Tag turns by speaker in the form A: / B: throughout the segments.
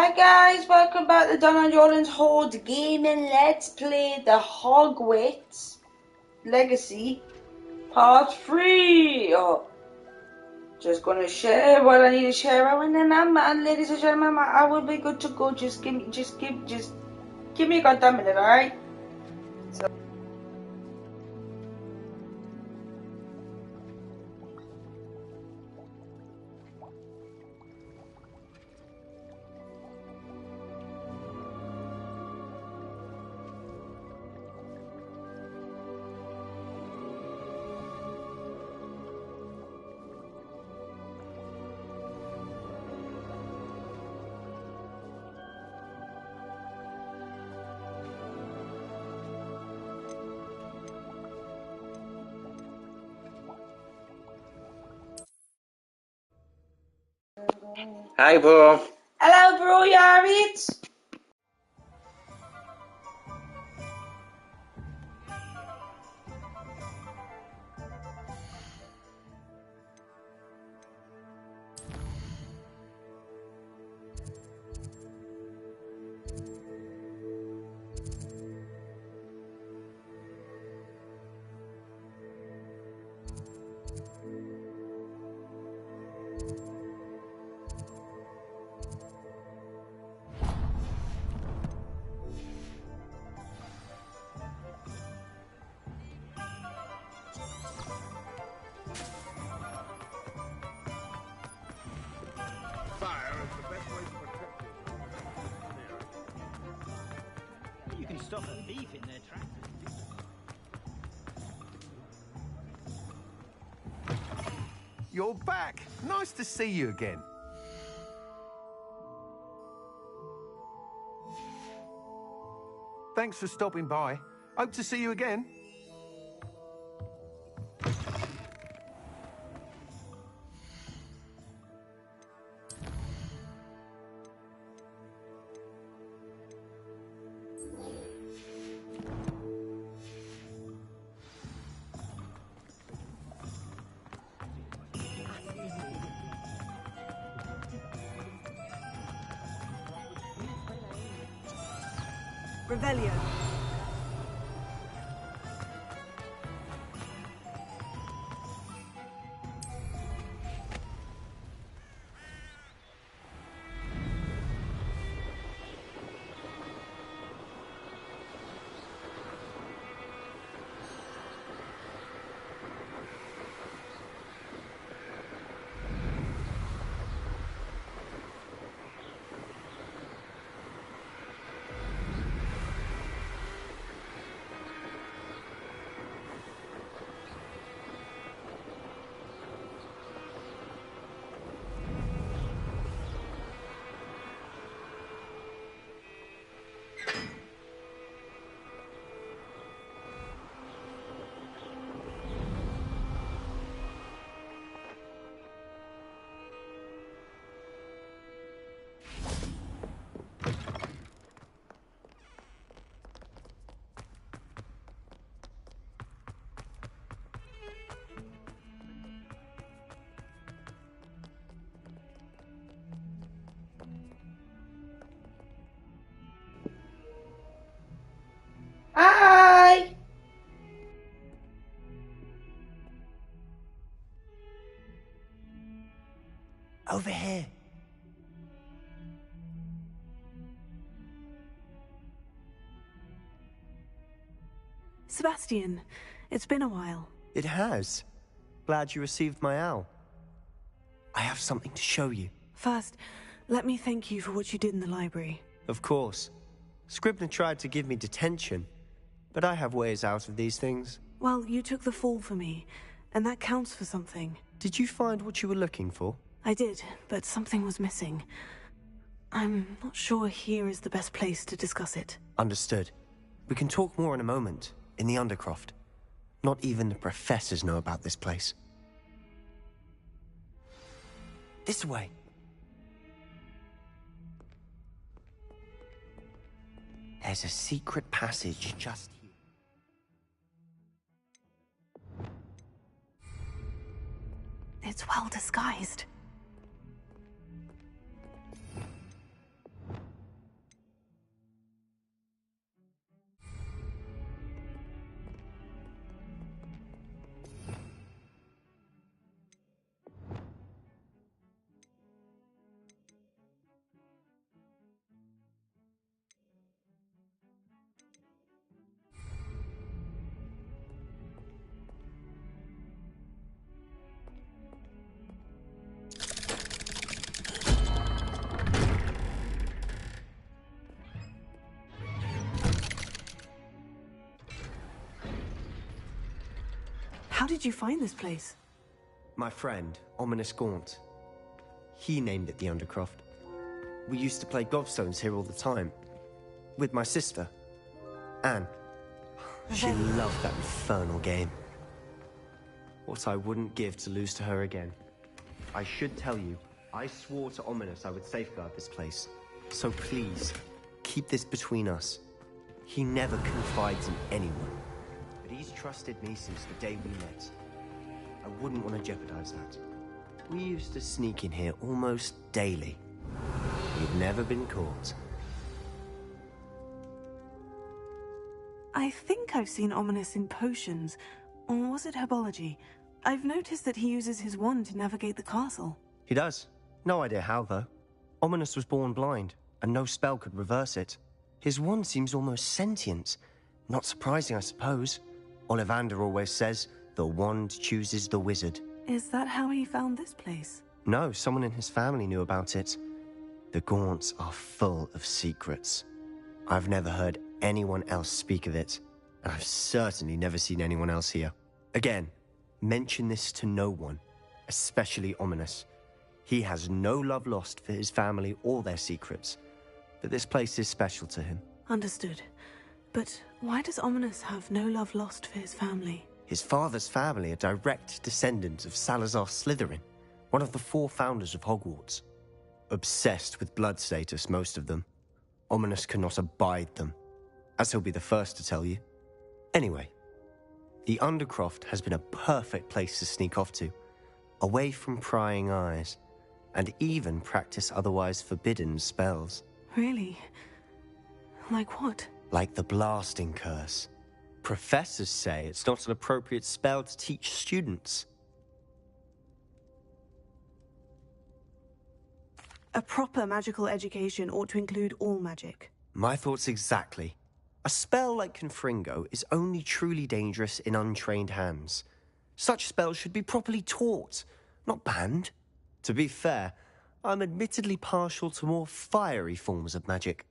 A: Hi guys, welcome back to Donna and Jordan's Horde Gaming. Let's play the Hogwarts Legacy Part 3. Just gonna share what I need to share out, and then ladies and gentlemen, I will be good to go. Just give me a goddamn minute, alright?
B: Hi, bro.
A: Hello, bro, you alright?
C: You can stop a thief in their tracks.
D: You're back. Nice to see you again. Thanks for stopping by. Hope to see you again.
E: Revelio.
A: Hi!
D: Over here.
E: Sebastian, it's been a while.
F: It has. Glad you received my owl. I have something to show you.
E: First, let me thank you for what you did in the library.
F: Of course. Scribner tried to give me detention, but I have ways out of these things.
E: Well, you took the fall for me, and that counts for something.
F: Did you find what you were looking for?
E: I did, but something was missing. I'm not sure here is the best place to discuss it.
F: Understood. We can talk more in a moment, in the Undercroft. Not even the professors know about this place. This way. There's a secret passage just here.
E: It's well disguised. How did you find this place?
F: My friend, Ominous Gaunt. He named it the Undercroft. We used to play gobstones here all the time. With my sister, Anne. She loved that infernal game. What I wouldn't give to lose to her again. I should tell you, I swore to Ominous I would safeguard this place. So please, keep this between us. He never confides in anyone. But he's trusted me since the day we met. I wouldn't want to jeopardize that. We used to sneak in here almost daily. We've never been caught.
E: I think I've seen Ominous in potions. Or was it herbology? I've noticed that he uses his wand to navigate the castle.
F: He does. No idea how, though. Ominous was born blind, and no spell could reverse it. His wand seems almost sentient. Not surprising, I suppose. Ollivander always says, the wand chooses the wizard.
E: Is that how he found this place?
F: No, someone in his family knew about it. The Gaunts are full of secrets. I've never heard anyone else speak of it, and I've certainly never seen anyone else here. Again, mention this to no one, especially Ominous. He has no love lost for his family or their secrets, but this place is special to him.
E: Understood. But why does Ominous have no love lost for his family?
F: His father's family are direct descendants of Salazar Slytherin, one of the 4 founders of Hogwarts. Obsessed with blood status, most of them. Ominous cannot abide them, as he'll be the first to tell you. Anyway, the Undercroft has been a perfect place to sneak off to, away from prying eyes, and even practice otherwise forbidden spells.
E: Really? Like what?
F: Like the blasting curse. Professors say it's not an appropriate spell to teach students.
E: A proper magical education ought to include all magic.
F: My thoughts exactly. A spell like Confringo is only truly dangerous in untrained hands. Such spells should be properly taught, not banned. To be fair, I'm admittedly partial to more fiery forms of magic.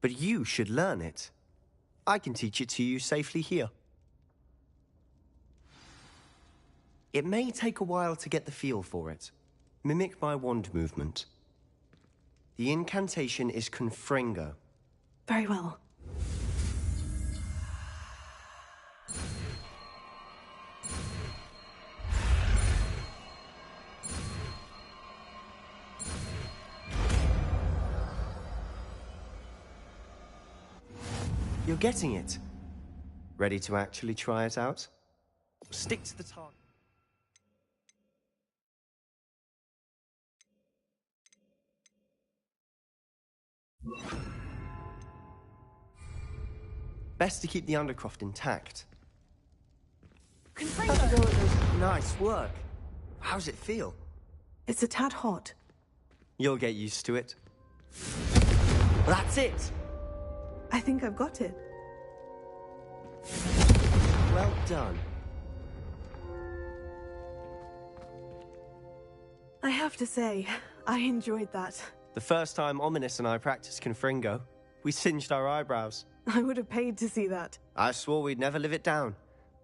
F: But you should learn it. I can teach it to you safely here. It may take a while to get the feel for it. Mimic my wand movement. The incantation is Confringo.
E: Very well.
F: You're getting it. Ready to actually try it out? Stick to the target. Best to keep the Undercroft intact. Nice work. How's it feel?
E: It's a tad hot.
F: You'll get used to it. That's it!
E: I think I've got it.
F: Well done.
E: I have to say, I enjoyed that.
F: The first time Ominous and I practiced Confringo, we singed our eyebrows.
E: I would have paid to see that.
F: I swore we'd never live it down.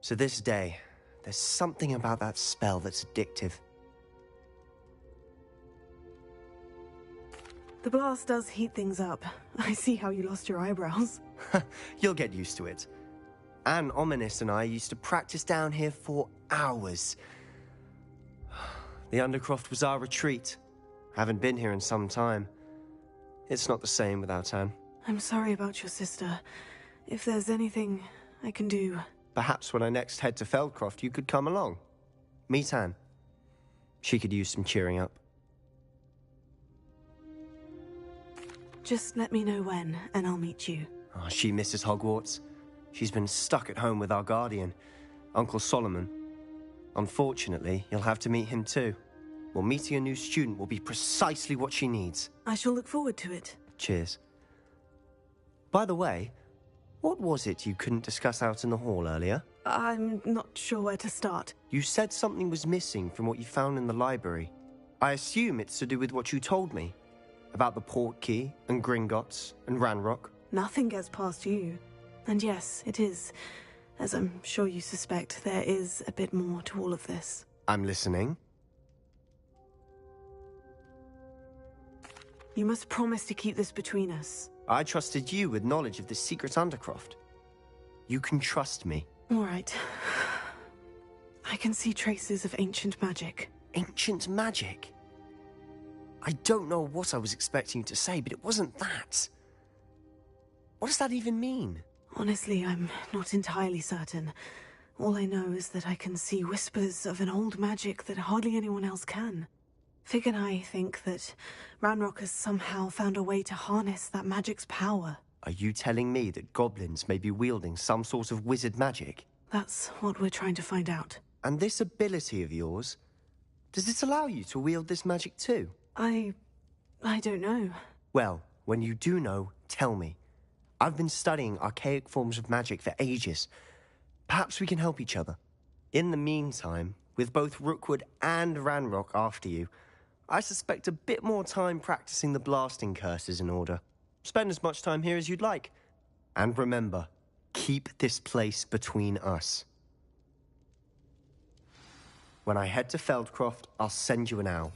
F: To this day, there's something about that spell that's addictive.
E: The blast does heat things up. I see how you lost your eyebrows.
F: You'll get used to it. Anne, Ominous and I used to practice down here for hours. The Undercroft was our retreat. Haven't been here in some time. It's not the same without Anne.
E: I'm sorry about your sister. If there's anything I can do...
F: Perhaps when I next head to Feldcroft, you could come along. Meet Anne. She could use some cheering up.
E: Just let me know when, and I'll meet you.
F: Oh, she misses Hogwarts. She's been stuck at home with our guardian, Uncle Solomon. Unfortunately, you'll have to meet him too. Well, meeting a new student will be precisely what she needs.
E: I shall look forward to it.
F: Cheers. By the way, what was it you couldn't discuss out in the hall earlier?
E: I'm not sure where to start.
F: You said something was missing from what you found in the library. I assume it's to do with what you told me. About the Portkey, and Gringotts, and Ranrock.
E: Nothing gets past you. And yes, it is As I'm sure you suspect, there is a bit more to all of this.
F: I'm listening.
E: You must promise to keep this between us.
F: I trusted you with knowledge of the secret Undercroft. You can trust me.
E: All right. I can see traces of ancient magic.
F: Ancient magic? I don't know what I was expecting you to say, but it wasn't that. What does that even mean?
E: Honestly, I'm not entirely certain. All I know is that I can see whispers of an old magic that hardly anyone else can. Fig and I think that Ranrock has somehow found a way to harness that magic's power.
F: Are you telling me that goblins may be wielding some sort of wizard magic?
E: That's what we're trying to find out.
F: And this ability of yours, does it allow you to wield this magic too?
E: I don't know.
F: Well, when you do know, tell me. I've been studying archaic forms of magic for ages. Perhaps we can help each other. In the meantime, with both Rookwood and Ranrock after you, I suspect a bit more time practicing the blasting curse is in order. Spend as much time here as you'd like. And remember, keep this place between us. When I head to Feldcroft, I'll send you an owl.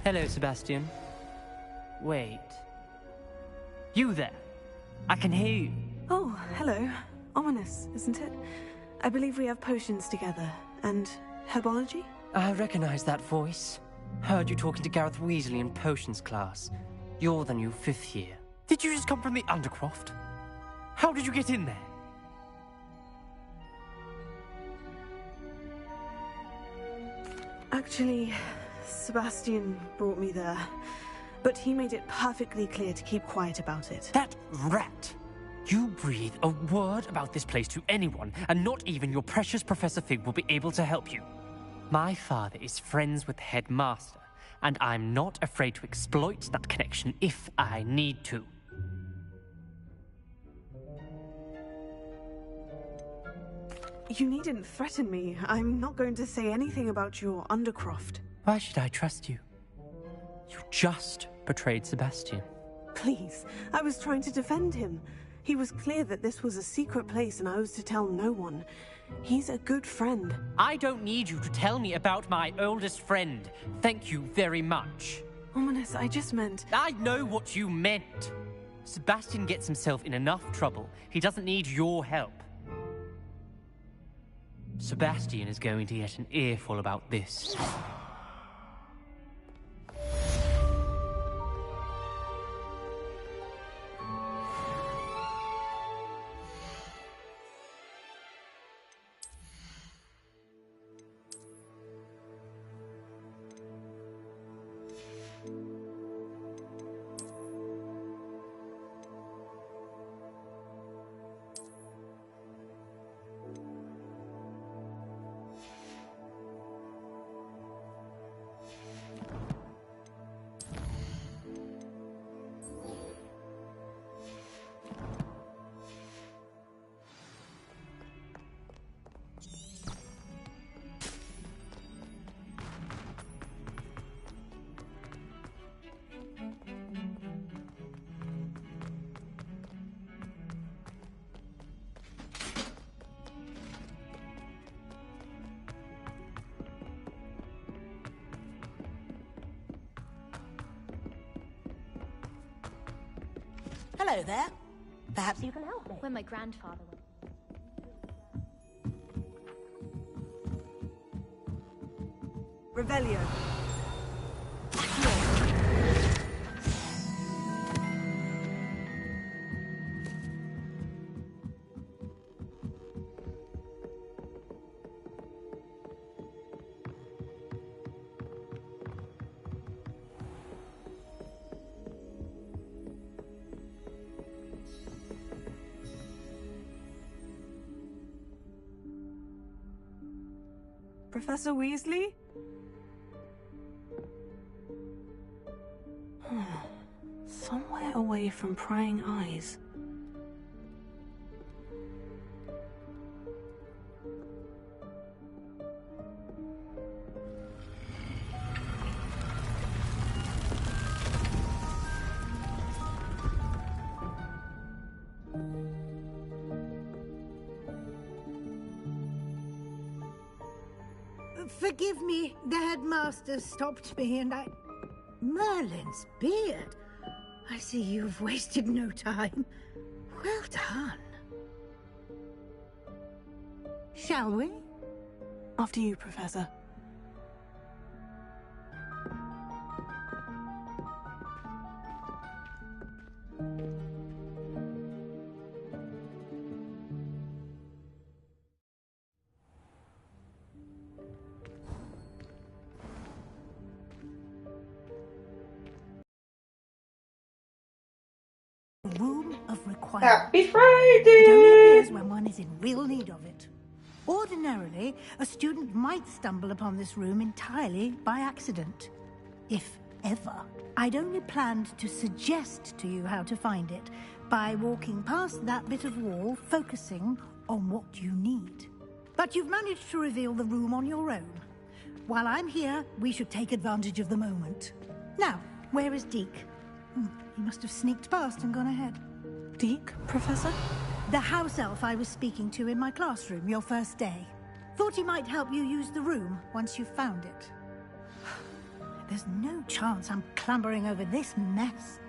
G: Hello, Sebastian. Wait. You there? I can hear you.
E: Oh, hello. Ominous, isn't it? I believe we have potions together. And herbology?
G: I recognize that voice. Heard you talking to Gareth Weasley in potions class. You're the new 5th year. Did you just come from the Undercroft? How did you get in there?
E: Actually, Sebastian brought me there. But he made it perfectly clear to keep quiet about it.
G: That rat! You breathe a word about this place to anyone, and not even your precious Professor Fig will be able to help you. My father is friends with the headmaster, and I'm not afraid to exploit that connection if I need to.
E: You needn't threaten me. I'm not going to say anything about your Undercroft.
G: Why should I trust you? You just betrayed Sebastian.
E: Please, I was trying to defend him. He was clear that this was a secret place and I was to tell no one. He's a good friend.
G: I don't need you to tell me about my oldest friend. Thank you very much.
E: Ominous, I just meant...
G: I know what you meant. Sebastian gets himself in enough trouble. He doesn't need your help. Sebastian is going to get an earful about this.
H: Hello there. Perhaps you can help me.
I: When my grandfather went.
E: Revelio. Professor Weasley? Somewhere away from prying eyes.
H: Forgive me, the headmaster stopped me and I... Merlin's beard. I see you've wasted no time. Well done. Shall we?
E: After you, Professor.
H: Room of requirement.
A: Happy
H: It only appears
A: Friday!
H: when one is in real need of it. Ordinarily, a student might stumble upon this room entirely by accident. If ever. I'd only planned to suggest to you how to find it by walking past that bit of wall, focusing on what you need. But you've managed to reveal the room on your own. While I'm here, we should take advantage of the moment. Now, where is Deke? He must have sneaked past and gone ahead.
E: Deke, Professor?
H: The house elf I was speaking to in my classroom your first day. Thought he might help you use the room once you've found it. There's no chance I'm clambering over this mess.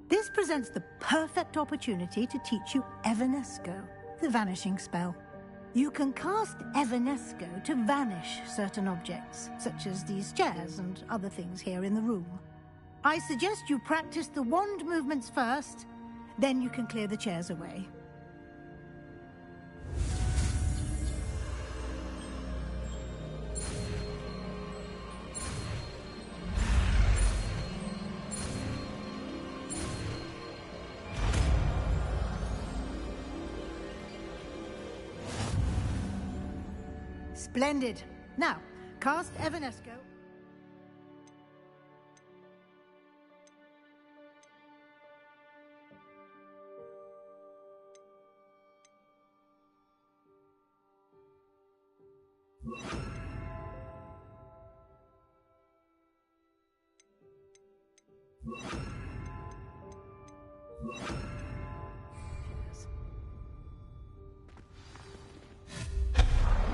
H: This presents the perfect opportunity to teach you Evanesco, the vanishing spell. You can cast Evanesco to vanish certain objects, such as these chairs and other things here in the room. I suggest you practice the wand movements first, then you can clear the chairs away. Splendid. Now, cast Evanesco.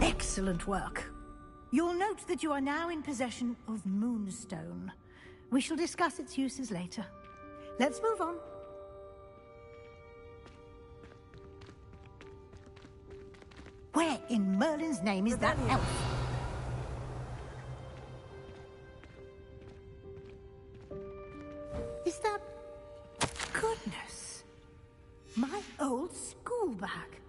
H: Excellent work. You'll note that you are now in possession of Moonstone. We shall discuss its uses later. Let's move on. Where in Merlin's name is that elf? Is that... Goodness. My old school bag.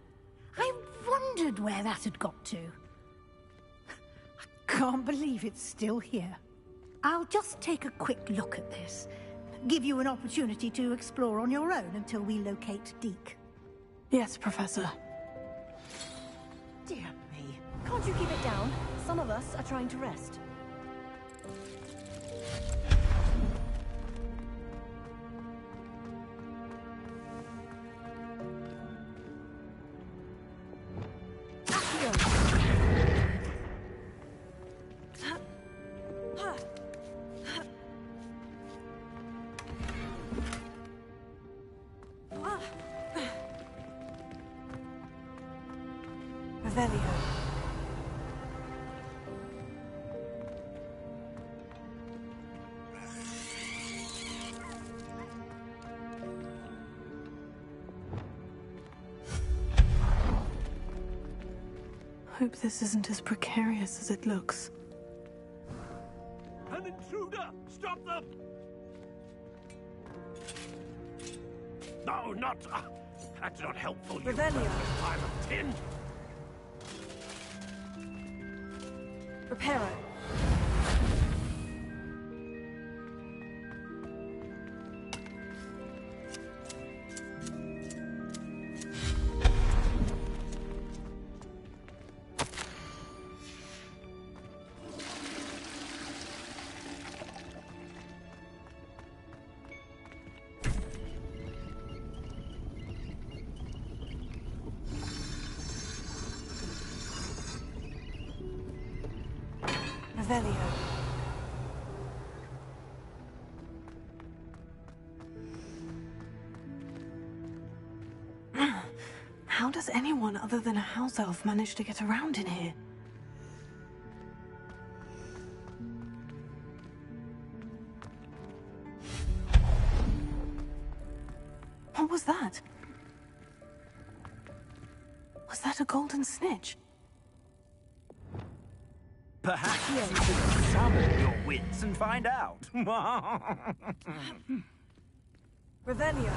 H: I wondered where that had got to. I can't believe it's still here. I'll just take a quick look at this. Give you an opportunity to explore on your own until we locate Deke.
E: Yes, Professor.
J: Dear me. Can't you keep it down? Some of us are trying to rest.
E: Revelio. hope this isn't as precarious as it looks.
C: An intruder! Stop them! No, not... that's not helpful, you
J: Revelio.
C: pile of tin!
J: Reparo. Revelio.
E: How does anyone other than a house elf manage to get around in here? What was that? Was that a golden snitch?
C: Perhaps you should summon your wits and find out.
J: Revelio.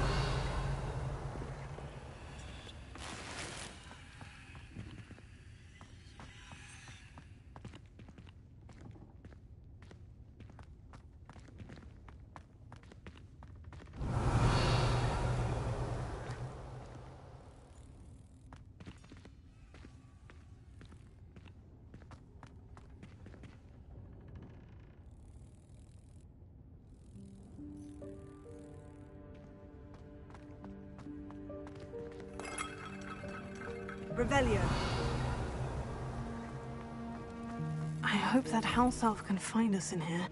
J: Revelio.
E: I hope that house elf can find us in here.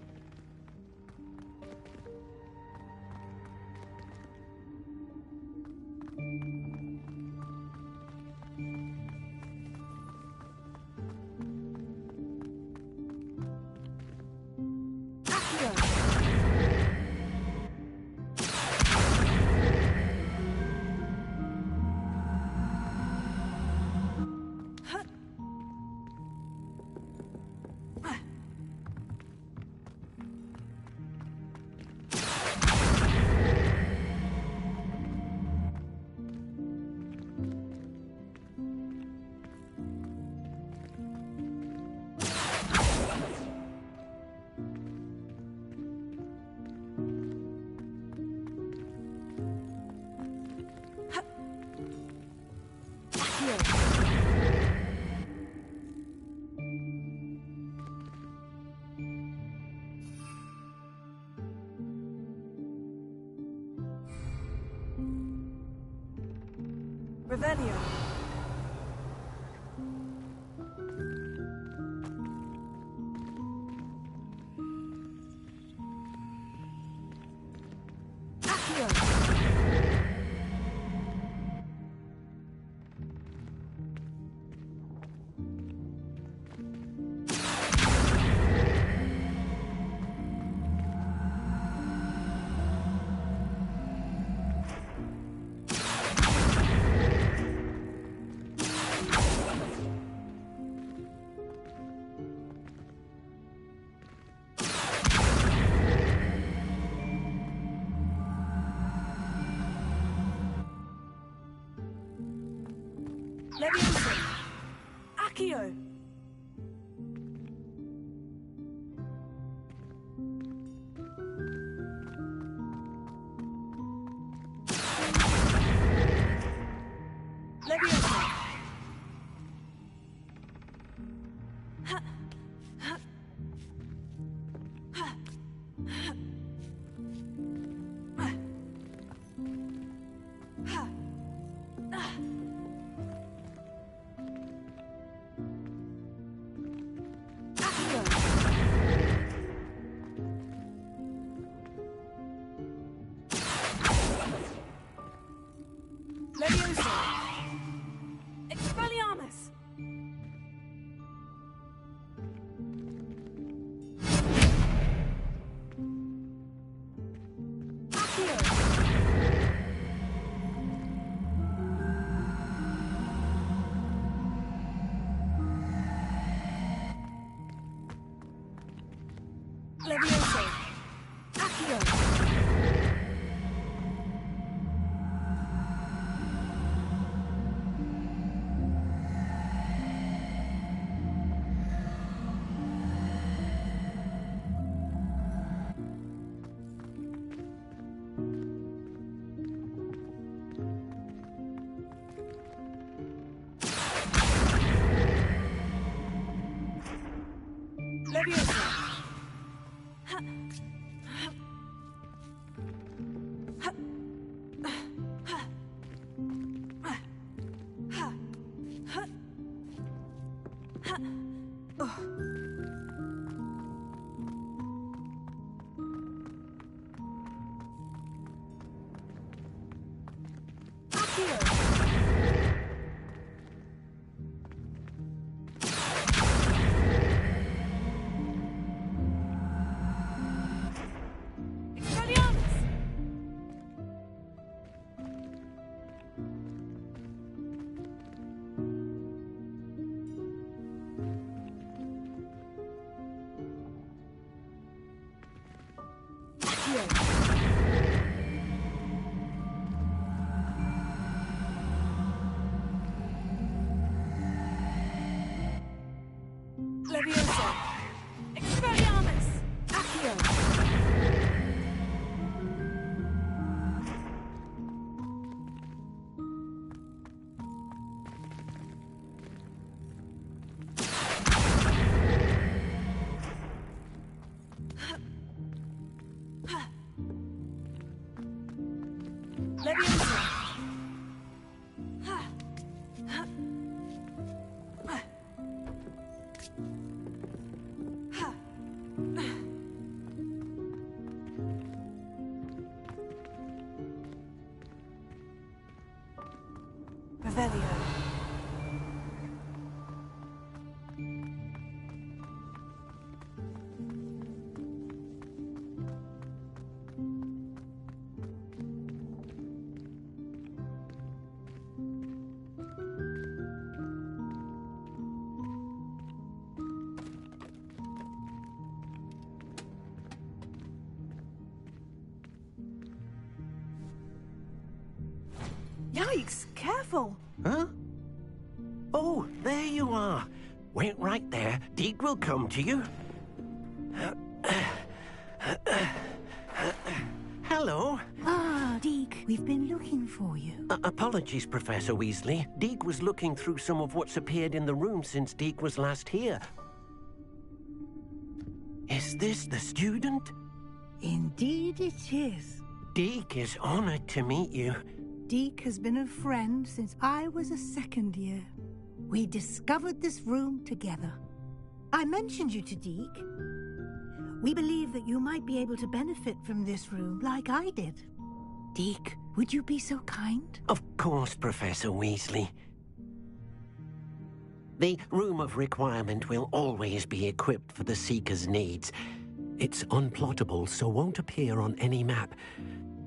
J: Revelio. Levioso. Accio. Levioso. Expelliarmus. Accio. Levioso. Revelio. Yikes! Careful!
I: Huh? Oh, there you are. Wait right there. Deke will come to you. Hello.
H: Ah, Deke, we've been looking for you.
I: Apologies, Professor Weasley. Deke was looking through some of what's appeared in the room since Deke was last here. Is this the student?
H: Indeed it is.
I: Deke is honored to meet you.
H: Deke has been a friend since I was a second year. We discovered this room together. I mentioned you to Deke. We believe that you might be able to benefit from this room like I did. Deke, would you be so kind?
I: Of course, Professor Weasley. The Room of Requirement will always be equipped for the Seeker's needs. It's unplottable, so won't appear on any map.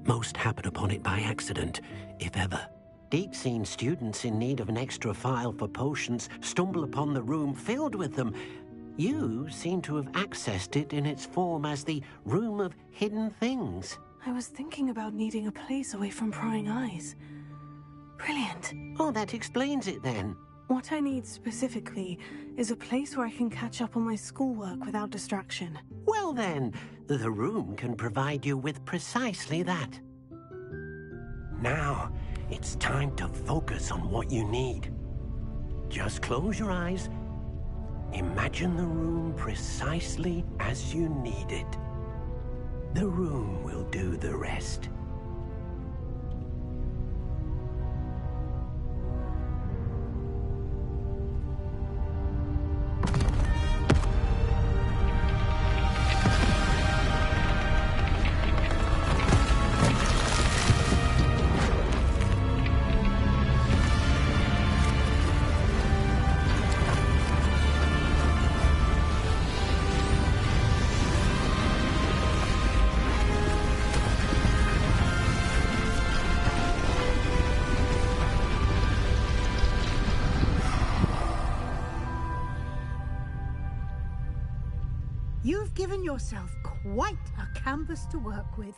I: Most happen upon it by accident, if ever. Deke's seen students in need of an extra file for potions stumble upon the room filled with them. You seem to have accessed it in its form as the Room of Hidden Things.
E: I was thinking about needing a place away from prying eyes. Brilliant.
I: Oh, that explains it then.
E: What I need specifically is a place where I can catch up on my schoolwork without distraction.
I: Well then, the room can provide you with precisely that. Now, it's time to focus on what you need. Just close your eyes. Imagine the room precisely as you need it. The room will do the rest.
H: You've given yourself quite a canvas to work with.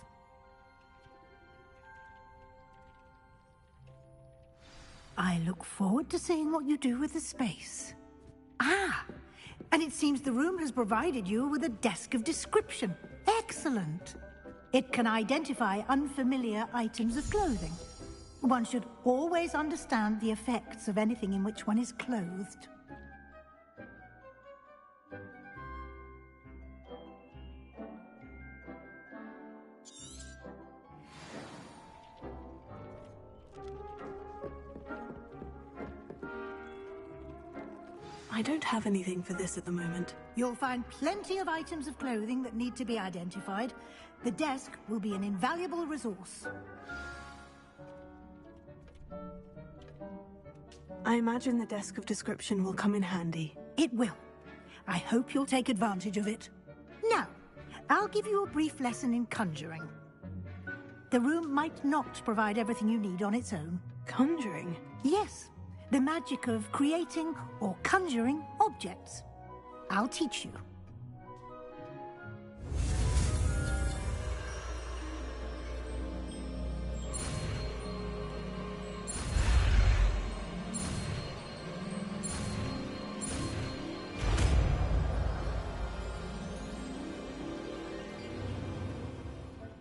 H: I look forward to seeing what you do with the space. Ah, and it seems the room has provided you with a desk of description. Excellent. It can identify unfamiliar items of clothing. One should always understand the effects of anything in which one is clothed.
E: I don't have anything for this at the moment.
H: You'll find plenty of items of clothing that need to be identified. The desk will be an invaluable resource.
E: I imagine the desk of description will come in handy.
H: It will. I hope you'll take advantage of it. Now, I'll give you a brief lesson in conjuring. The room might not provide everything you need on its own.
E: Conjuring?
H: Yes. The magic of creating or conjuring objects. I'll teach you.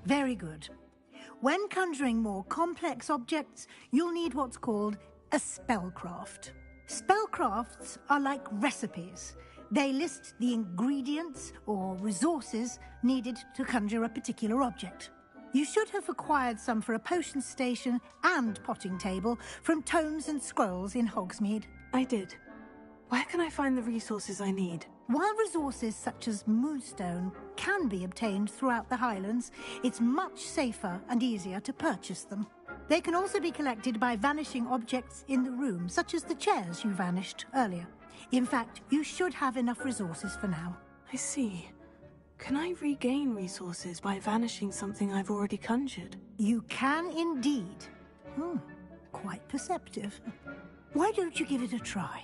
H: Very good. When conjuring more complex objects, you'll need what's called a spellcraft. Spellcrafts are like recipes. They list the ingredients or resources needed to conjure a particular object. You should have acquired some for a potion station and potting table from tomes and scrolls in Hogsmeade.
E: I did. Where can I find the resources I need?
H: While resources such as moonstone can be obtained throughout the Highlands, it's much safer and easier to purchase them. They can also be collected by vanishing objects in the room, such as the chairs you vanished earlier. In fact, you should have enough resources for now.
E: I see. Can I regain resources by vanishing something I've already conjured?
H: You can indeed. Quite perceptive. Why don't you give it a try?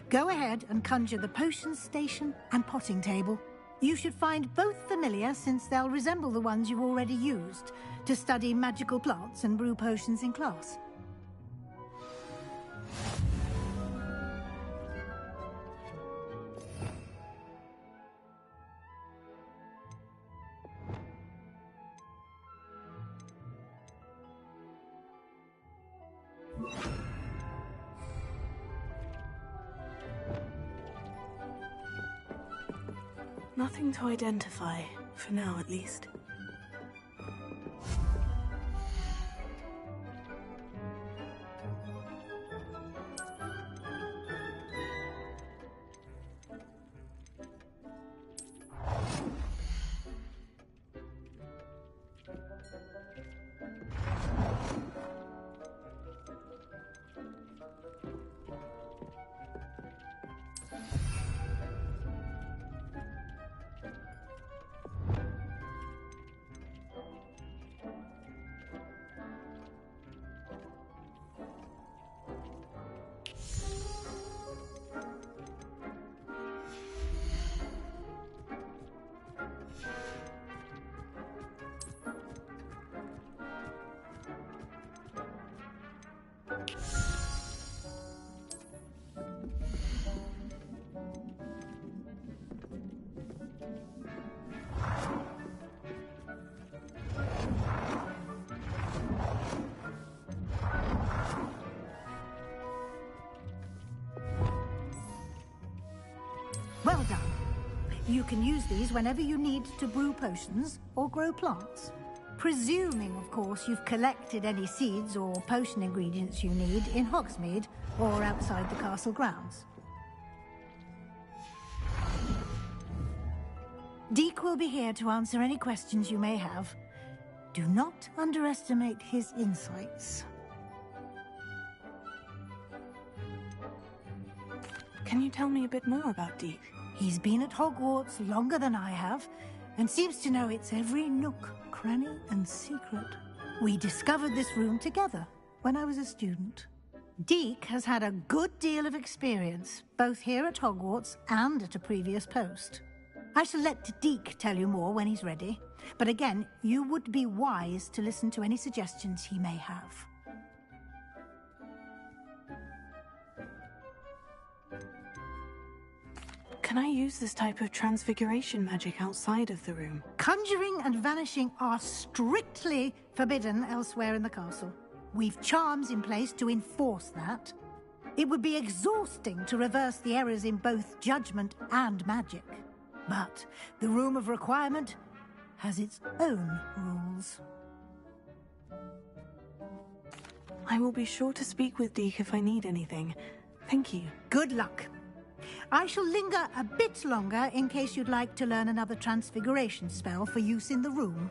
H: Go ahead and conjure the potion station and potting table. You should find both familiar, since they'll resemble the ones you've already used to study magical plants and brew potions in class.
E: Nothing to identify, for now at least. Well done. You can use these whenever you need to brew potions or grow plants. Presuming, of course, you've collected any seeds or potion ingredients you need in Hogsmeade or outside the castle grounds. Deke will be here to answer any questions you may have. Do not underestimate his insights. Can you tell me a bit more about Deke?
H: He's been at Hogwarts longer than I have, and seems to know its every nook, cranny, and secret. We discovered this room together when I was a student. Deke has had a good deal of experience, both here at Hogwarts and at a previous post. I shall let Deke tell you more when he's ready. But again, you would be wise to listen to any suggestions he may have.
E: Can I use this type of transfiguration magic outside of the room?
H: Conjuring and vanishing are strictly forbidden elsewhere in the castle. We've charms in place to enforce that. It would be exhausting to reverse the errors in both judgment and magic. But the Room of Requirement has its own rules.
E: I will be sure to speak with Deke if I need anything. Thank you.
H: Good luck. I shall linger a bit longer in case you'd like to learn another transfiguration spell for use in the room.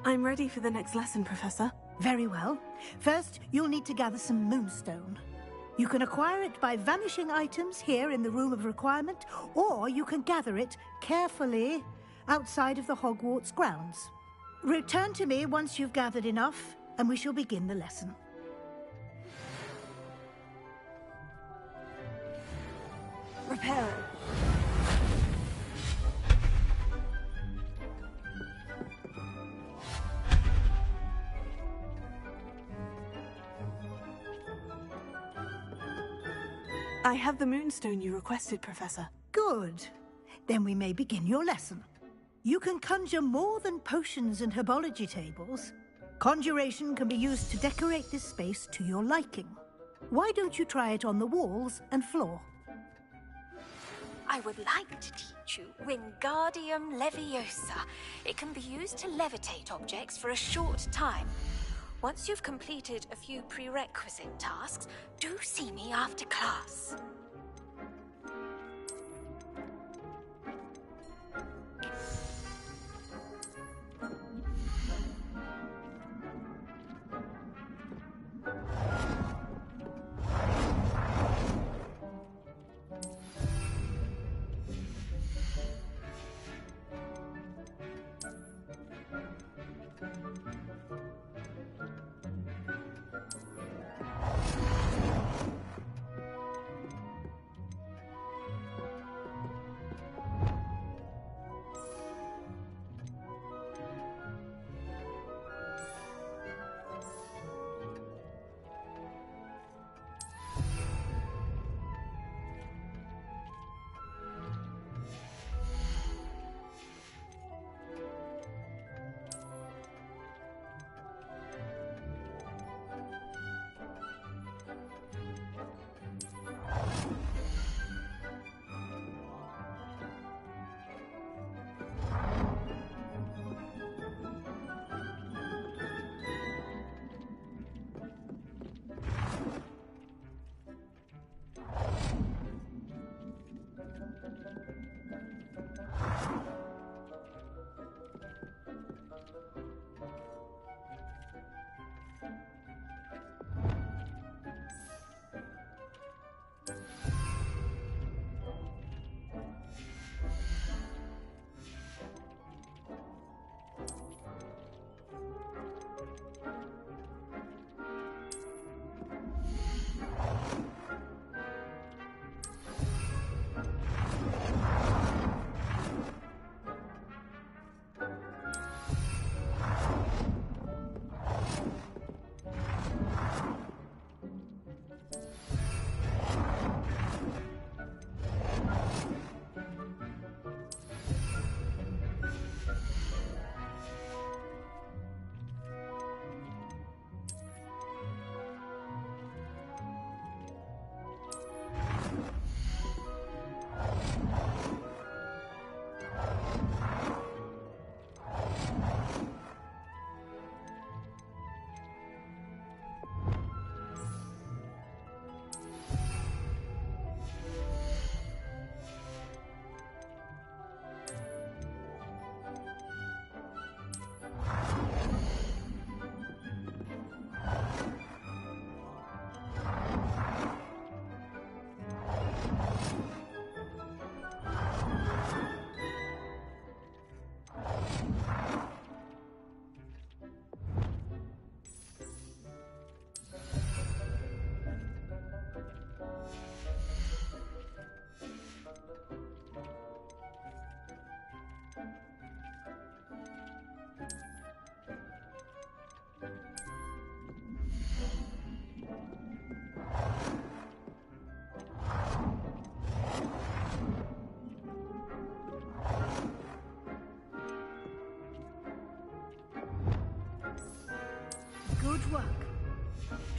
E: I'm ready for the next lesson, Professor.
H: Very well. First, you'll need to gather some moonstone. You can acquire it by vanishing items here in the Room of Requirement, or you can gather it carefully outside of the Hogwarts grounds. Return to me once you've gathered enough, and we shall begin the lesson.
J: Reparo.
E: I have the moonstone you requested, Professor.
H: Good. Then we may begin your lesson. You can conjure more than potions and herbology tables. Conjuration can be used to decorate this space to your liking. Why don't you try it on the walls and floor?
K: I would like to teach you Wingardium Leviosa. It can be used to levitate objects for a short time. Once you've completed a few prerequisite tasks, do see me after class.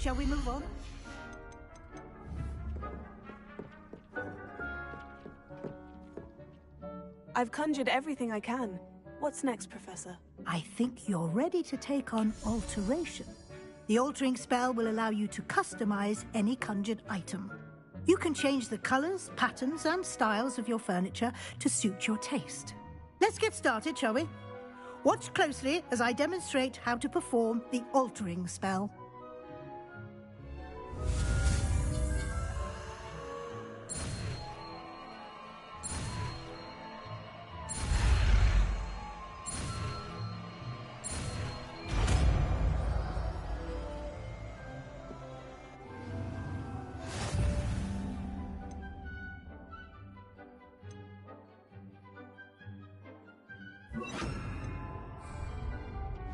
H: Shall we move on?
E: I've conjured everything I can. What's next, Professor?
H: I think you're ready to take on alteration. The altering spell will allow you to customize any conjured item. You can change the colors, patterns, and styles of your furniture to suit your taste. Let's get started, shall we? Watch closely as I demonstrate how to perform the altering spell.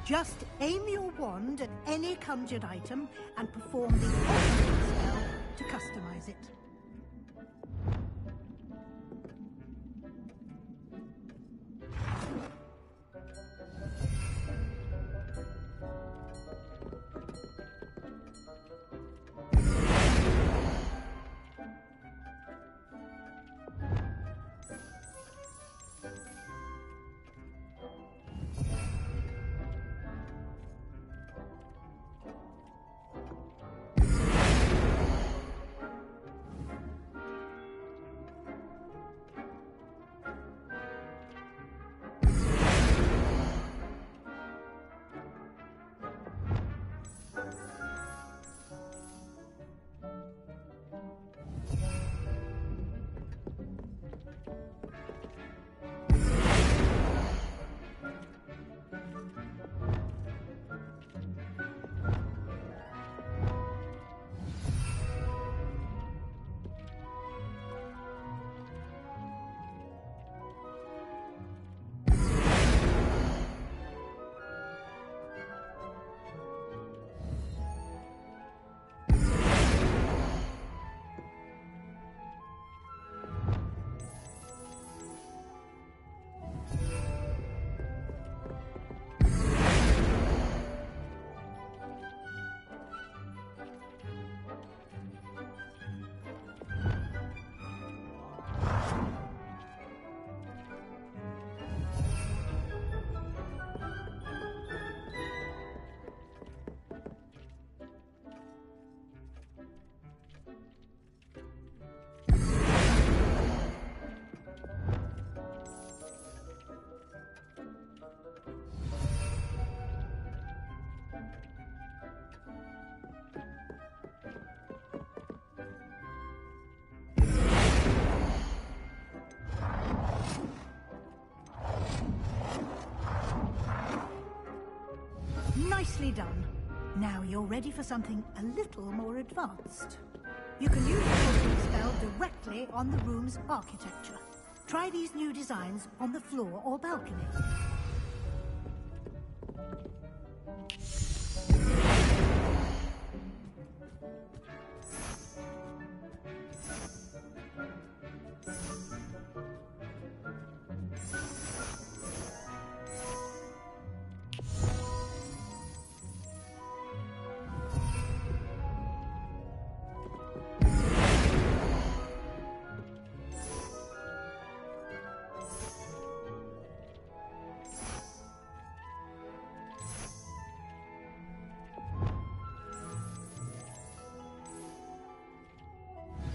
H: Just aim your wand at any conjured item and perform the altering spell to customize it. Nicely done. Now you're ready for something a little more advanced. You can use the altering spell directly on the room's architecture. Try these new designs on the floor or balcony.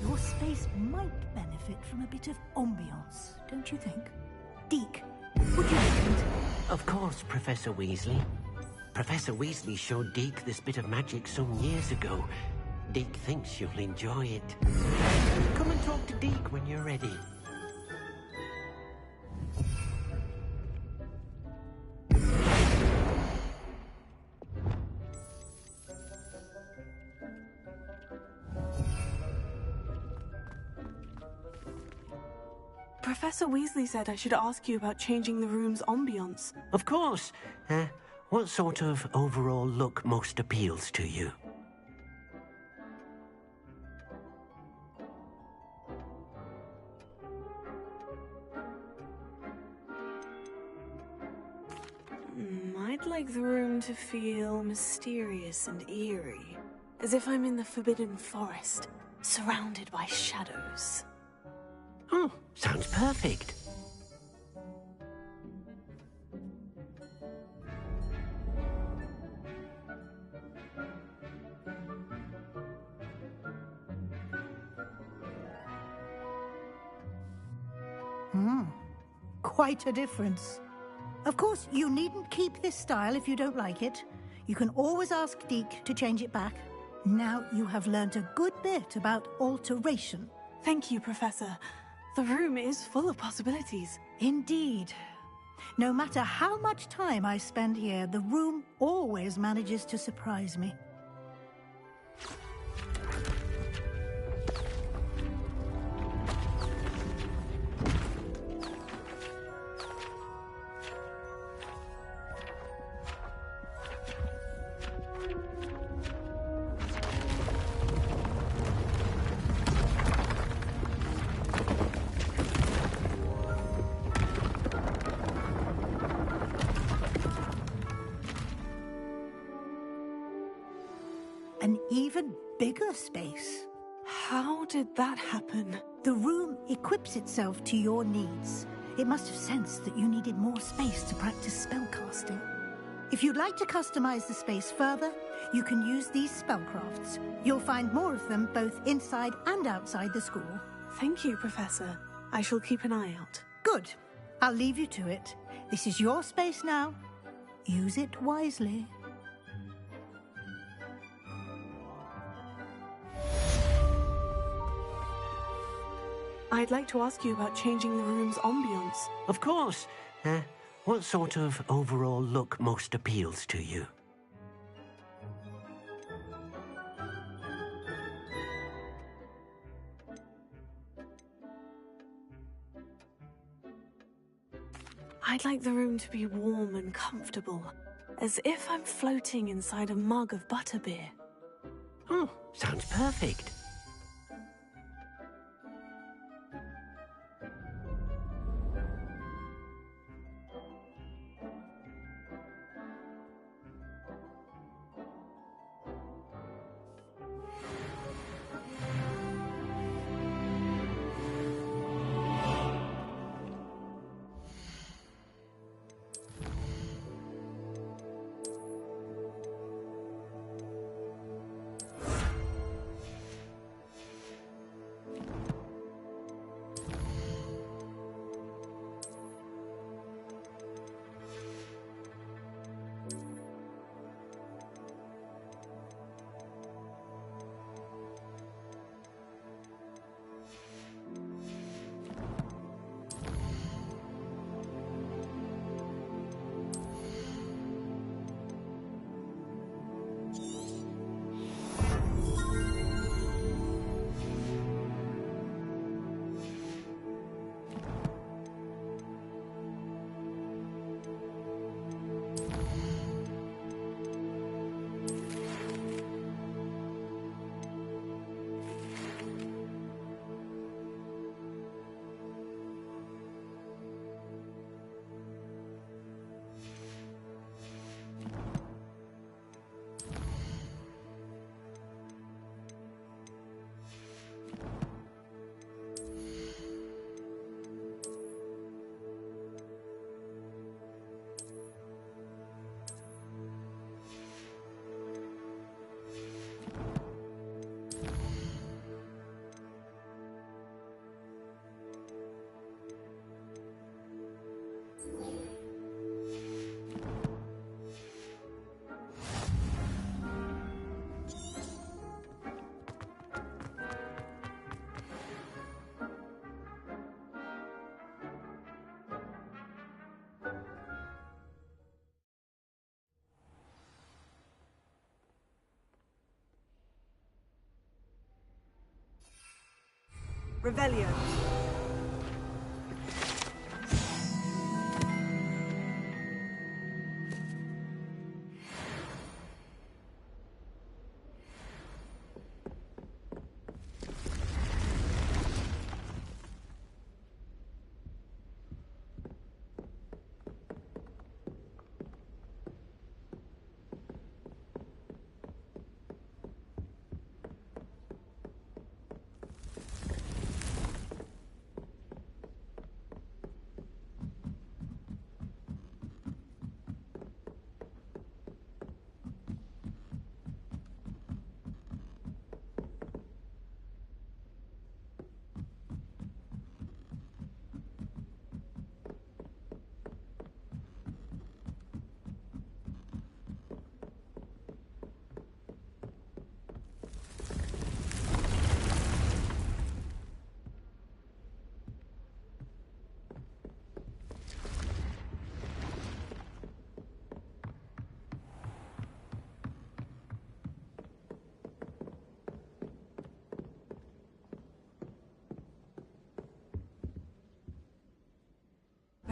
H: Your space might benefit from a bit of ambiance, don't you think? Deke, would you mind?
I: Of course, Professor Weasley. Professor Weasley showed Deke this bit of magic some years ago. Deke thinks you'll enjoy it. Come and talk to Deke when you're ready.
E: Professor Weasley said I should ask you about changing the room's ambiance.
I: Of course. What sort of overall look most appeals to you?
E: I'd like the room to feel mysterious and eerie. as if I'm in the Forbidden Forest, surrounded by shadows.
I: Oh, sounds perfect.
H: Quite a difference. Of course, you needn't keep this style if you don't like it. You can always ask Deke to change it back. Now you have learnt a good bit about alteration.
E: Thank you, Professor. The room is full of possibilities.
H: Indeed. No matter how much time I spend here, the room always manages to surprise me. An even bigger space.
E: How did that happen?
H: The room equips itself to your needs. It must have sensed that you needed more space to practice spellcasting. If you'd like to customize the space further, you can use these spellcrafts. You'll find more of them both inside and outside the school.
E: Thank you, Professor. I shall keep an eye out.
H: Good. I'll leave you to it. This is your space now. Use it wisely.
E: I'd like to ask you about changing the room's ambience.
I: Of course. What sort of overall look most appeals to you?
E: I'd like the room to be warm and comfortable, as if I'm floating inside a mug of butterbeer.
I: Oh, sounds perfect.
E: Revelio.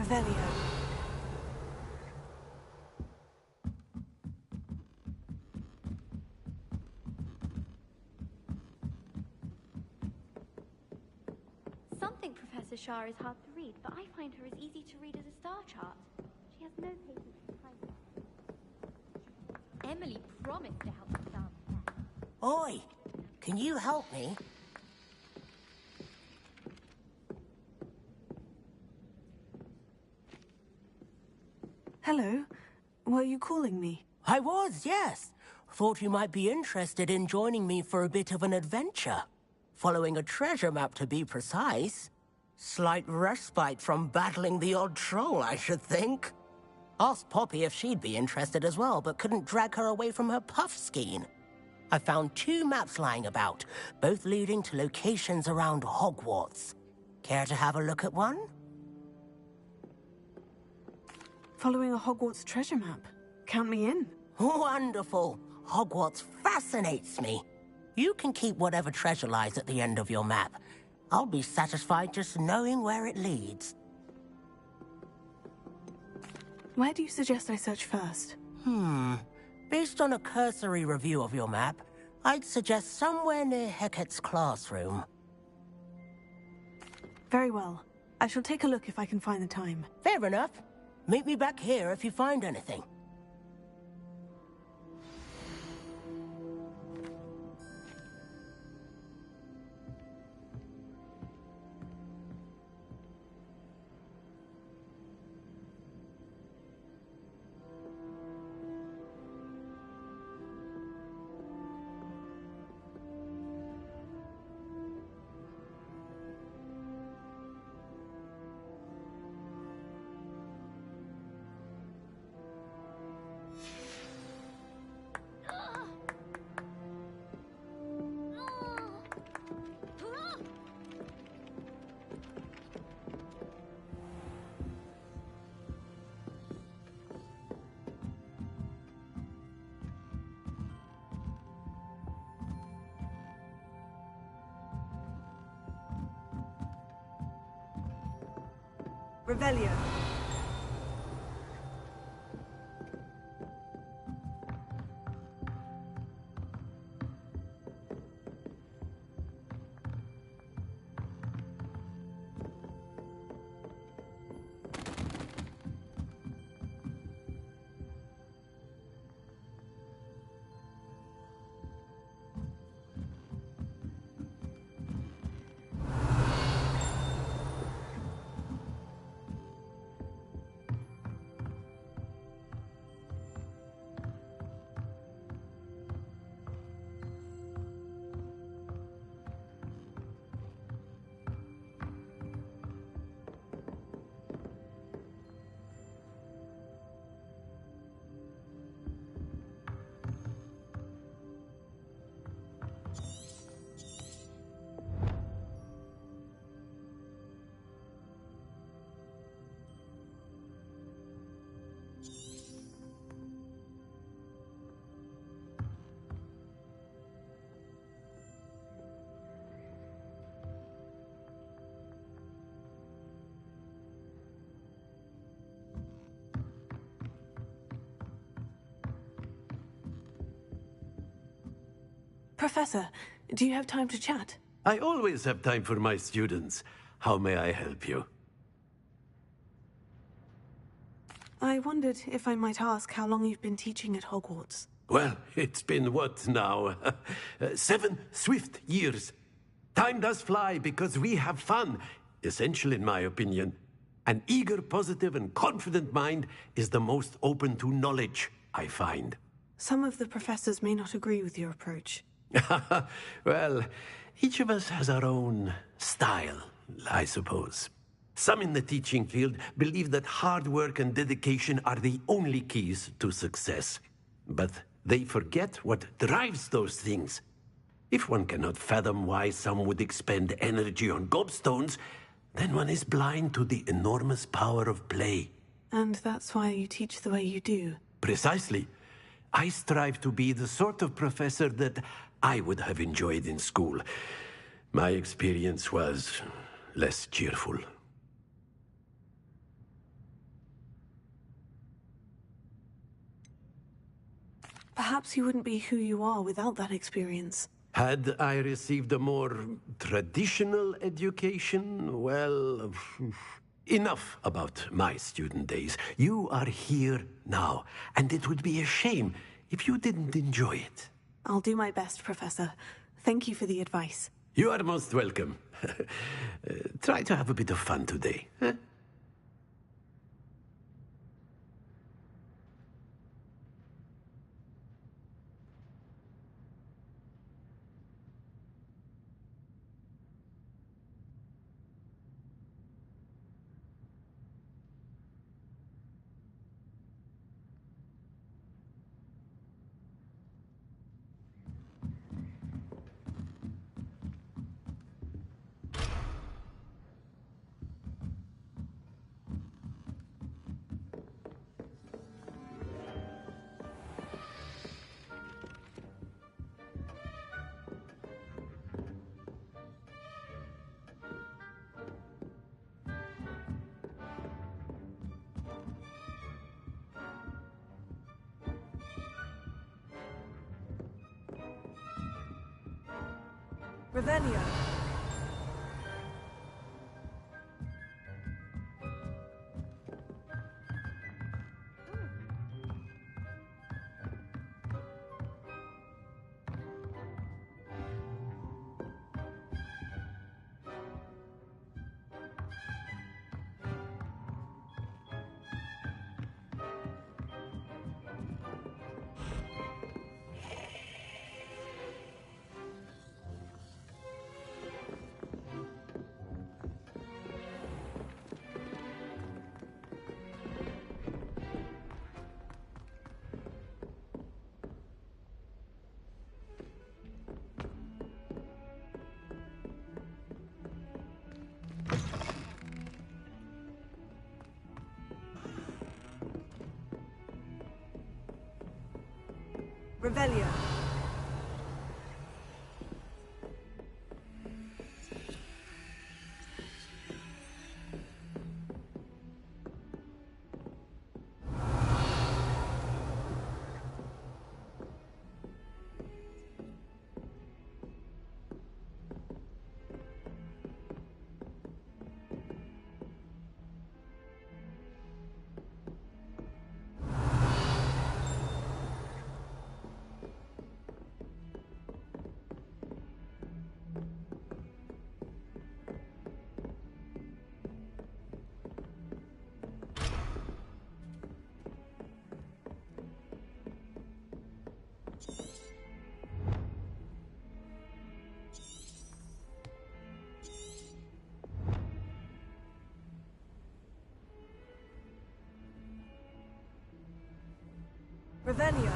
E: Revelio.
J: Some think Professor Shah is hard to read, but I find her as easy to read as a star chart. She has no patience for kindness. Emily promised to help us down.
L: Oi! Can you help me?
E: Hello. Were you calling me?
L: I was, yes. Thought you might be interested in joining me for a bit of an adventure. Following a treasure map, to be precise. Slight respite from battling the odd troll, I should think. Asked Poppy if she'd be interested as well, but couldn't drag her away from her puff skein. I found 2 maps lying about, both leading to locations around Hogwarts. Care to have a look at one?
E: Following a Hogwarts treasure map. Count me in.
L: Wonderful. Hogwarts fascinates me. You can keep whatever treasure lies at the end of your map. I'll be satisfied just knowing where it leads.
E: Where do you suggest I search first?
L: Based on a cursory review of your map, I'd suggest somewhere near Hecat's classroom.
E: Very well. I shall take a look if I can find the time.
L: Fair enough. Meet me back here if you find anything.
E: Revelio. Professor, do you have time to chat?
I: I always have time for my students. How may I help you?
E: I wondered if I might ask how long you've been teaching at Hogwarts.
I: Well, it's been what now? 7 swift years. Time does fly because we have fun. Essential in my opinion. An eager, positive, and confident mind is the most open to knowledge, I find.
E: Some of the professors may not agree with your approach.
I: Well, each of us has our own style, I suppose. Some in the teaching field believe that hard work and dedication are the only keys to success. But they forget what drives those things. If one cannot fathom why some would expend energy on gobstones, then one is blind to the enormous power of play.
E: And that's why you teach the way you do.
I: Precisely. I strive to be the sort of professor that I would have enjoyed in school. My experience was less cheerful.
E: Perhaps you wouldn't be who you are without that experience.
I: Had I received a more traditional education, well, enough about my student days. You are here now, and it would be a shame if you didn't enjoy it.
E: I'll do my best, Professor. Thank you for the advice.
I: You are most welcome. Try to have a bit of fun today. Huh?
E: Revelio. Revelio. Revelio.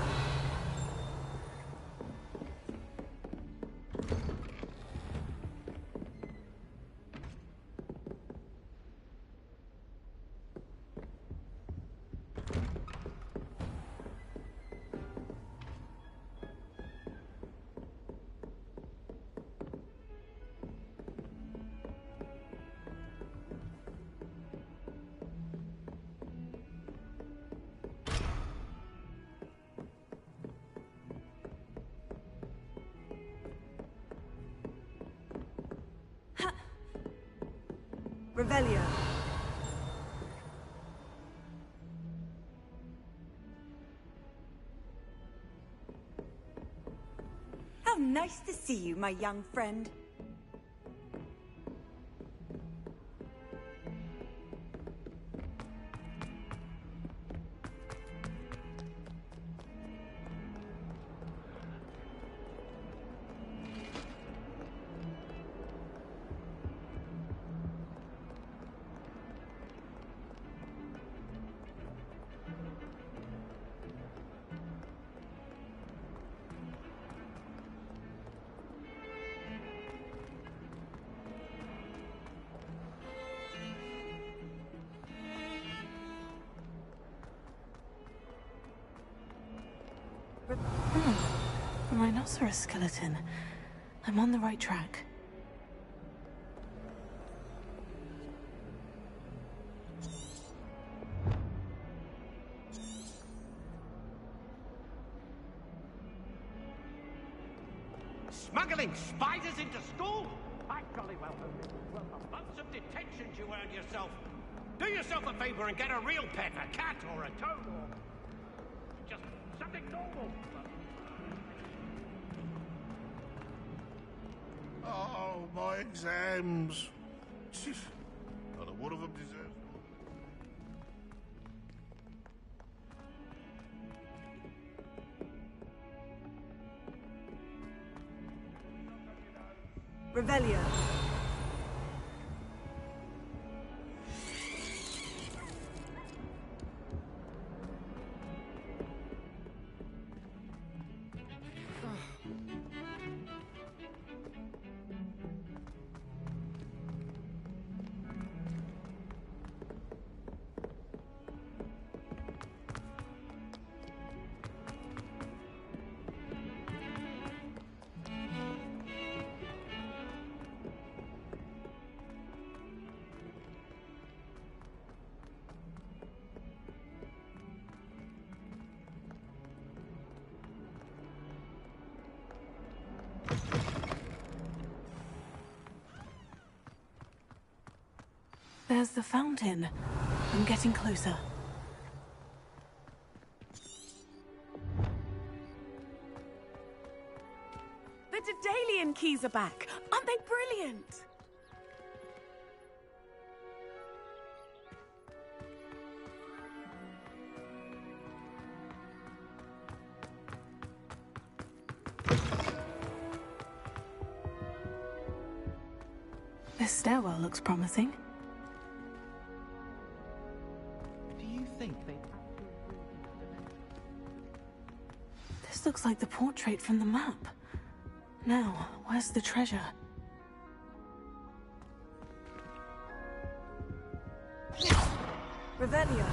E: Revelio.
M: How nice to see you, my young friend.
E: A rhinoceros skeleton. I'm on the right track.
I: Smuggling spiders into school? I jolly well hope it was worth the months of detentions you earned yourself. Do yourself a favor and get a real pet, a cat or a toad or just something normal.
N: Oh, my exams. Not a one of them deserves.
E: Revelio. There's the fountain. I'm getting closer.
O: The Daedalian keys are back. Aren't they brilliant?
E: This stairwell looks promising.
C: Do you think they...
E: This looks like the portrait from the map. Now, where's the treasure?
O: Revelio.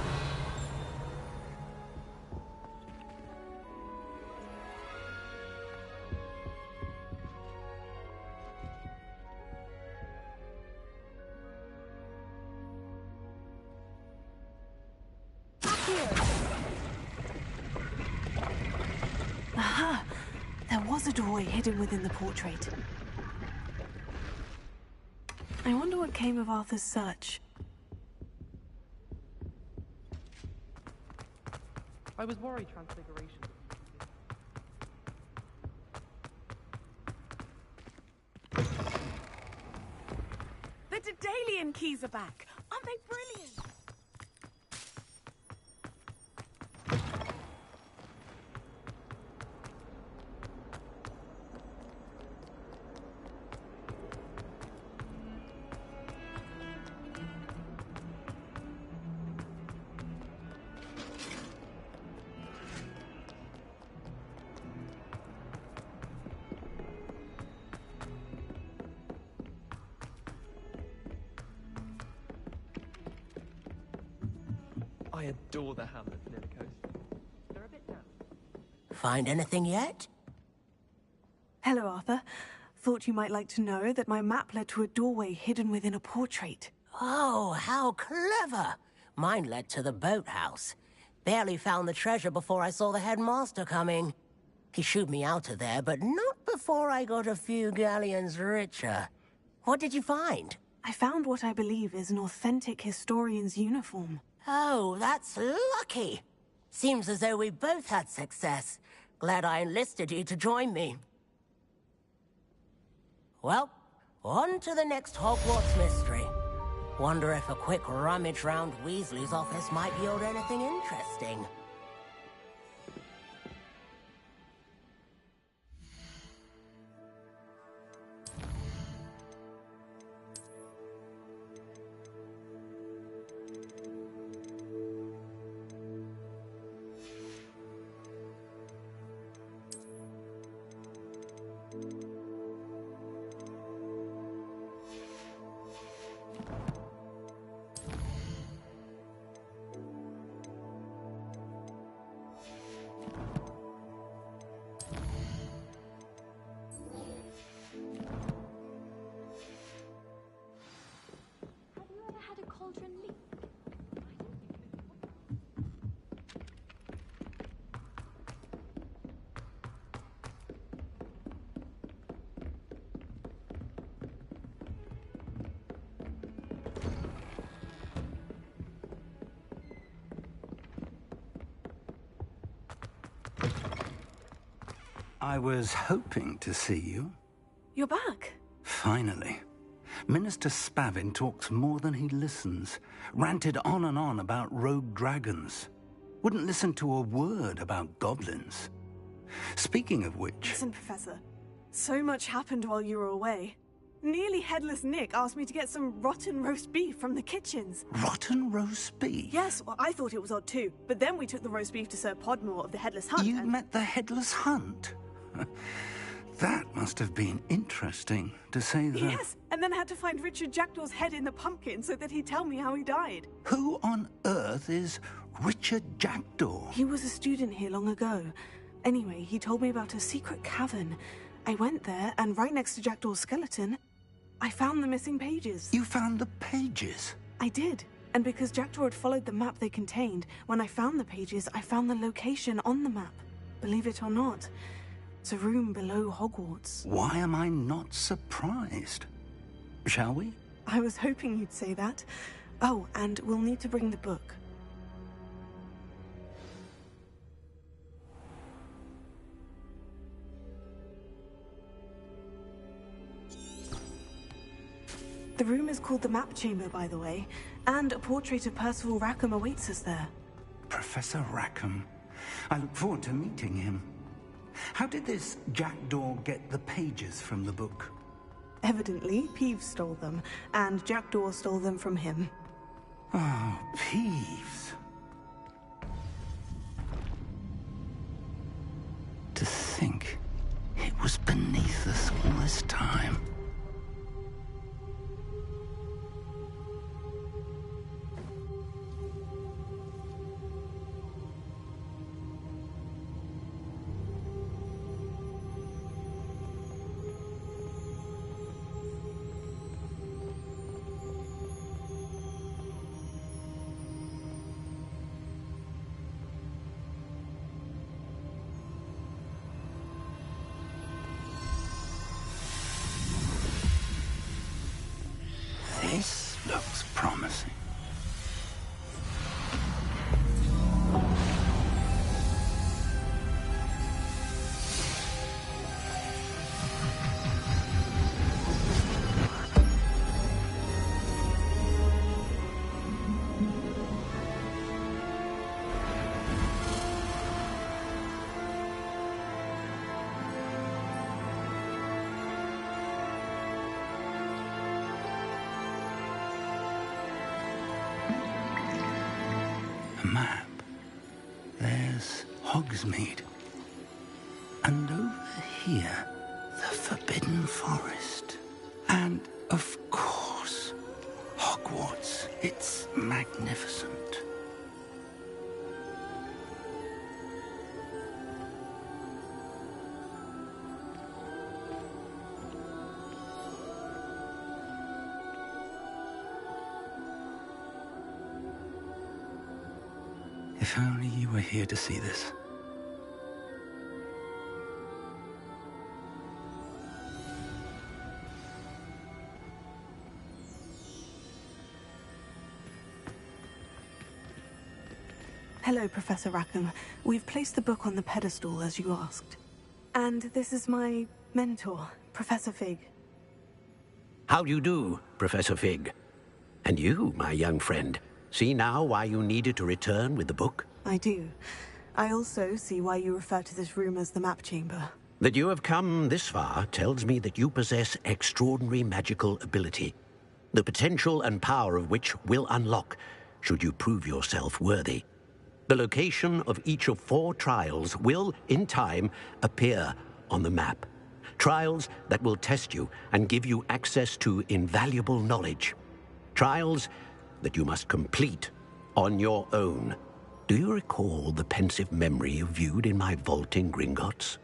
E: Aha! There was a doorway hidden within the portrait. I wonder what came of Arthur's search.
C: I was worried Transfiguration.
O: The Daedalian keys are back. Aren't they brilliant?
C: I adore the hamlets near the coast. They're a bit down.
L: Find anything yet?
E: Hello, Arthur. Thought you might like to know that my map led to a doorway hidden within a portrait.
L: Oh, how clever! Mine led to the boathouse. Barely found the treasure before I saw the headmaster coming. He shooed me out of there, but not before I got a few galleons richer. What did you find?
E: I found what I believe is an authentic historian's uniform.
L: Oh, that's lucky. Seems as though we both had success. Glad I enlisted you to join me. Well, on to the next Hogwarts mystery. Wonder if a quick rummage round Weasley's office might yield anything interesting.
P: I was hoping to see you.
E: You're back.
P: Finally. Minister Spavin talks more than he listens. Ranted on and on about rogue dragons. Wouldn't listen to a word about goblins. Speaking of which...
E: Listen, Professor. So much happened while you were away. Nearly Headless Nick asked me to get some rotten roast beef from the kitchens.
P: Rotten roast beef?
E: Yes, well, I thought it was odd too. But then we took the roast beef to Sir Podmore of the Headless Hunt.
P: You met the Headless Hunt? That must have been interesting, to say the...
E: Yes, and then I had to find Richard Jackdaw's head in the pumpkin so that he'd tell me how he died.
P: Who on earth is Richard Jackdaw?
E: He was a student here long ago. Anyway, he told me about a secret cavern. I went there, and right next to Jackdaw's skeleton, I found the missing pages.
P: You found the pages?
E: I did. And because Jackdaw had followed the map they contained, when I found the pages, I found the location on the map. Believe it or not, it's a room below Hogwarts.
P: Why am I not surprised? Shall we?
E: I was hoping you'd say that. Oh, and we'll need to bring the book. The room is called the Map Chamber, by the way, and a portrait of Percival Rackham awaits us there.
P: Professor Rackham. I look forward to meeting him. How did this Jackdaw get the pages from the book?
E: Evidently, Peeves stole them, and Jackdaw stole them from him.
P: Oh, Peeves. To think it was beneath us all this time. This looks promising. Map. There's Hogsmeade. And over here, the Forbidden Forest. And, of course, Hogwarts. It's magnificent. If only you were here to see this.
E: Hello, Professor Rackham. We've placed the book on the pedestal, as you asked. And this is my mentor, Professor Fig.
I: How do you do, Professor Fig? And you, my young friend, see now why you needed to return with the book?
E: I do. I also see why you refer to this room as the Map Chamber.
I: That you have come this far tells me that you possess extraordinary magical ability, the potential and power of which will unlock should you prove yourself worthy. The location of each of 4 trials will, in time, appear on the map. Trials that will test you and give you access to invaluable knowledge. Trials that you must complete on your own. Do you recall the pensive memory you viewed in my vault in Gringotts?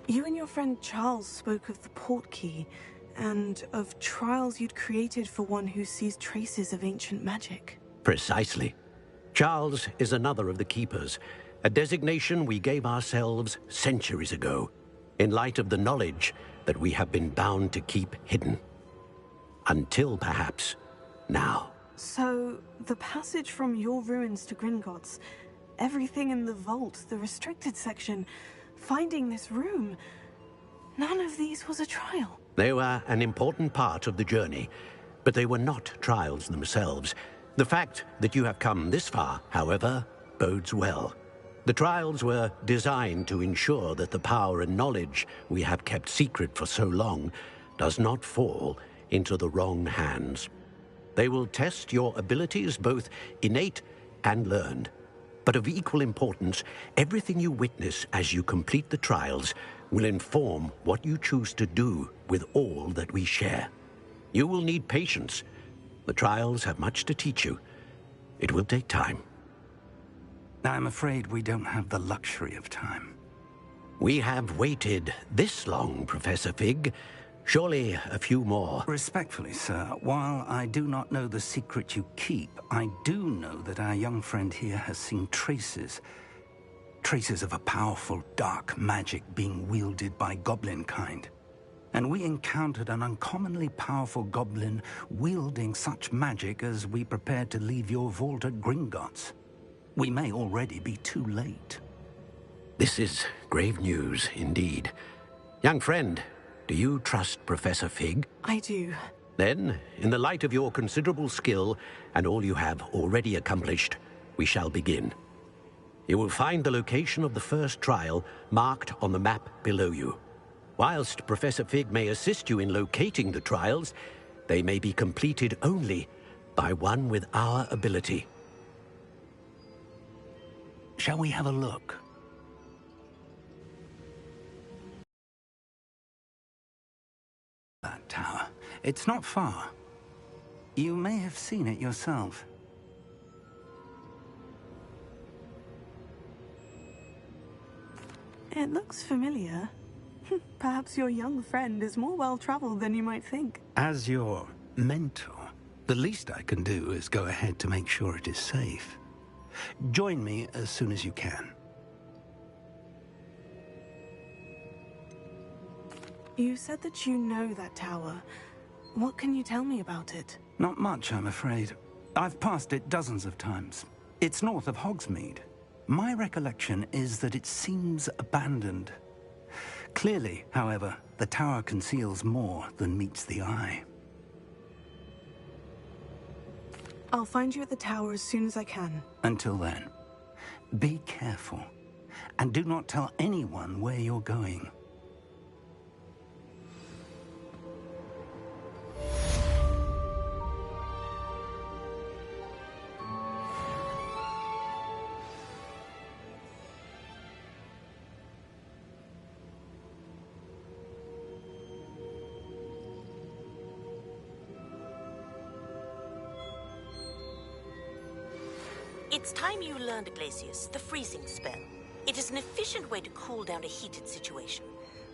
E: You and your friend Charles spoke of the portkey, and of trials you'd created for one who sees traces of ancient magic.
I: Precisely. Charles is another of the Keepers, a designation we gave ourselves centuries ago, in light of the knowledge that we have been bound to keep hidden. Until, perhaps, now.
E: So, the passage from your ruins to Gringotts, everything in the vault, the restricted section, finding this room. None of these was a trial.
I: They were an important part of the journey, but they were not trials themselves. The fact that you have come this far, however, bodes well. The trials were designed to ensure that the power and knowledge we have kept secret for so long does not fall into the wrong hands. They will test your abilities, both innate and learned. But of equal importance, everything you witness as you complete the trials will inform what you choose to do with all that we share. You will need patience. The trials have much to teach you. It will take time.
P: I'm afraid we don't have the luxury of time.
I: We have waited this long, Professor Fig. Surely a few more.
P: Respectfully, sir, while I do not know the secret you keep, I do know that our young friend here has seen traces of a powerful dark magic being wielded by goblin kind. And we encountered an uncommonly powerful goblin wielding such magic as we prepared to leave your vault at Gringotts. We may already be too late.
I: This is grave news indeed. Young friend, do you trust Professor Fig?
E: I do.
I: Then, in the light of your considerable skill and all you have already accomplished, we shall begin. You will find the location of the first trial marked on the map below you. Whilst Professor Fig may assist you in locating the trials, they may be completed only by one with our ability.
P: Shall we have a look? That tower. It's not far. You may have seen it yourself.
E: It looks familiar. Perhaps your young friend is more well-traveled than you might think.
P: As your mentor, the least I can do is go ahead to make sure it is safe. Join me as soon as you can.
E: You said that you know that tower. What can you tell me about it?
P: Not much, I'm afraid. I've passed it dozens of times. It's north of Hogsmeade. My recollection is that it seems abandoned. Clearly, however, the tower conceals more than meets the eye.
E: I'll find you at the tower as soon as I can.
P: Until then, be careful, and do not tell anyone where you're going.
Q: It's time you learned, Glacius, the freezing spell. It is an efficient way to cool down a heated situation.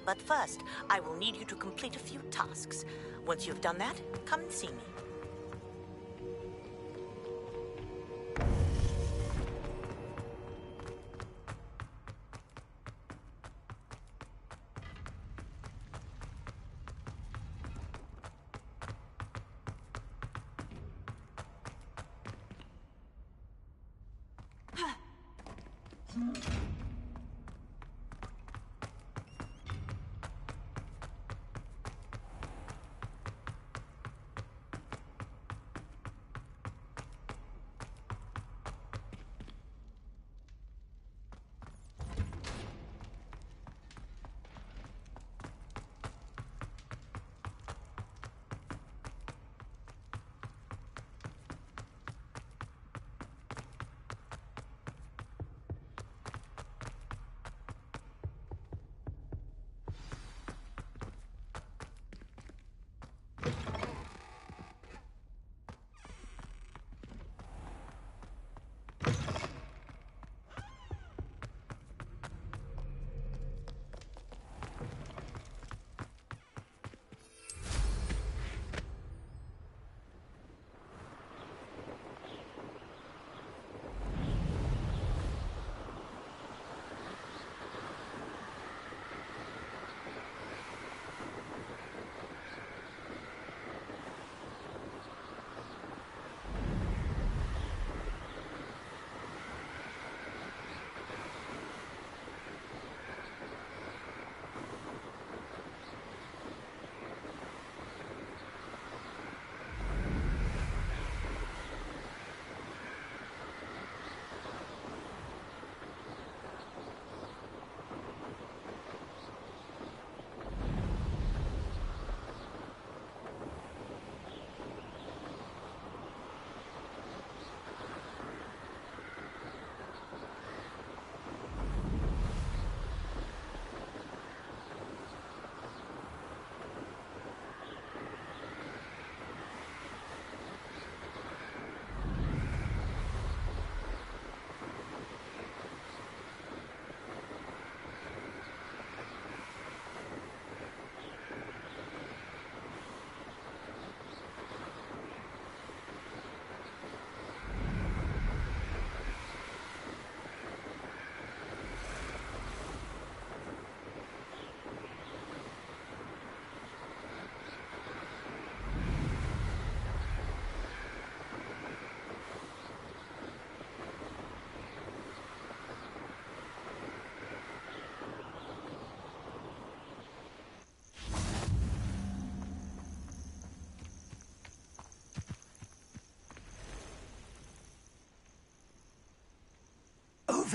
Q: But first, I will need you to complete a few tasks. Once you've done that, come and see me.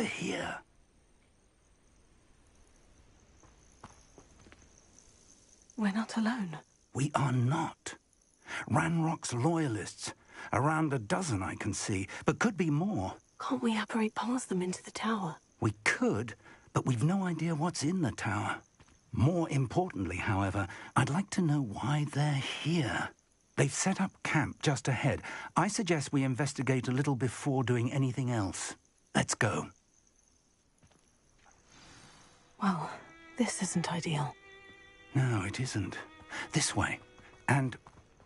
P: over here.
E: We're not alone.
P: We are not. Ranrock's loyalists. Around a dozen I can see, but could be more.
E: Can't we apparate past them into the tower?
P: We could, but we've no idea what's in the tower. More importantly, however, I'd like to know why they're here. They've set up camp just ahead. I suggest we investigate a little before doing anything else. Let's go.
E: Well, this isn't ideal.
P: No, it isn't. This way. And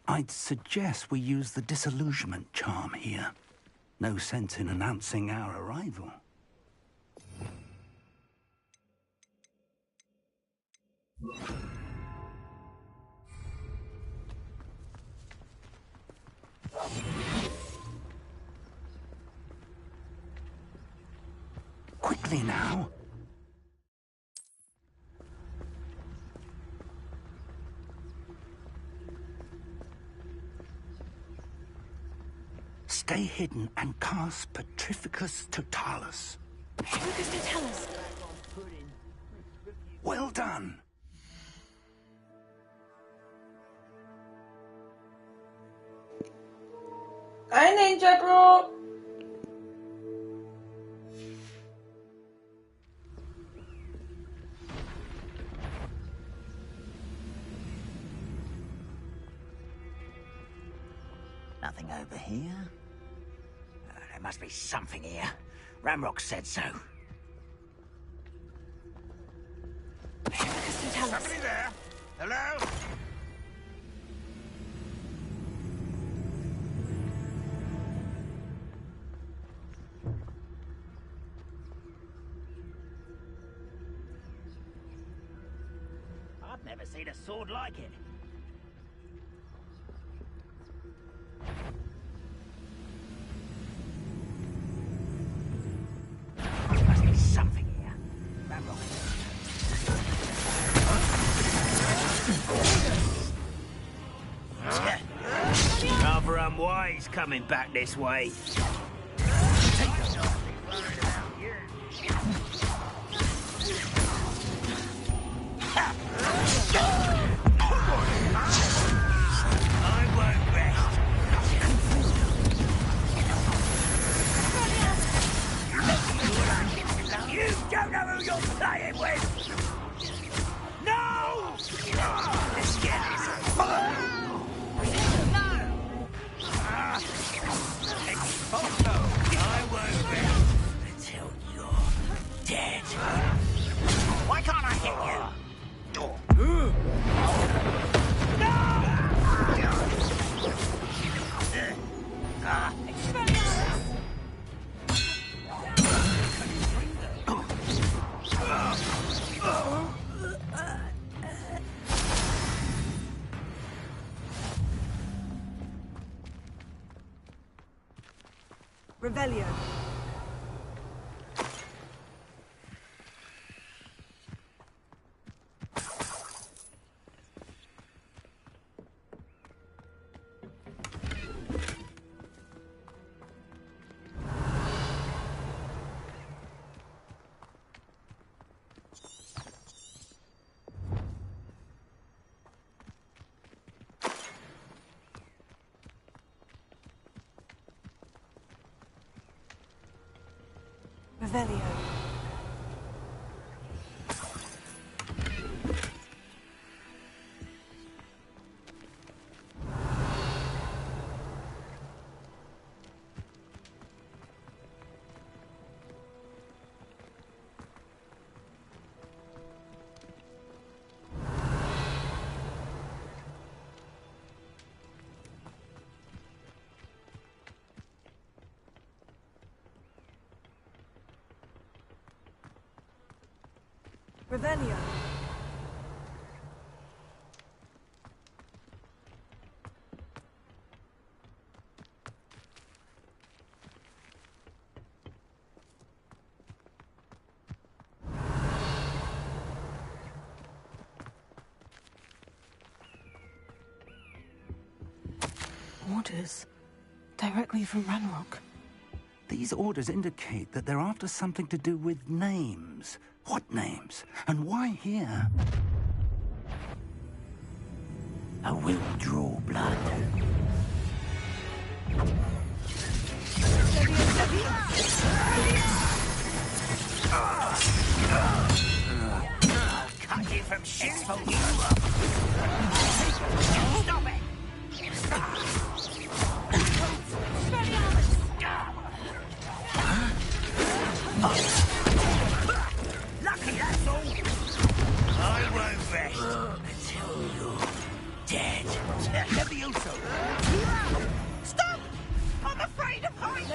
P: I'd suggest we use the disillusionment charm here. No sense in announcing our arrival. Quickly now. Stay hidden and cast Petrificus Totalis.
E: Petrificus Totalis.
P: Well done.
A: Hi, Ninja Bro.
R: Nothing over here. There must be something here. Ramrock said so.
N: Somebody there? Hello?
R: I've never seen a sword like it. There must be something here. Ramrock.
L: Rather unwise coming back this way. I won't rest. You don't know who you're playing with! No! Let's get this. I won't rest until you're dead.
R: Why can't I hit you?
E: Revelio. Revelio. Revelio. Orders directly from Ranrock.
P: These orders indicate that they're after something to do with names. What names? And why here?
R: I will draw blood. I'll cut you from shits for you. Stop it! Lucky, that's all. I won't rest until you're dead. Levioso! Stop! I'm afraid of heights!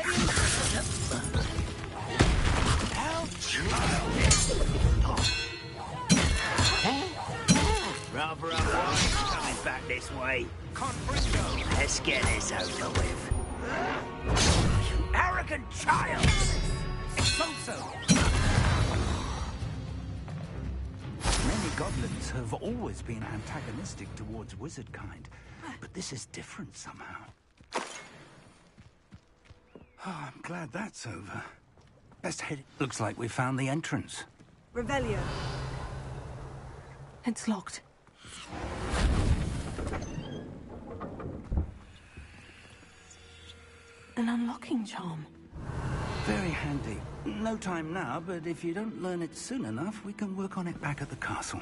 R: Rather unwise coming back this way. Let's get this over with. You arrogant child!
P: Many goblins have always been antagonistic towards wizard kind, but this is different somehow. Oh, I'm glad that's over. Best head. Looks like we found the entrance.
E: Revelio. It's locked. An unlocking charm.
P: Very handy. No time now, but if you don't learn it soon enough, we can work on it back at the castle.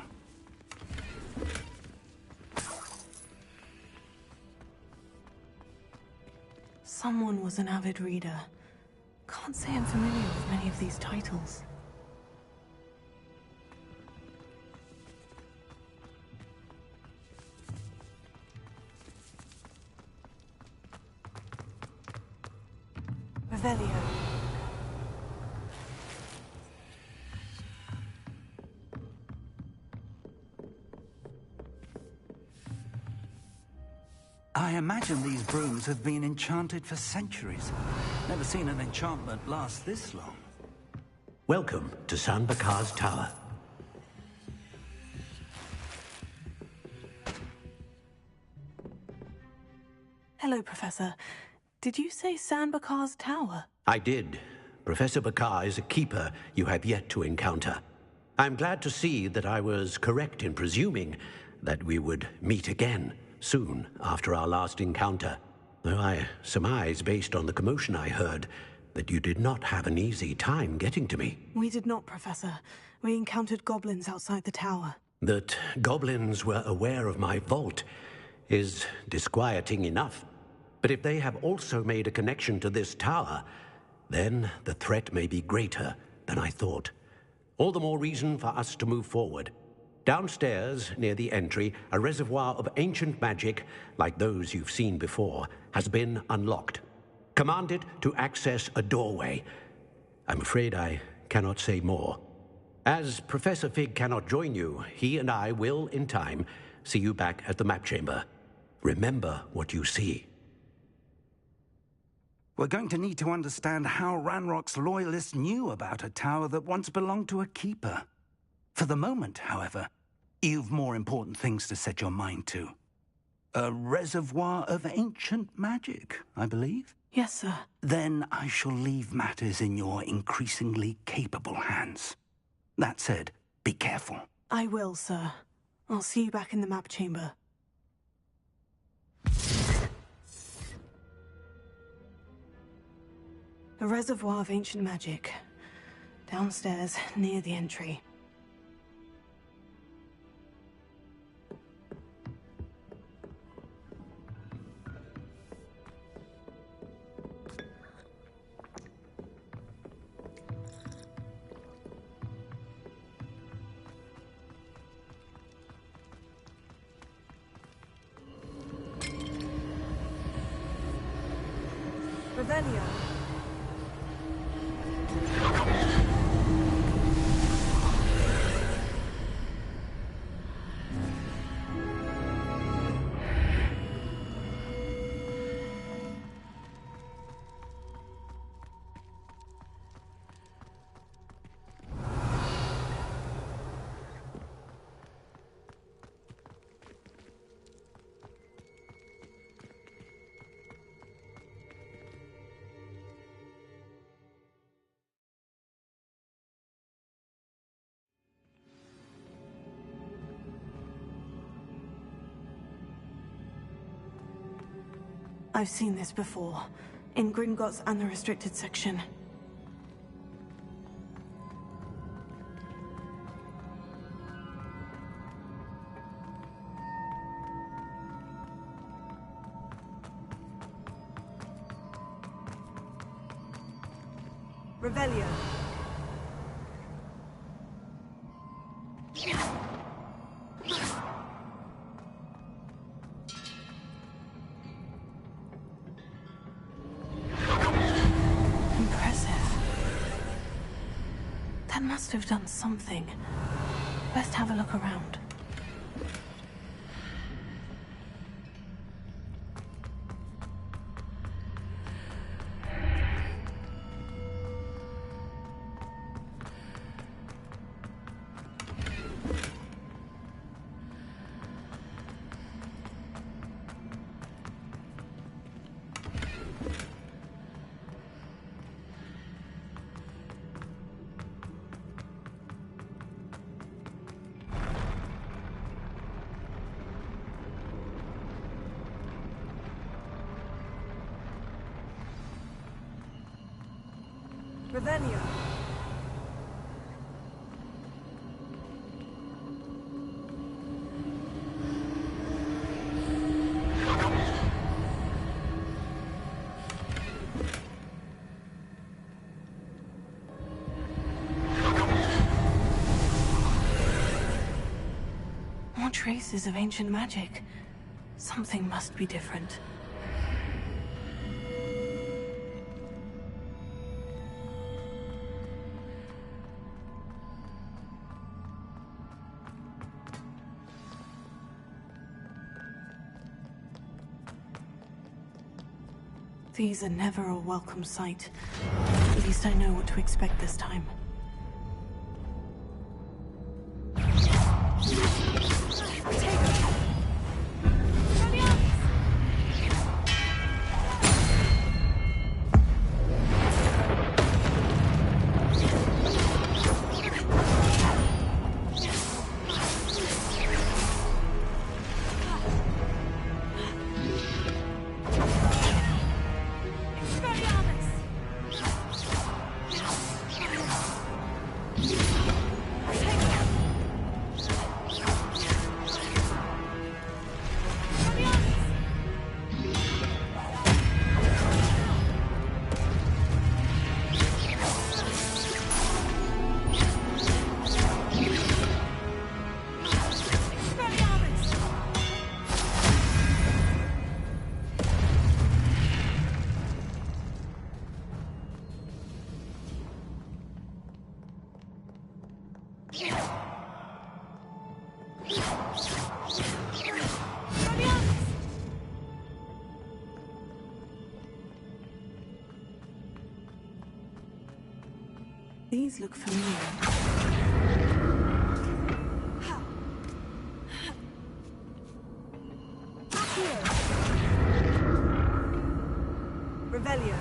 E: Someone was an avid reader. Can't say I'm familiar with many of these titles. Revelio.
P: I imagine these brooms have been enchanted for centuries. Never seen an enchantment last this long.
I: Welcome to San Bakar's Tower.
E: Hello, Professor. Did you say San Bakar's Tower?
I: I did. Professor Bakar is a keeper you have yet to encounter. I'm glad to see that I was correct in presuming that we would meet again soon after our last encounter. Though I surmise, based on the commotion I heard, that you did not have an easy time getting to me.
E: We did not, Professor. We encountered goblins outside the tower.
I: That goblins were aware of my vault is disquieting enough. But if they have also made a connection to this tower, then the threat may be greater than I thought. All the more reason for us to move forward. Downstairs, near the entry, a reservoir of ancient magic, like those you've seen before, has been unlocked. Commanded to access a doorway. I'm afraid I cannot say more. As Professor Fig cannot join you, he and I will, in time, see you back at the map chamber. Remember what you see.
P: We're going to need to understand how Ranrock's loyalists knew about a tower that once belonged to a keeper. For the moment, however, you've more important things to set your mind to. A reservoir of ancient magic, I believe?
E: Yes, sir.
P: Then I shall leave matters in your increasingly capable hands. That said, be careful.
E: I will, sir. I'll see you back in the map chamber. A reservoir of ancient magic. Downstairs, near the entry. Revelio. I've seen this before, in Gringotts and the restricted section. Revelio. Impressive. That must have done something. Best have a look around. Revelio. More traces of ancient magic. Something must be different. These are never a welcome sight. At least I know what to expect this time. These look familiar. Revelio.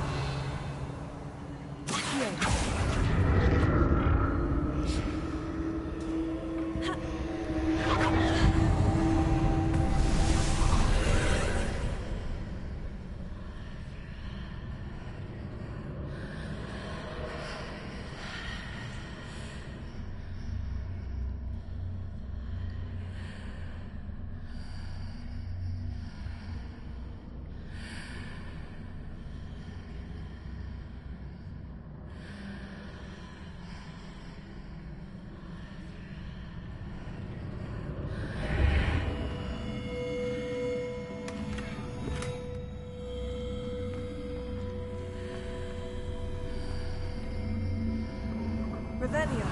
E: Revelio.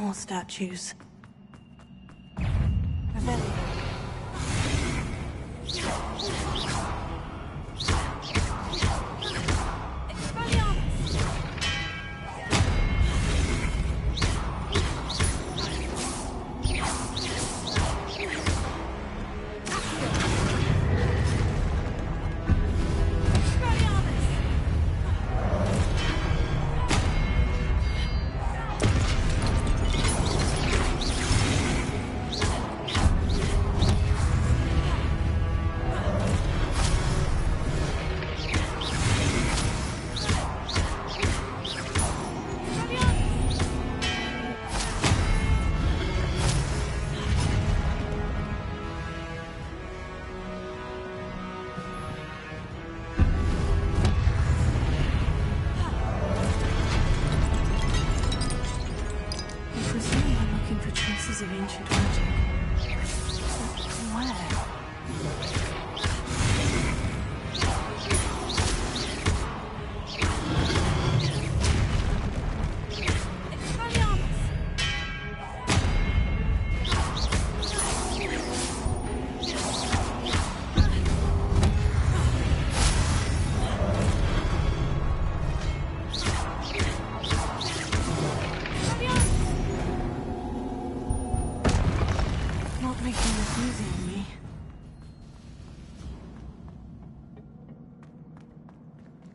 E: More statues. Of ancient magic. Where?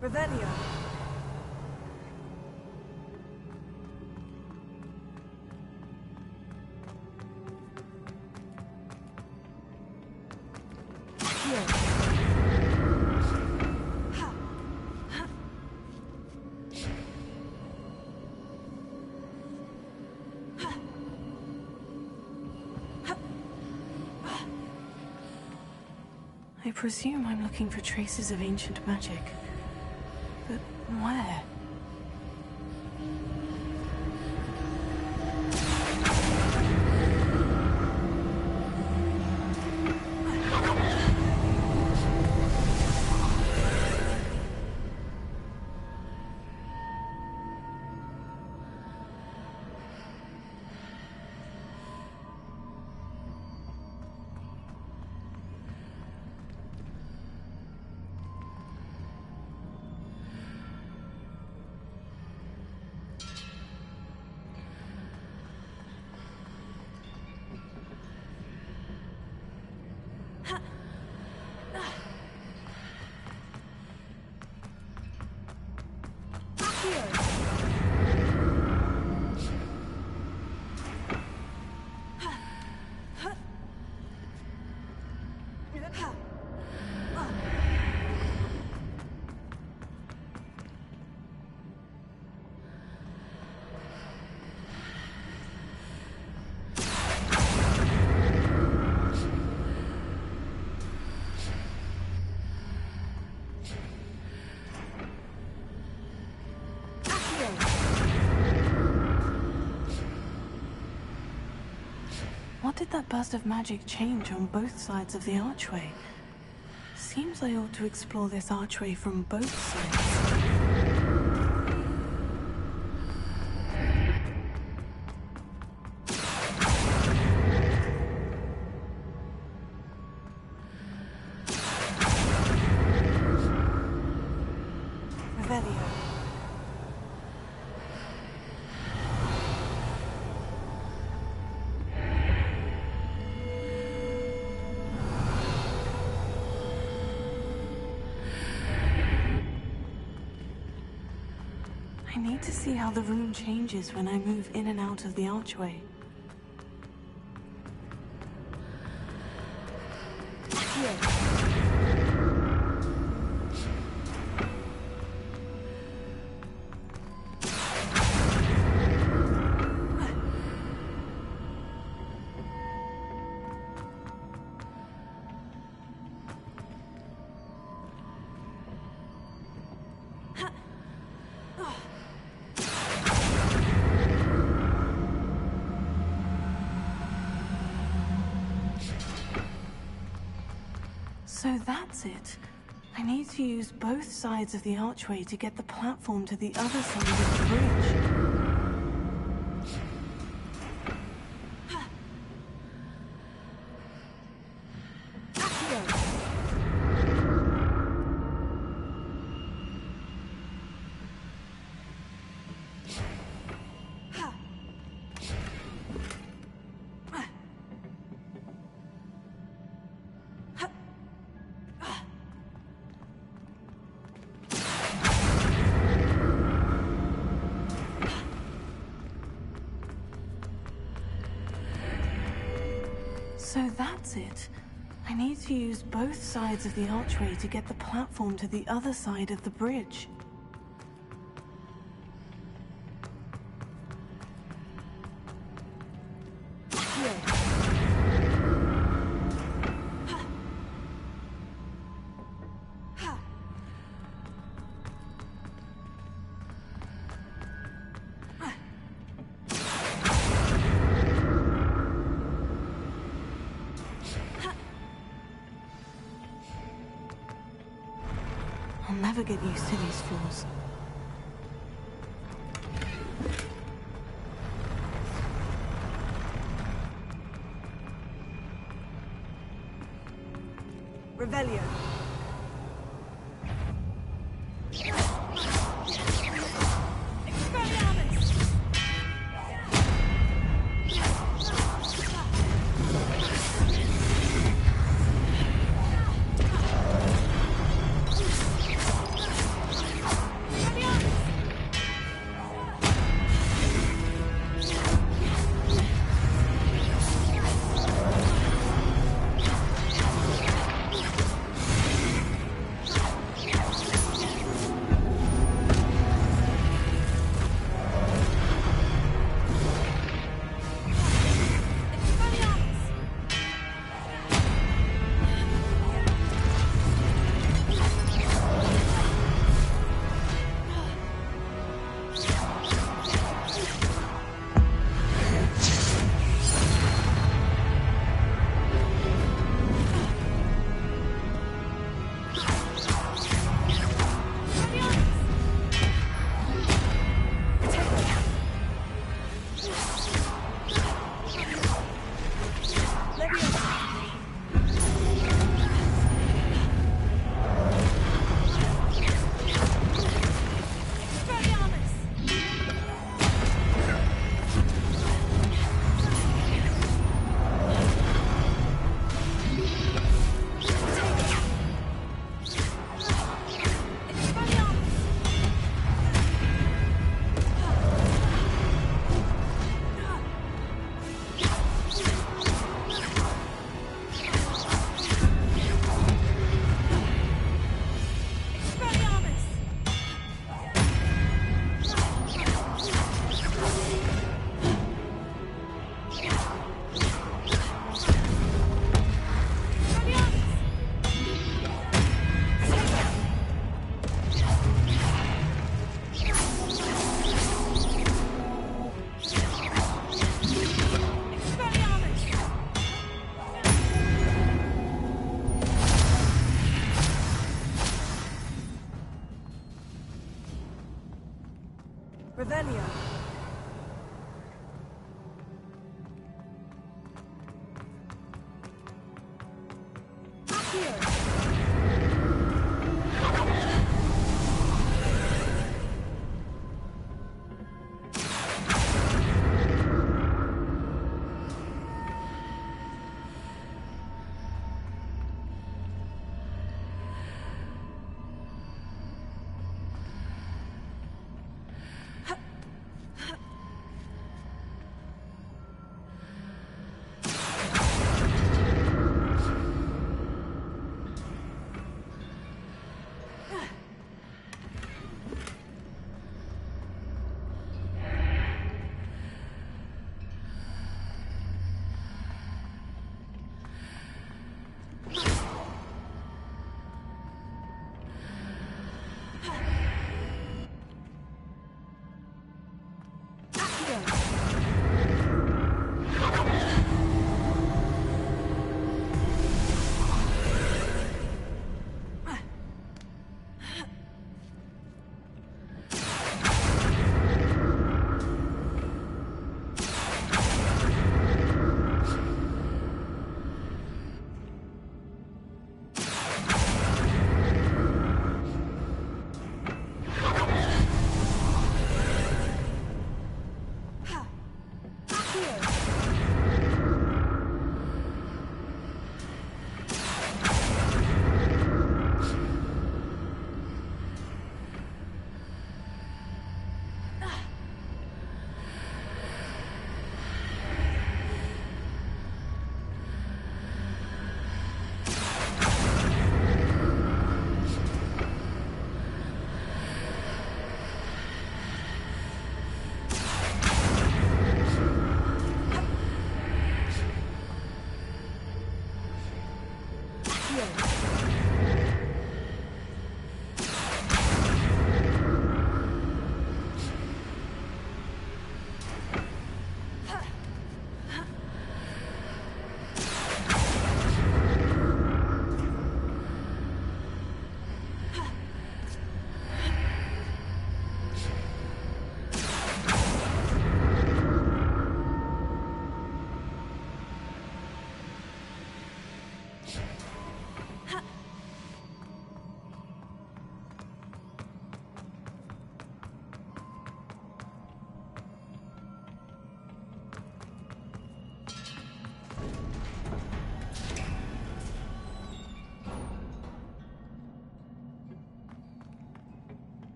O: Revelio.
E: I presume I'm looking for traces of ancient magic. But where? What did that burst of magic change on both sides of the archway? Seems I ought to explore this archway from both sides. I need to see how the room changes when I move in and out of the archway. So that's it. I need to use both sides of the archway to get the platform to the other side of the bridge. So that's it. I need to use both sides of the archway to get the platform to the other side of the bridge. I'll never get used to these floors.
O: Revelio. Revelio.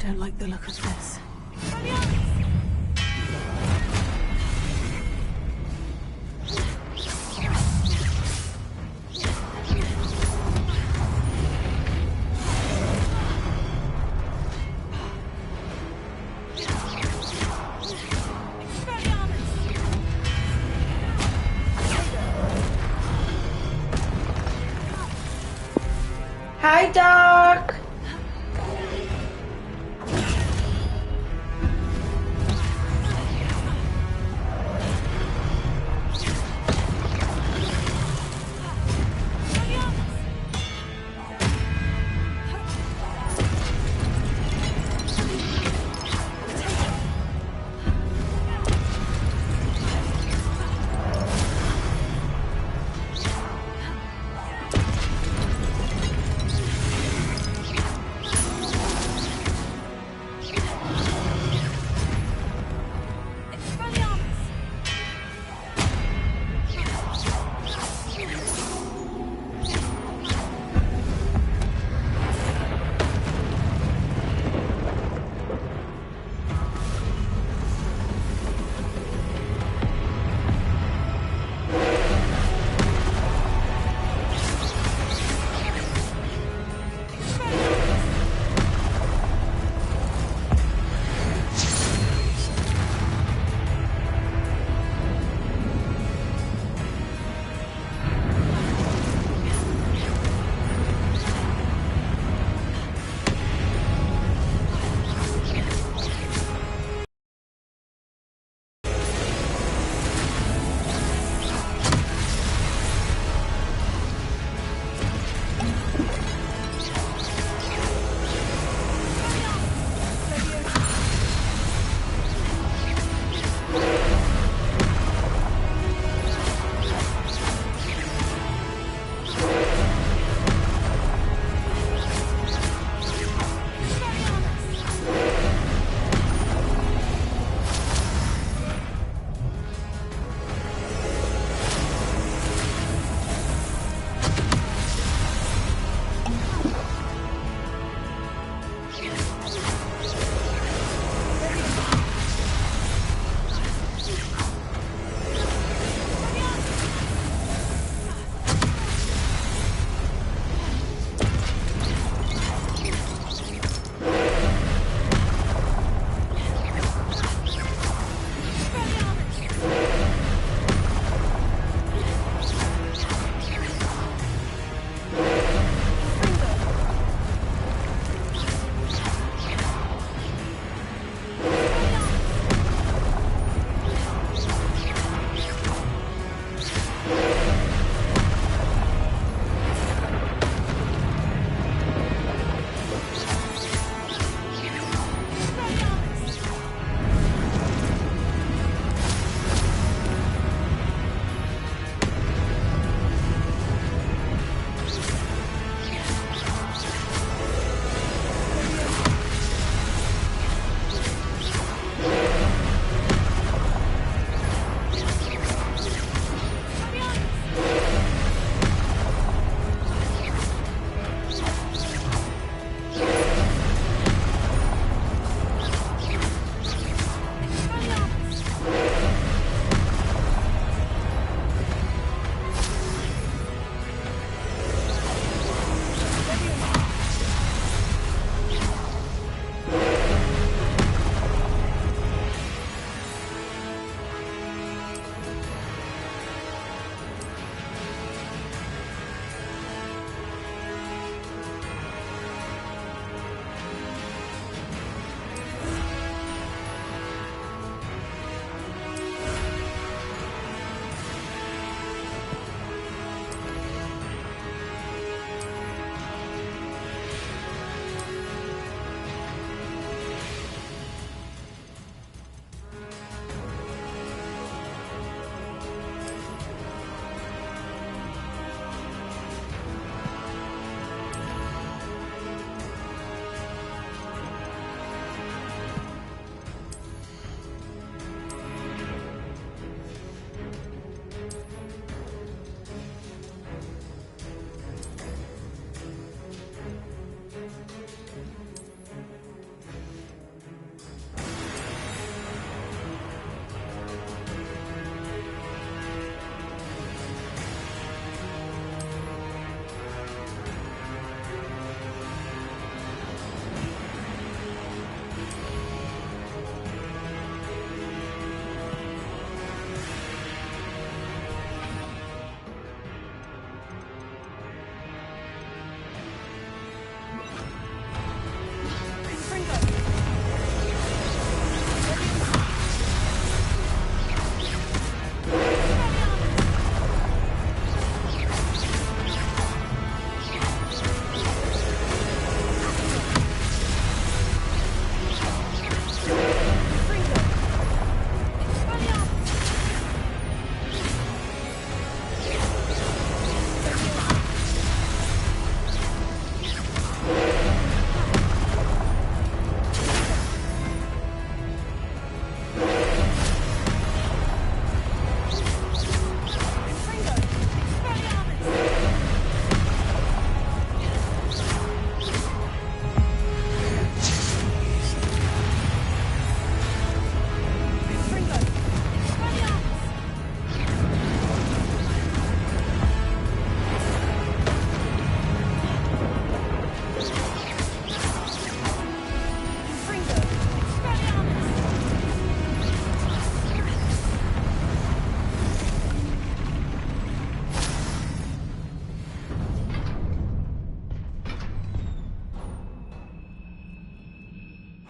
E: don't like the look of this.
A: Hi, Doc.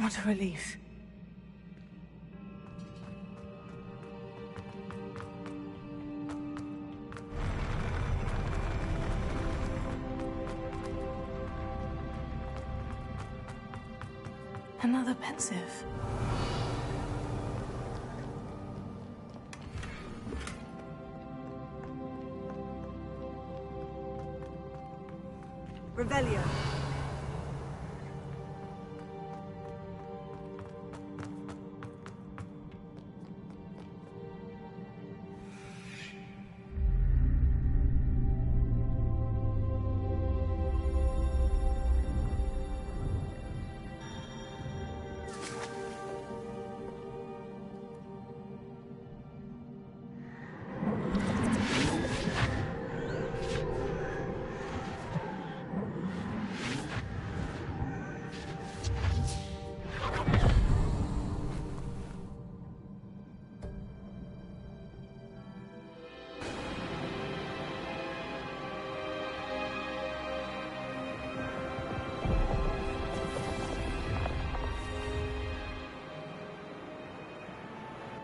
E: What a relief. Another pensive.
O: Revelio.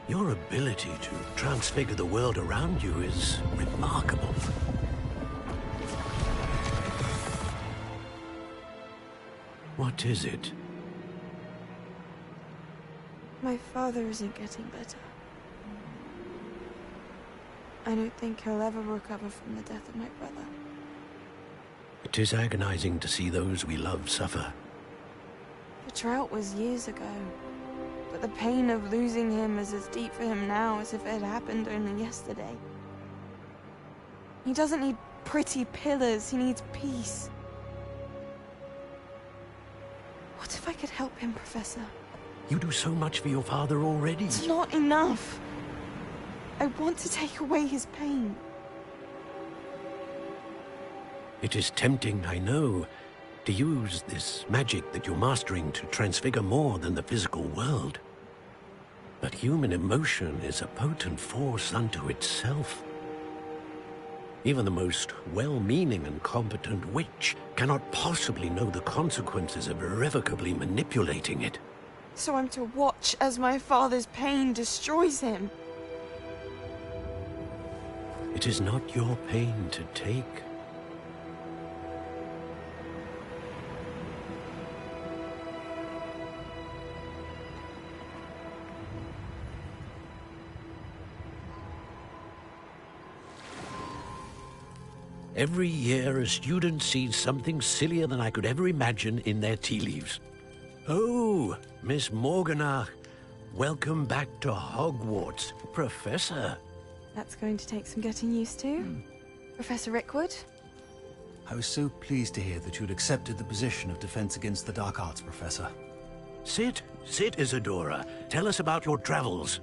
I: Your ability to transfigure the world around you is remarkable. What is it?
S: My father isn't getting better. I don't think he'll ever recover from the death of my brother.
I: It is agonizing to see those we love suffer.
S: The drought was years ago, but the pain of losing him is as deep for him now as if it had happened only yesterday. He doesn't need pretty pillars, he needs peace. What if I could help him, Professor?
I: You do so much for your father already.
S: It's not enough. I want to take away his pain.
I: It is tempting, I know, to use this magic that you're mastering to transfigure more than the physical world. But human emotion is a potent force unto itself. Even the most well-meaning and competent witch cannot possibly know the consequences of irrevocably manipulating it.
S: So I'm to watch as my father's pain destroys him.
I: It is not your pain to take. Every year, a student sees something sillier than I could ever imagine in their tea leaves. Oh, Miss Morganach, welcome back to Hogwarts, Professor.
S: That's going to take some getting used to. Professor Rickwood?
T: I was so pleased to hear that you'd accepted the position of Defense Against the Dark Arts, Professor.
I: Sit, Isadora. Tell us about your travels.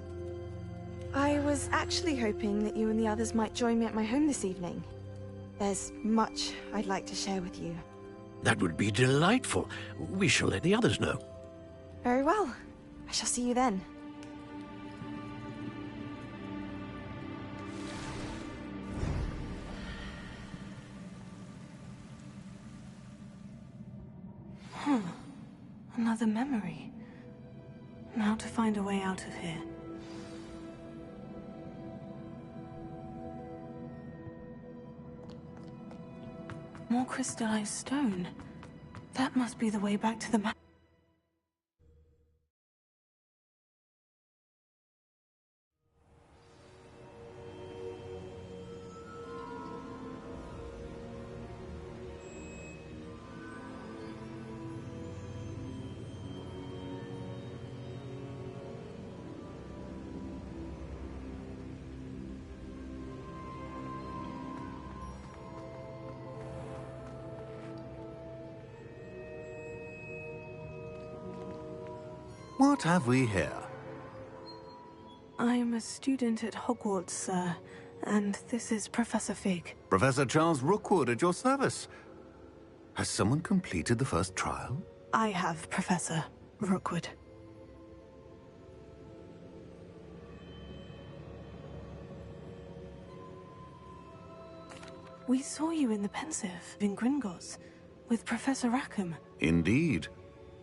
S: I was actually hoping that you and the others might join me at my home this evening. There's much I'd like to share with you.
I: That would be delightful. We shall let the others know.
S: Very well. I shall see you then.
E: Another memory. Now to find a way out of here. More crystallized stone. That must be the way back to the map.
T: What have we here?
E: I'm a student at Hogwarts, sir, and this is Professor Fig.
T: Professor Charles Rookwood at your service. Has someone completed the first trial?
E: I have, Professor Rookwood. We saw you in the Pensive in Gringotts with Professor Rackham.
T: Indeed.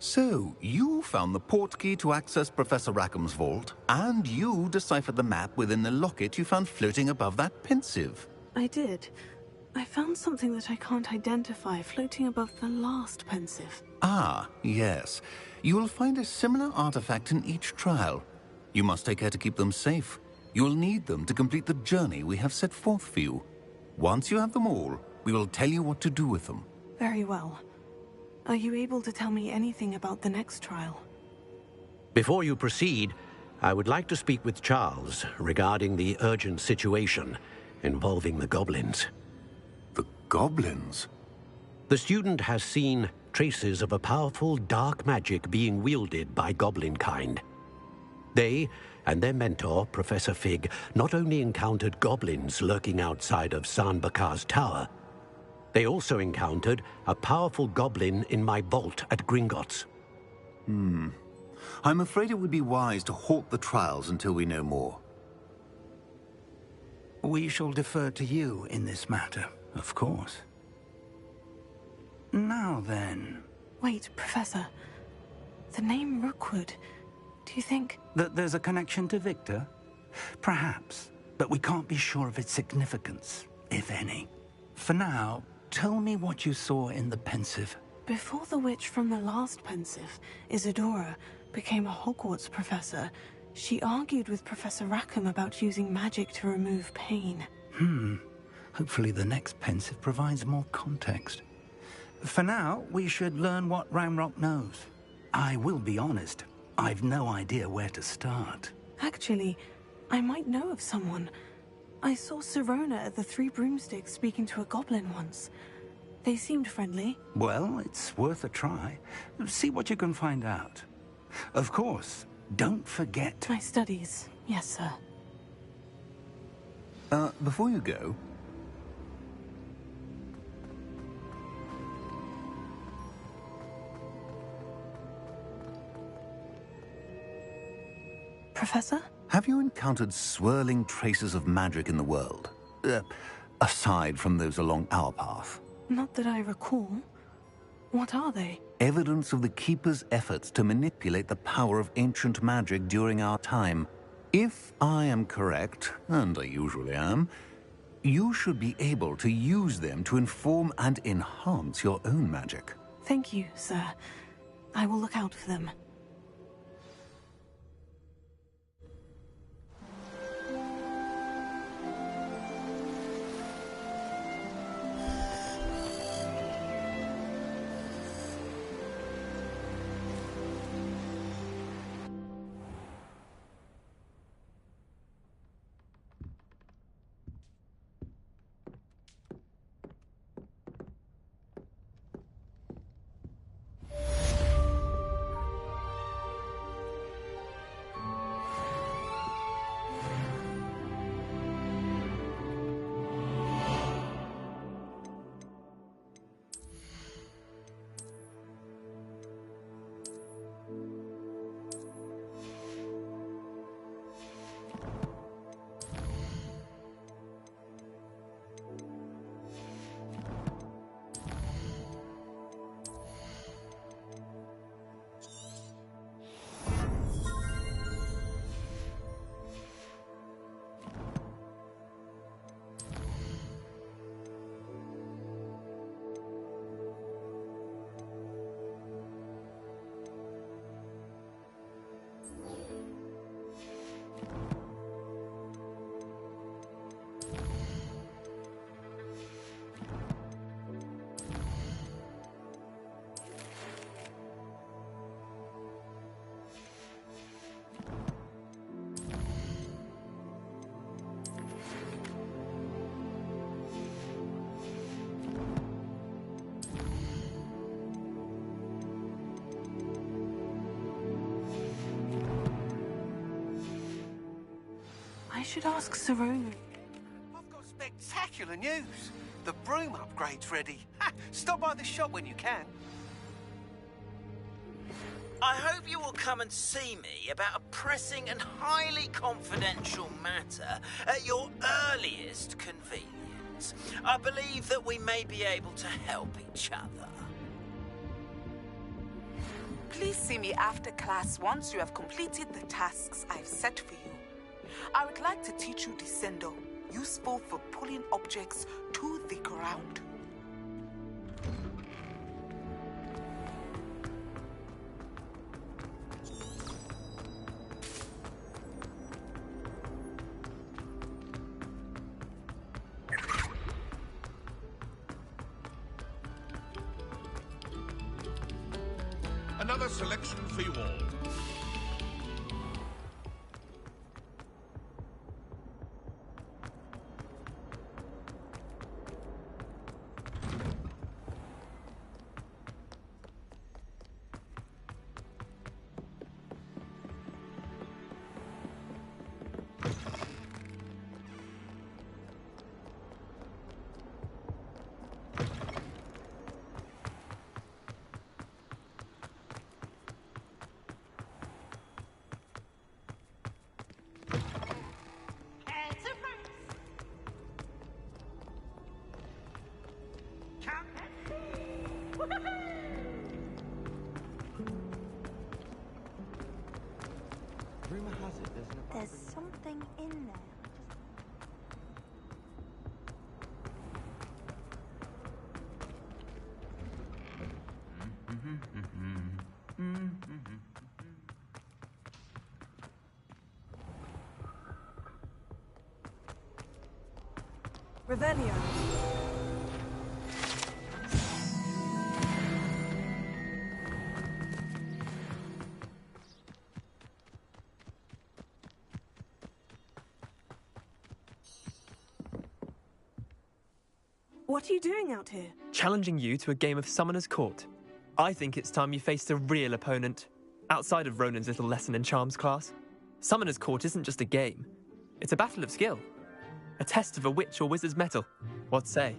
U: So, you found the portkey to access Professor Rackham's vault, and you deciphered the map within the locket you found floating above that pensive.
E: I did. I found something that I can't identify floating above the last pensive.
U: Ah, yes. You will find a similar artifact in each trial. You must take care to keep them safe. You will need them to complete the journey we have set forth for you. Once you have them all, we will tell you what to do with them.
E: Very well. Are you able to tell me anything about the next trial?
I: Before you proceed, I would like to speak with Charles regarding the urgent situation involving the goblins.
U: The goblins?
I: The student has seen traces of a powerful dark magic being wielded by goblin kind. They and their mentor, Professor Fig, not only encountered goblins lurking outside of San Bakar's tower, they also encountered a powerful goblin in my vault at Gringotts.
U: I'm afraid it would be wise to halt the trials until we know more.
P: We shall defer to you in this matter, of course. Now then...
E: Wait, Professor. The name Rookwood. Do you think...
P: that there's a connection to Victor? Perhaps, but we can't be sure of its significance, if any. For now, tell me what you saw in the pensive.
E: Before the witch from the last pensive, Isadora, became a Hogwarts professor, she argued with Professor Rackham about using magic to remove pain.
P: Hopefully the next pensive provides more context. For now, we should learn what Ramrock knows. I will be honest, I've no idea where to start.
E: Actually, I might know of someone. I saw Sirona at the Three Broomsticks speaking to a goblin once. They seemed friendly.
P: Well, it's worth a try. See what you can find out. Of course, don't forget...
E: My studies. Yes, sir.
U: Before you go...
E: Professor?
U: Have you encountered swirling traces of magic in the world? Aside from those along our path?
E: Not that I recall. What are they?
U: Evidence of the Keeper's efforts to manipulate the power of ancient magic during our time. If I am correct, and I usually am, you should be able to use them to inform and enhance your own magic.
E: Thank you, sir. I will look out for them. I should ask Sirona.
D: I've got spectacular news. The broom upgrade's ready. Ha! Stop by the shop when you can.
R: I hope you will come and see me about a pressing and highly confidential matter at your earliest convenience. I believe that we may be able to help each other.
B: Please see me after class once you have completed the tasks I've set for you. I would like to teach you Descendo, useful for pulling objects to the ground.
N: Another selection for you all.
C: Rumor has it
K: There's something in there.
E: Revelio. What are you doing out here?
C: Challenging you to a game of Summoner's Court. I think it's time you faced a real opponent, outside of Ronan's little lesson in charms class. Summoner's Court isn't just a game. It's a battle of skill. A test of a witch or wizard's mettle. What say?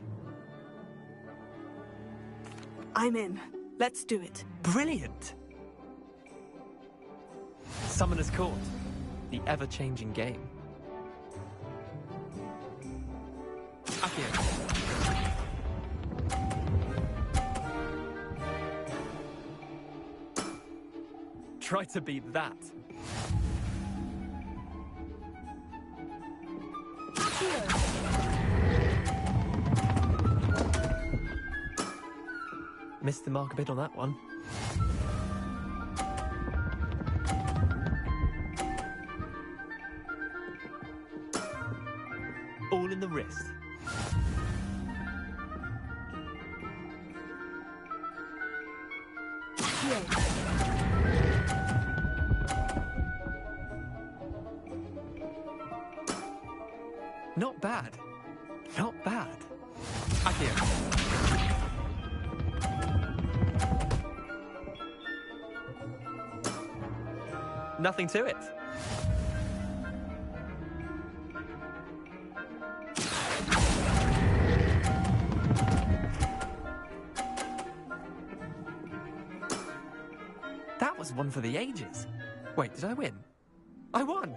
E: I'm in. Let's do it.
C: Brilliant! Summoner's Court. The ever-changing game. Akio. Try to beat that. Missed the mark a bit on that one. All in the wrist. Not bad. Not bad. Akio. Nothing to it. That was one for the ages. Wait, did I win? I won!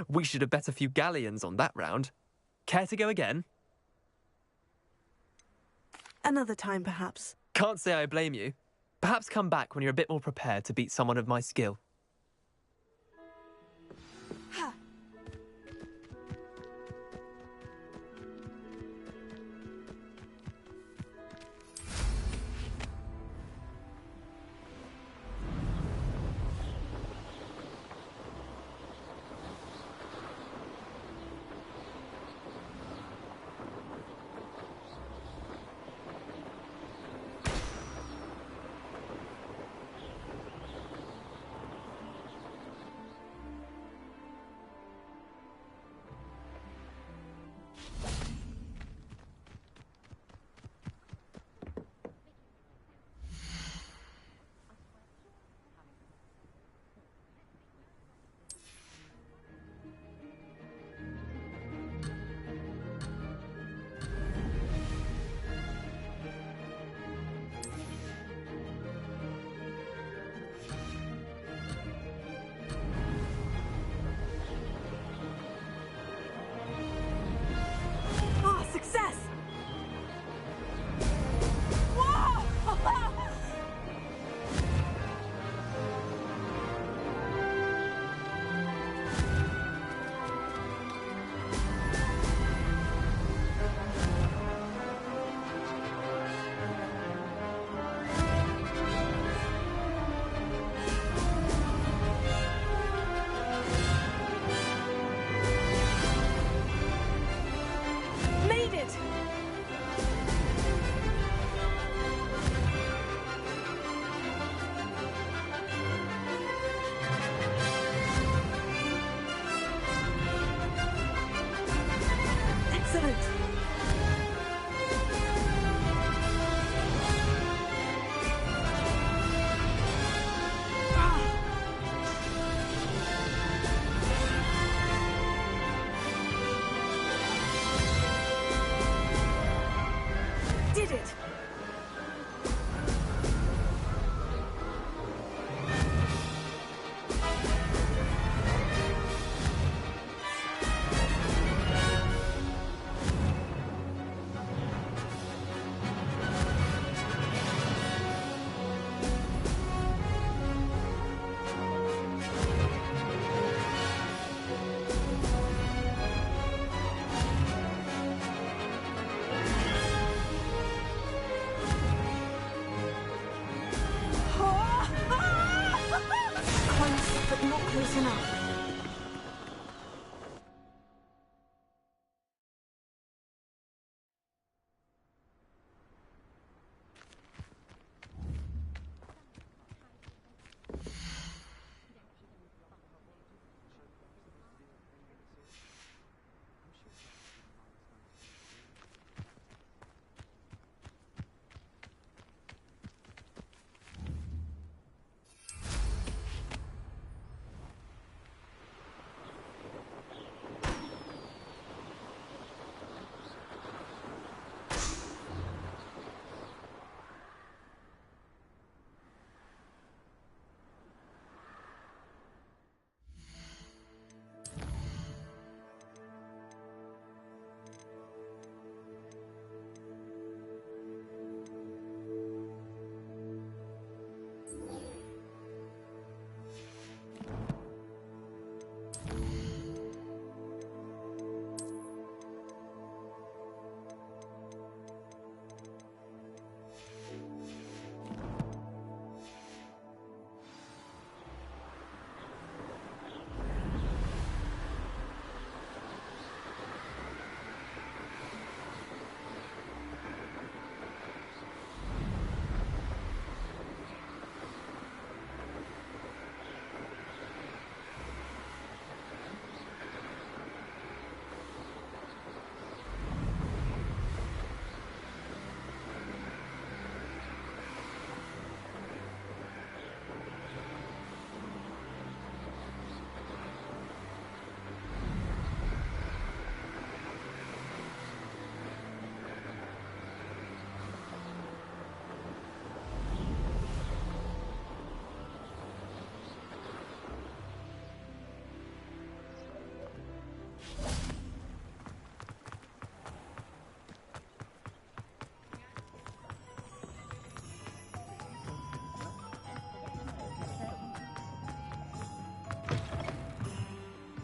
C: We should have bet a few galleons on that round. Care to go again?
E: Another time, perhaps.
C: Can't say I blame you. Perhaps come back when you're a bit more prepared to beat someone of my skill.
E: Not close enough.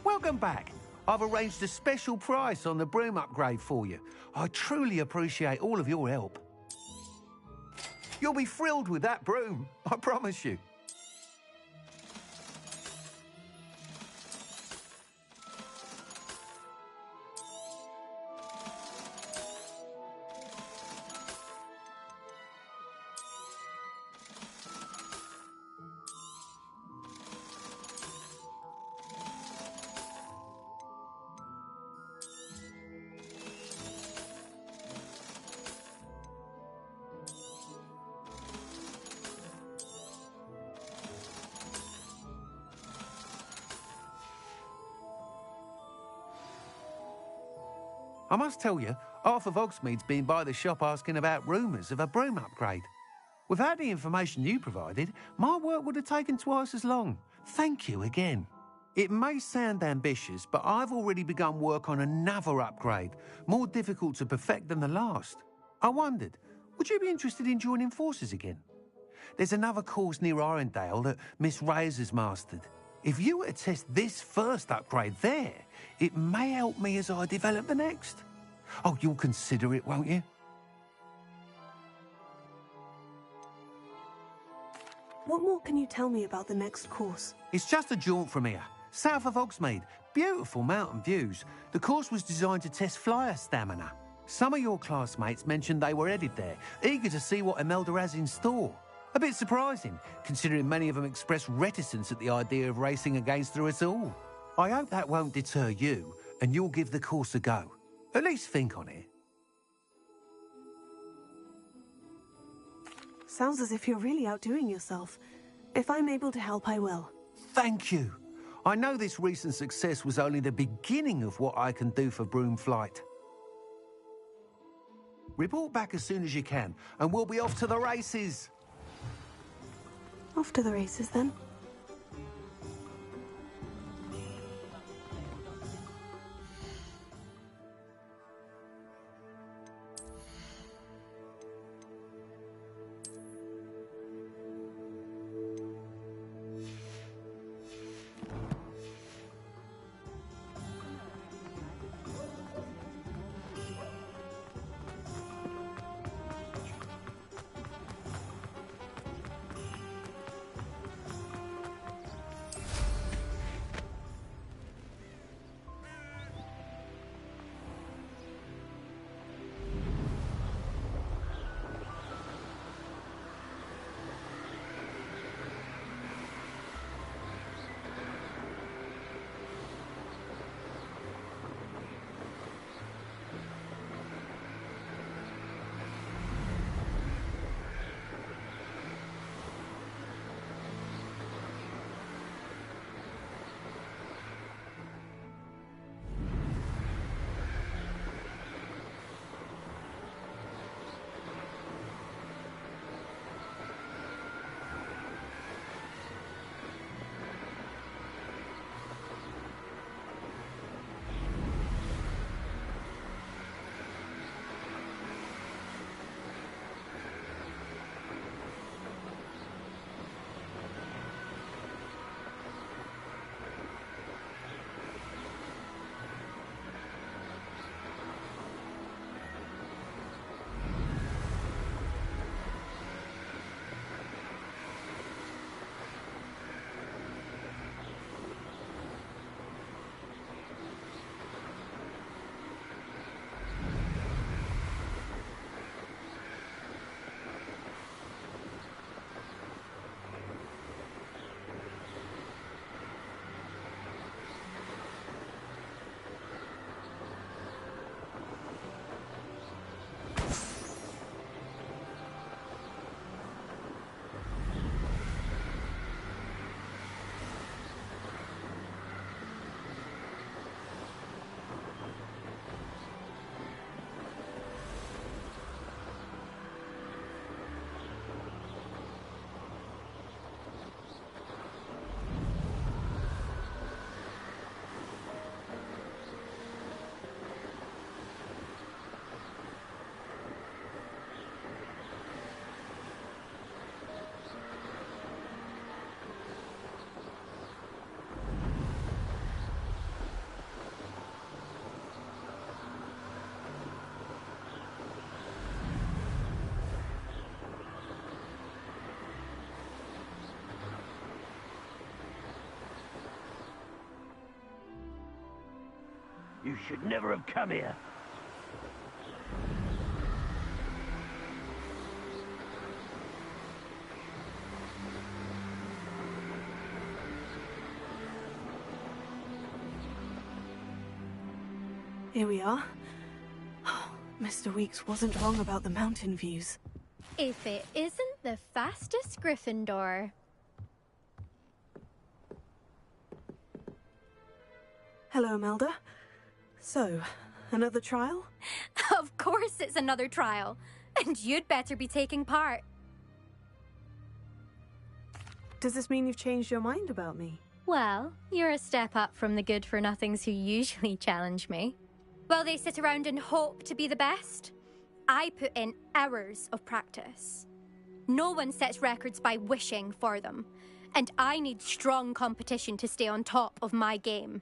F: Welcome back. I've arranged a special price on the broom upgrade for you. I truly appreciate all of your help. You'll be thrilled with that broom, I promise you. I must tell you, half of Hogsmeade's been by the shop asking about rumours of a broom upgrade. Without the information you provided, my work would have taken twice as long. Thank you again. It may sound ambitious, but I've already begun work on another upgrade, more difficult to perfect than the last. I wondered, would you be interested in joining forces again? There's another course near Arendelle that Miss Reyes has mastered. If you were to test this first upgrade there, it may help me as I develop the next. Oh, you'll consider it, won't you?
E: What more can you tell me about the next course?
F: It's just a jaunt from here, south of Hogsmeade. Beautiful mountain views. The course was designed to test flyer stamina. Some of your classmates mentioned they were headed there, eager to see what Imelda has in store. A bit surprising, considering many of them expressed reticence at the idea of racing against her at all. I hope that won't deter you, and you'll give the course a go. At least think on it.
E: Sounds as if you're really outdoing yourself. If I'm able to help, I will.
F: Thank you. I know this recent success was only the beginning of what I can do for broom flight. Report back as soon as you can, and we'll be off to the races.
E: Off to the races, then.
I: You should never have come here.
E: Here we are. Mr. Weeks wasn't wrong about the mountain views.
G: If it isn't the fastest Gryffindor.
E: Hello, Imelda. So, another trial?
G: Of course it's another trial. And you'd better be taking part.
E: Does this mean you've changed your mind about me?
G: Well, you're a step up from the good-for-nothings who usually challenge me. While they sit around and hope to be the best, I put in hours of practice. No one sets records by wishing for them, and I need strong competition to stay on top of my game.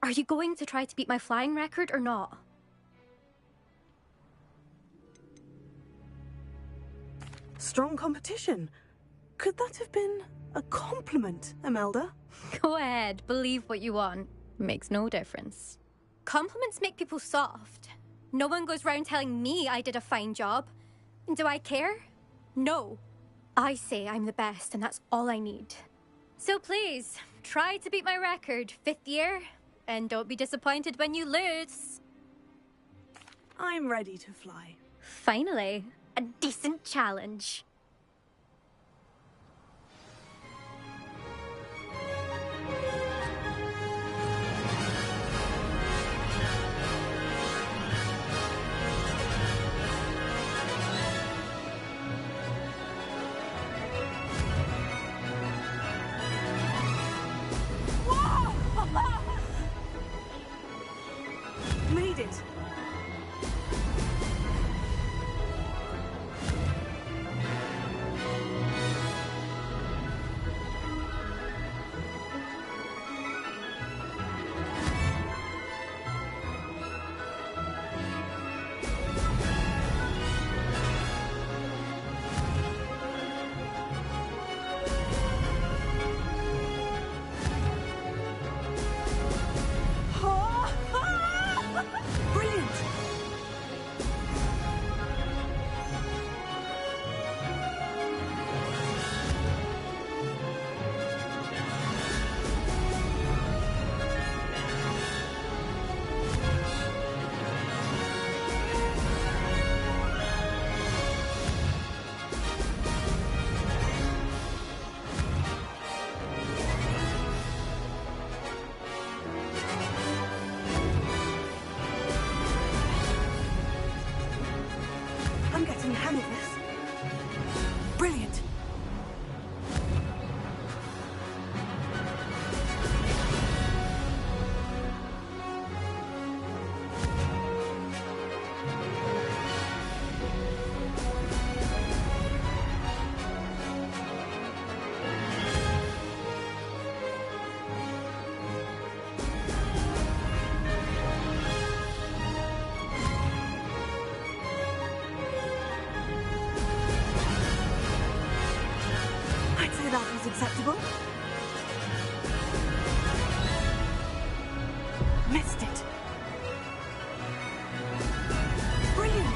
G: Are you going to try to beat my flying record or not?
E: Strong competition? Could that have been a compliment, Imelda?
G: Go ahead, believe what you want. Makes no difference. Compliments make people soft. No one goes round telling me I did a fine job. Do I care? No. I say I'm the best, and that's all I need. So please, try to beat my record, 5th year, and don't be disappointed when you lose.
E: I'm ready to fly.
G: Finally, a decent challenge.
E: Made it! Brilliant! I'm getting the hang of this. Brilliant. I'd say that was acceptable. Missed it. Brilliant.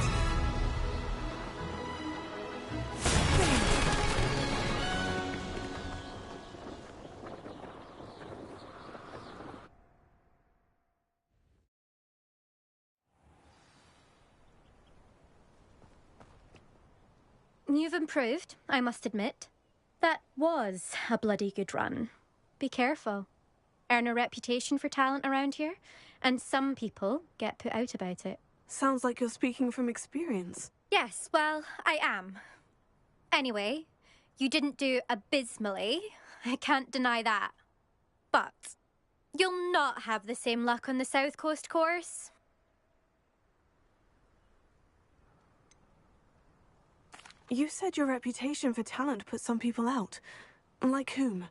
G: You've improved, I must admit. That was a bloody good run. Be careful. Earn a reputation for talent around here, and some people get put out about it.
E: Sounds like you're speaking from experience.
G: Yes, well, I am. Anyway, you didn't do abysmally. I can't deny that. But you'll not have the same luck on the South Coast course.
E: You said your reputation for talent put some people out. Like whom?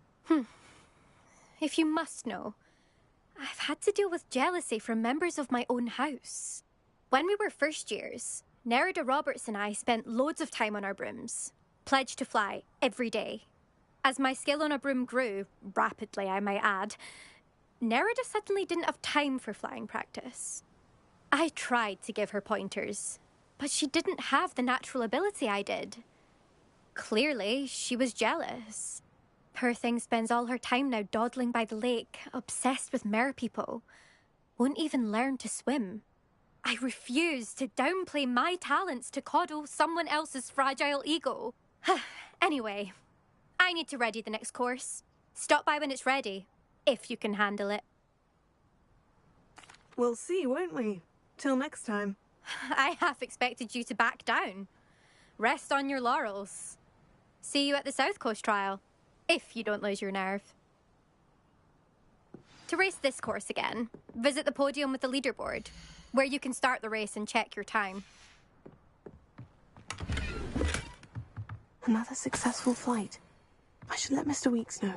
G: If you must know, I've had to deal with jealousy from members of my own house. When we were first years, Nerida Roberts and I spent loads of time on our brooms, pledged to fly every day. As my skill on a broom grew, rapidly I might add, Nerida suddenly didn't have time for flying practice. I tried to give her pointers, but she didn't have the natural ability I did. Clearly, she was jealous. Poor thing spends all her time now dawdling by the lake, obsessed with merpeople. Won't even learn to swim. I refuse to downplay my talents to coddle someone else's fragile ego. Anyway, I need to ready the next course. Stop by when it's ready, if you can handle it.
E: We'll see, won't we? Till next time.
G: I half expected you to back down. Rest on your laurels. See you at the South Coast trial, if you don't lose your nerve. To race this course again, visit the podium with the leaderboard, where you can start the race and check your time.
E: Another successful flight. I should let Mr. Weeks know.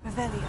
E: Revelio.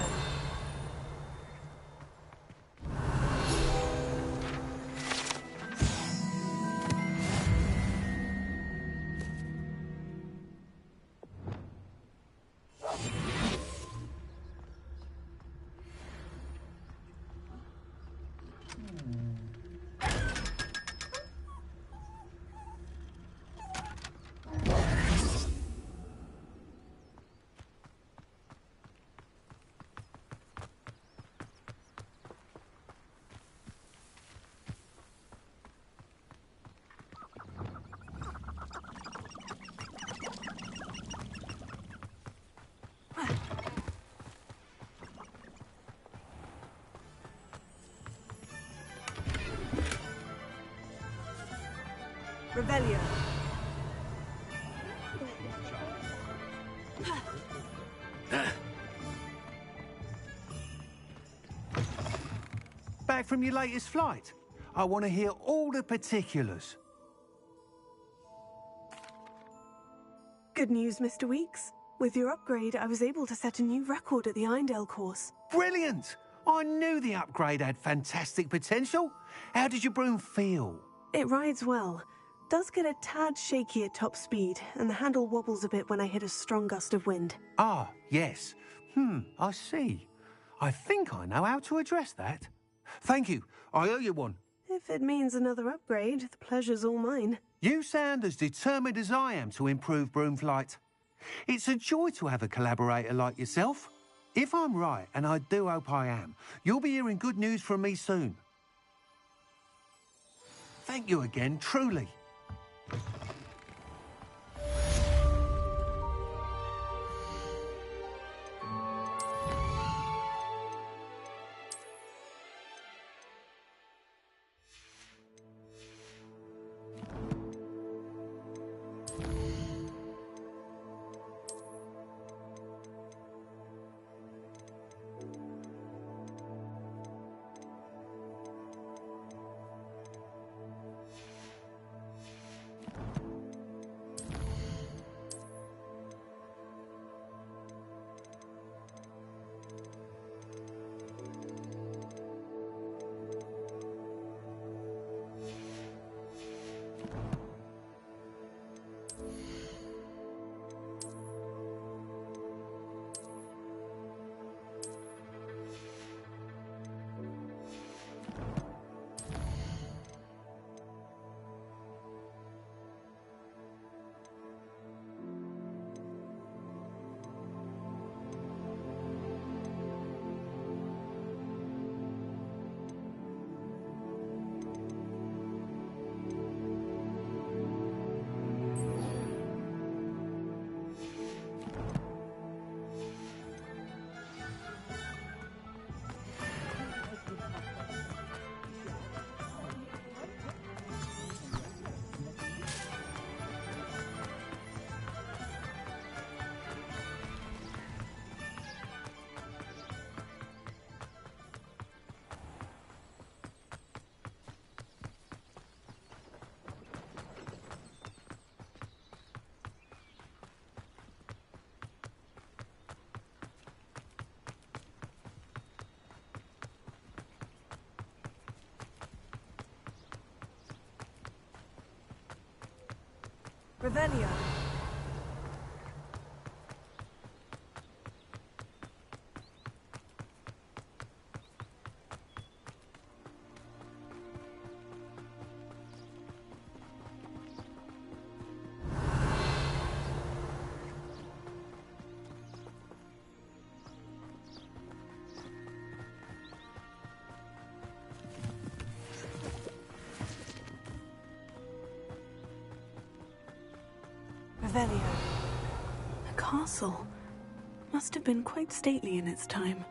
E: Revelio.
F: Back from your latest flight? I want to hear all the particulars.
E: Good news, Mr. Weeks. With your upgrade, I was able to set a new record at the Irondale course.
F: Brilliant! I knew the upgrade had fantastic potential. How did your broom feel?
E: It rides well. Does get a tad shaky at top speed, and the handle wobbles a bit when I hit a strong gust of wind.
F: Ah, yes. I see. I think I know how to address that. Thank you. I owe you one.
E: If it means another upgrade, the pleasure's all mine.
F: You sound as determined as I am to improve broom flight. It's a joy to have a collaborator like yourself. If I'm right, and I do hope I am, you'll be hearing good news from me soon. Thank you again, truly.
E: Revelio. Revelio. A castle. Must have been quite stately in its time.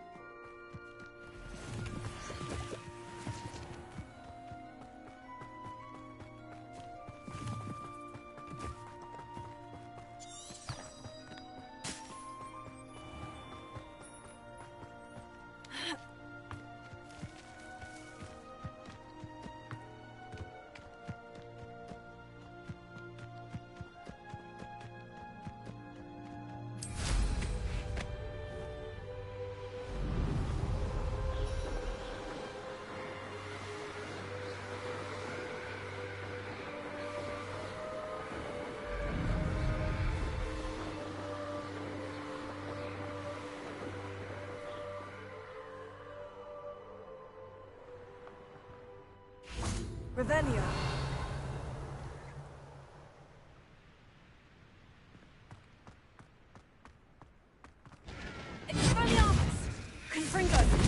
E: Revelio. Expelliarmus! Confringo!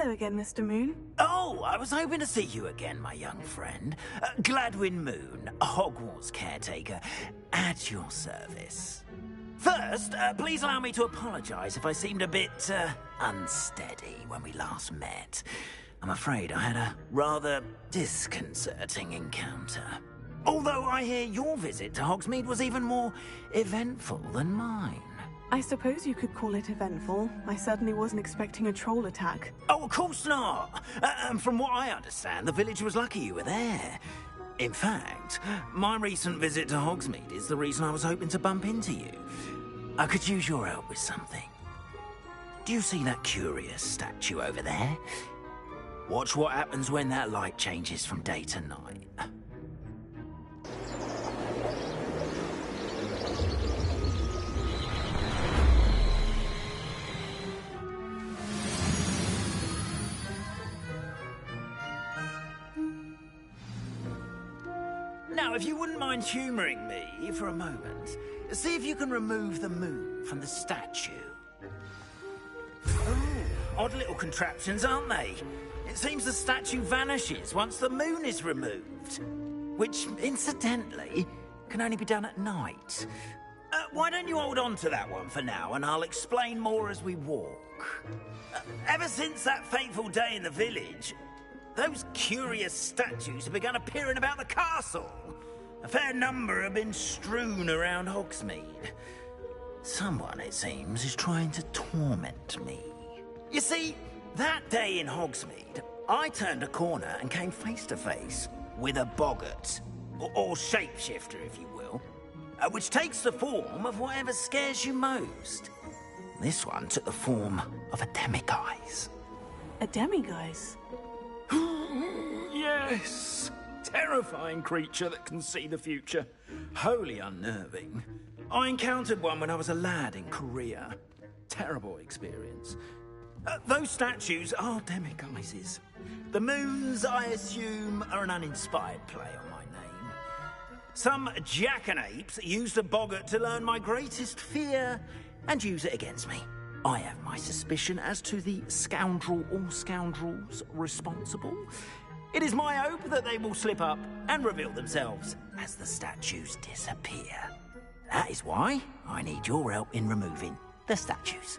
E: Hello again, Mr. Moon.
R: Oh, I was hoping to see you again, my young friend. Gladwin Moon, Hogwarts caretaker, at your service. First, please allow me to apologise if I seemed a bit unsteady when we last met. I'm afraid I had a rather disconcerting encounter. Although I hear your visit to Hogsmeade was even more eventful than mine.
E: I suppose you could call it eventful. I certainly wasn't expecting a troll attack.
R: Oh, of course not. And from what I understand, the village was lucky you were there. In fact, my recent visit to Hogsmeade is the reason I was hoping to bump into you. I could use your help with something. Do you see that curious statue over there? Watch what happens when that light changes from day to night. Now, if you wouldn't mind humouring me for a moment, see if you can remove the moon from the statue. Oh, odd little contraptions, aren't they? It seems the statue vanishes once the moon is removed. Which, incidentally, can only be done at night. Why don't you hold on to that one for now, and I'll explain more as we walk. Ever since that fateful day in the village, those curious statues have begun appearing about the castle. A fair number have been strewn around Hogsmeade. Someone, it seems, is trying to torment me. You see, that day in Hogsmeade, I turned a corner and came face to face with a boggart, or shapeshifter, if you will, which takes the form of whatever scares you most. This one took the form of a demiguise.
E: A demiguise?
R: Yes! Terrifying creature that can see the future. Wholly unnerving. I encountered one when I was a lad in Korea. Terrible experience. Those statues are demiguises. The moons, I assume, are an uninspired play on my name. Some jackanapes used a boggart to learn my greatest fear and use it against me. I have my suspicion as to the scoundrel or scoundrels responsible. It is my hope that they will slip up and reveal themselves as the statues disappear. That is why I need your help in removing the statues.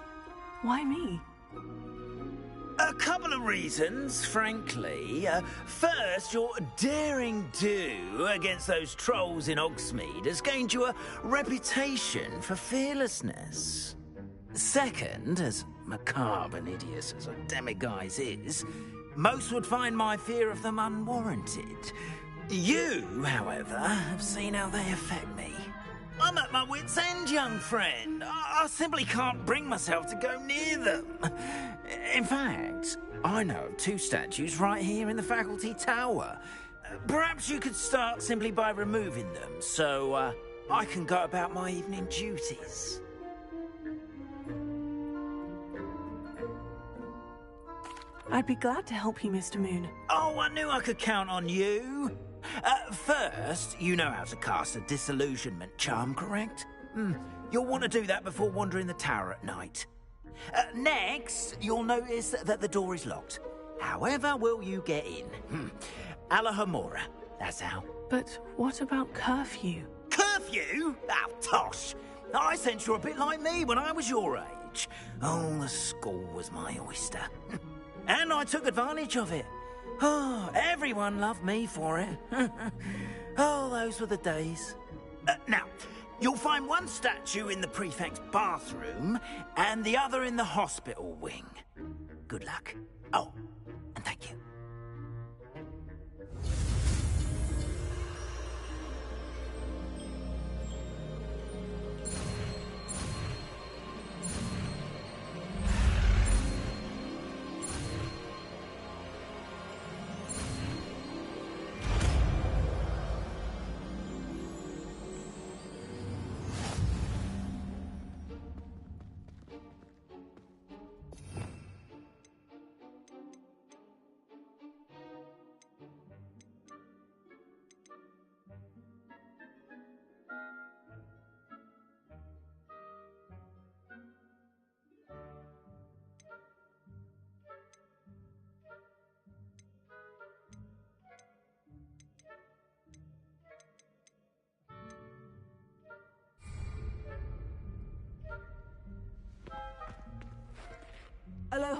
E: Why me?
R: A couple of reasons, frankly. First, your daring do against those trolls in Hogsmeade has gained you a reputation for fearlessness. Second, as macabre and hideous as a demiguise is, most would find my fear of them unwarranted. You, however, have seen how they affect me. I'm at my wit's end, young friend. I simply can't bring myself to go near them. In fact, I know of two statues right here in the faculty tower. Perhaps you could start simply by removing them, so I can go about my evening duties.
E: I'd be glad to help you, Mr. Moon.
R: Oh, I knew I could count on you. First, you know how to cast a disillusionment charm, correct? You'll want to do that before wandering the tower at night. Next, you'll notice that the door is locked. However will you get in? Alahomora, that's how.
E: But what about curfew?
R: Curfew? Oh, tosh. I sense you're a bit like me when I was your age. Oh, the school was my oyster. And I took advantage of it. Oh, everyone loved me for it. Oh, those were the days. Now, you'll find one statue in the prefect's bathroom and the other in the hospital wing. Good luck. Oh, and thank you.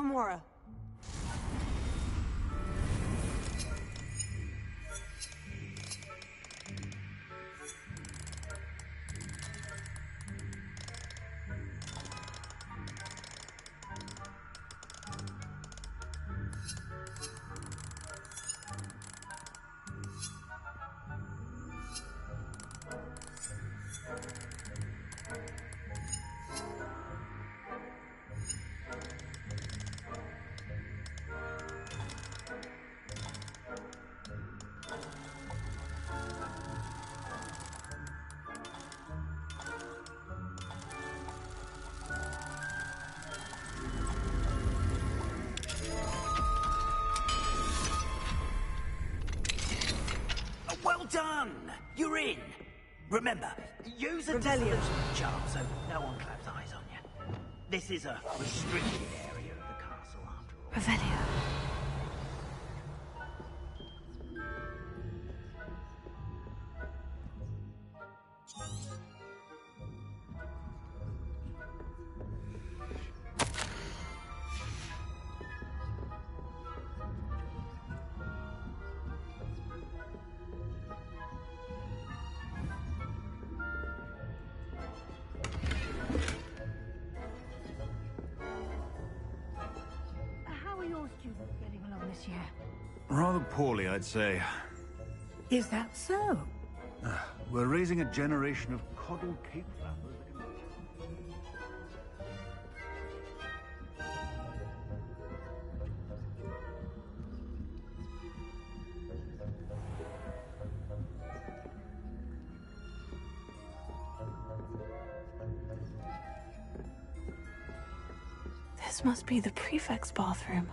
E: Gamora.
R: Well done! You're in! Remember, use a
E: Rebellion
R: charm so no one claps eyes on you. This is a restricted area of the castle after all.
E: Revelio.
T: Rather poorly, I'd say.
L: Is that so?
T: We're raising a generation of coddled cape flappers.
E: This must be the prefect's bathroom.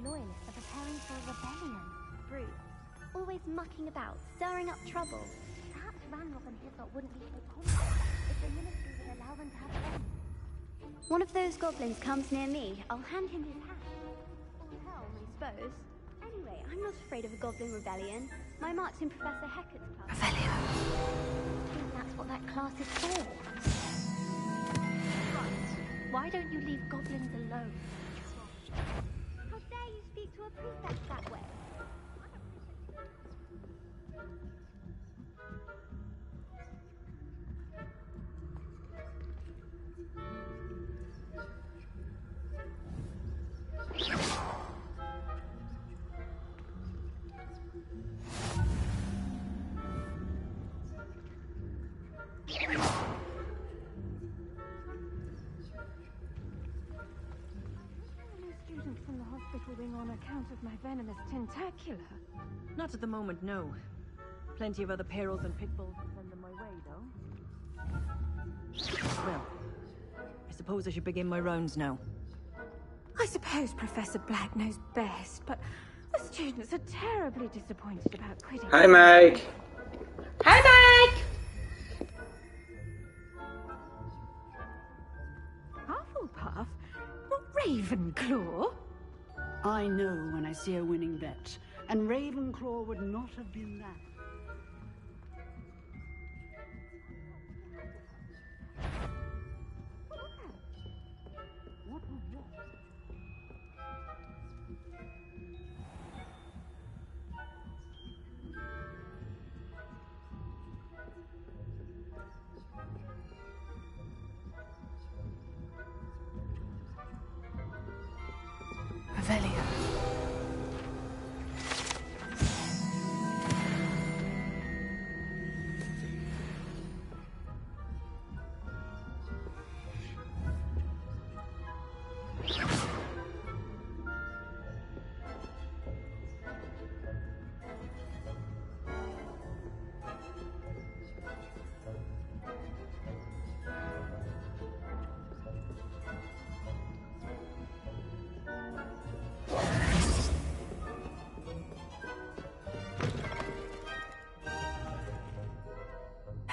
J: Loyalists are preparing for a rebellion. Brute. Always mucking about, stirring up trouble. Perhaps Ranrock and his lot wouldn't be so confident if the ministry would allow them to have them. One of those goblins comes near me, I'll hand him his hat. Or helm, I suppose. Anyway, I'm not afraid of a goblin rebellion. My mark's in Professor Hecat's class.
E: Revelio.
J: I think that's what that class is for. Right. Why don't you leave goblins alone? How dare you speak to a prefect that way?
H: From the hospital wing on account of my venomous tentacula. Not at the moment, no. Plenty of other perils and pitfalls to send them my way, though. Well, I suppose I should begin my rounds now. I suppose Professor Black knows best, but the students are terribly disappointed about quitting.
A: Hi, Mike. Hi, Mike.
H: Hufflepuff? Not Ravenclaw?
V: I know when I see a winning bet, and Ravenclaw would not have been that. What was that?
E: Revelio.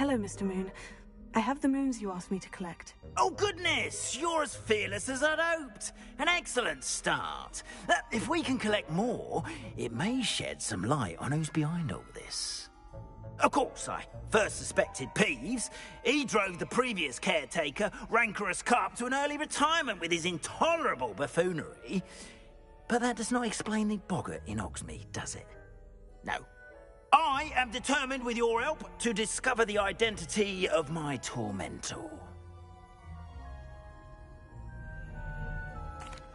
E: Hello, Mr. Moon. I have the moons you asked me to collect.
R: Oh, goodness! You're as fearless as I'd hoped. An excellent start. If we can collect more, it may shed some light on who's behind all this. Of course, I first suspected Peeves. He drove the previous caretaker, Rancorous Carp, to an early retirement with his intolerable buffoonery. But that does not explain the boggart in Hogsmeade, does it? No. I am determined, with your help, to discover the identity of my tormentor.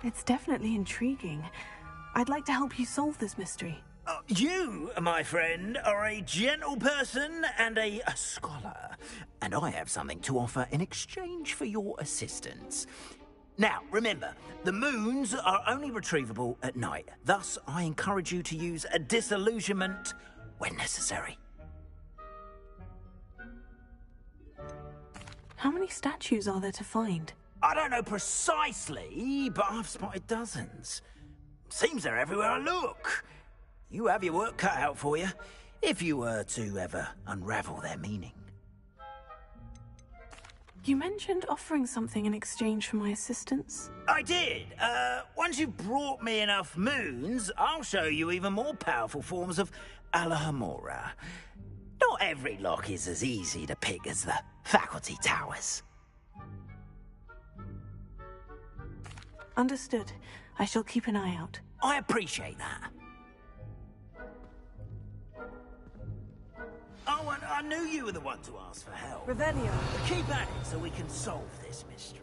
E: It's definitely intriguing. I'd like to help you solve this mystery.
R: You, my friend, are a gentle person and a scholar, and I have something to offer in exchange for your assistance. Now, remember, the moons are only retrievable at night. Thus, I encourage you to use a disillusionment when necessary.
E: How many statues are there to find?
R: I don't know precisely, but I've spotted dozens. Seems they're everywhere I look. You have your work cut out for you, if you were to ever unravel their meaning.
E: You mentioned offering something in exchange for my assistance?
R: I did. Once you've brought me enough moons, I'll show you even more powerful forms of Alahamora. Not every lock is as easy to pick as the faculty towers.
E: Understood. I shall keep an eye out.
R: I appreciate that. Oh, and I knew you were the one to ask for help.
H: Revelio.
R: Keep at it so we can solve this mystery.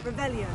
H: Revelio.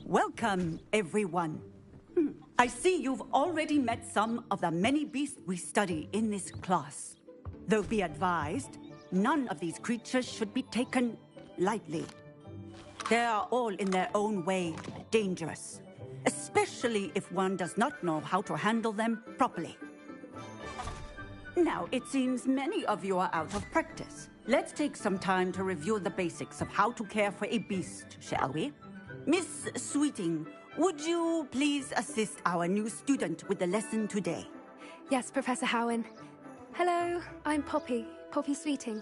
M: Welcome, everyone. I see you've already met some of the many beasts we study in this class. Though be advised, none of these creatures should be taken lightly. They are all in their own way dangerous, especially if one does not know how to handle them properly. Now, it seems many of you are out of practice. Let's take some time to review the basics of how to care for a beast, shall we? Miss Sweeting, would you please assist our new student with the lesson today?
O: Yes, Professor Howen. Hello, I'm Poppy Sweeting.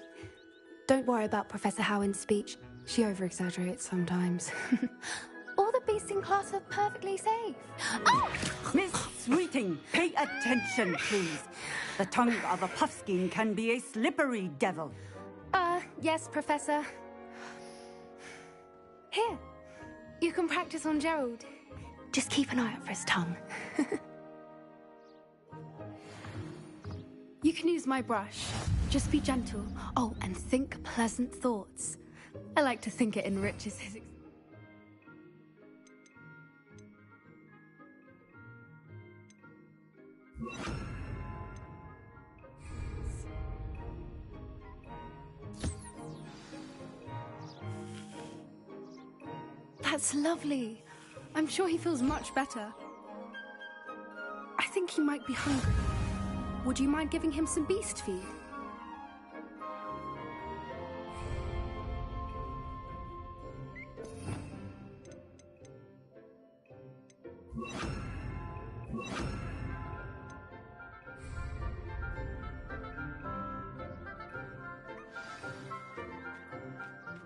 O: Don't worry about Professor Howen's speech. She over-exaggerates sometimes. All the beasts in class are perfectly safe. Oh!
M: Miss Sweeting, pay attention, please. The tongue of a puffskein can be a slippery devil.
O: Yes, Professor. Here, you can practice on Gerald. Just keep an eye out for his tongue. You can use my brush. Just be gentle. Oh, and think pleasant thoughts. I like to think it enriches his That's lovely. I'm sure he feels much better. I think he might be hungry. Would you mind giving him some beast feed?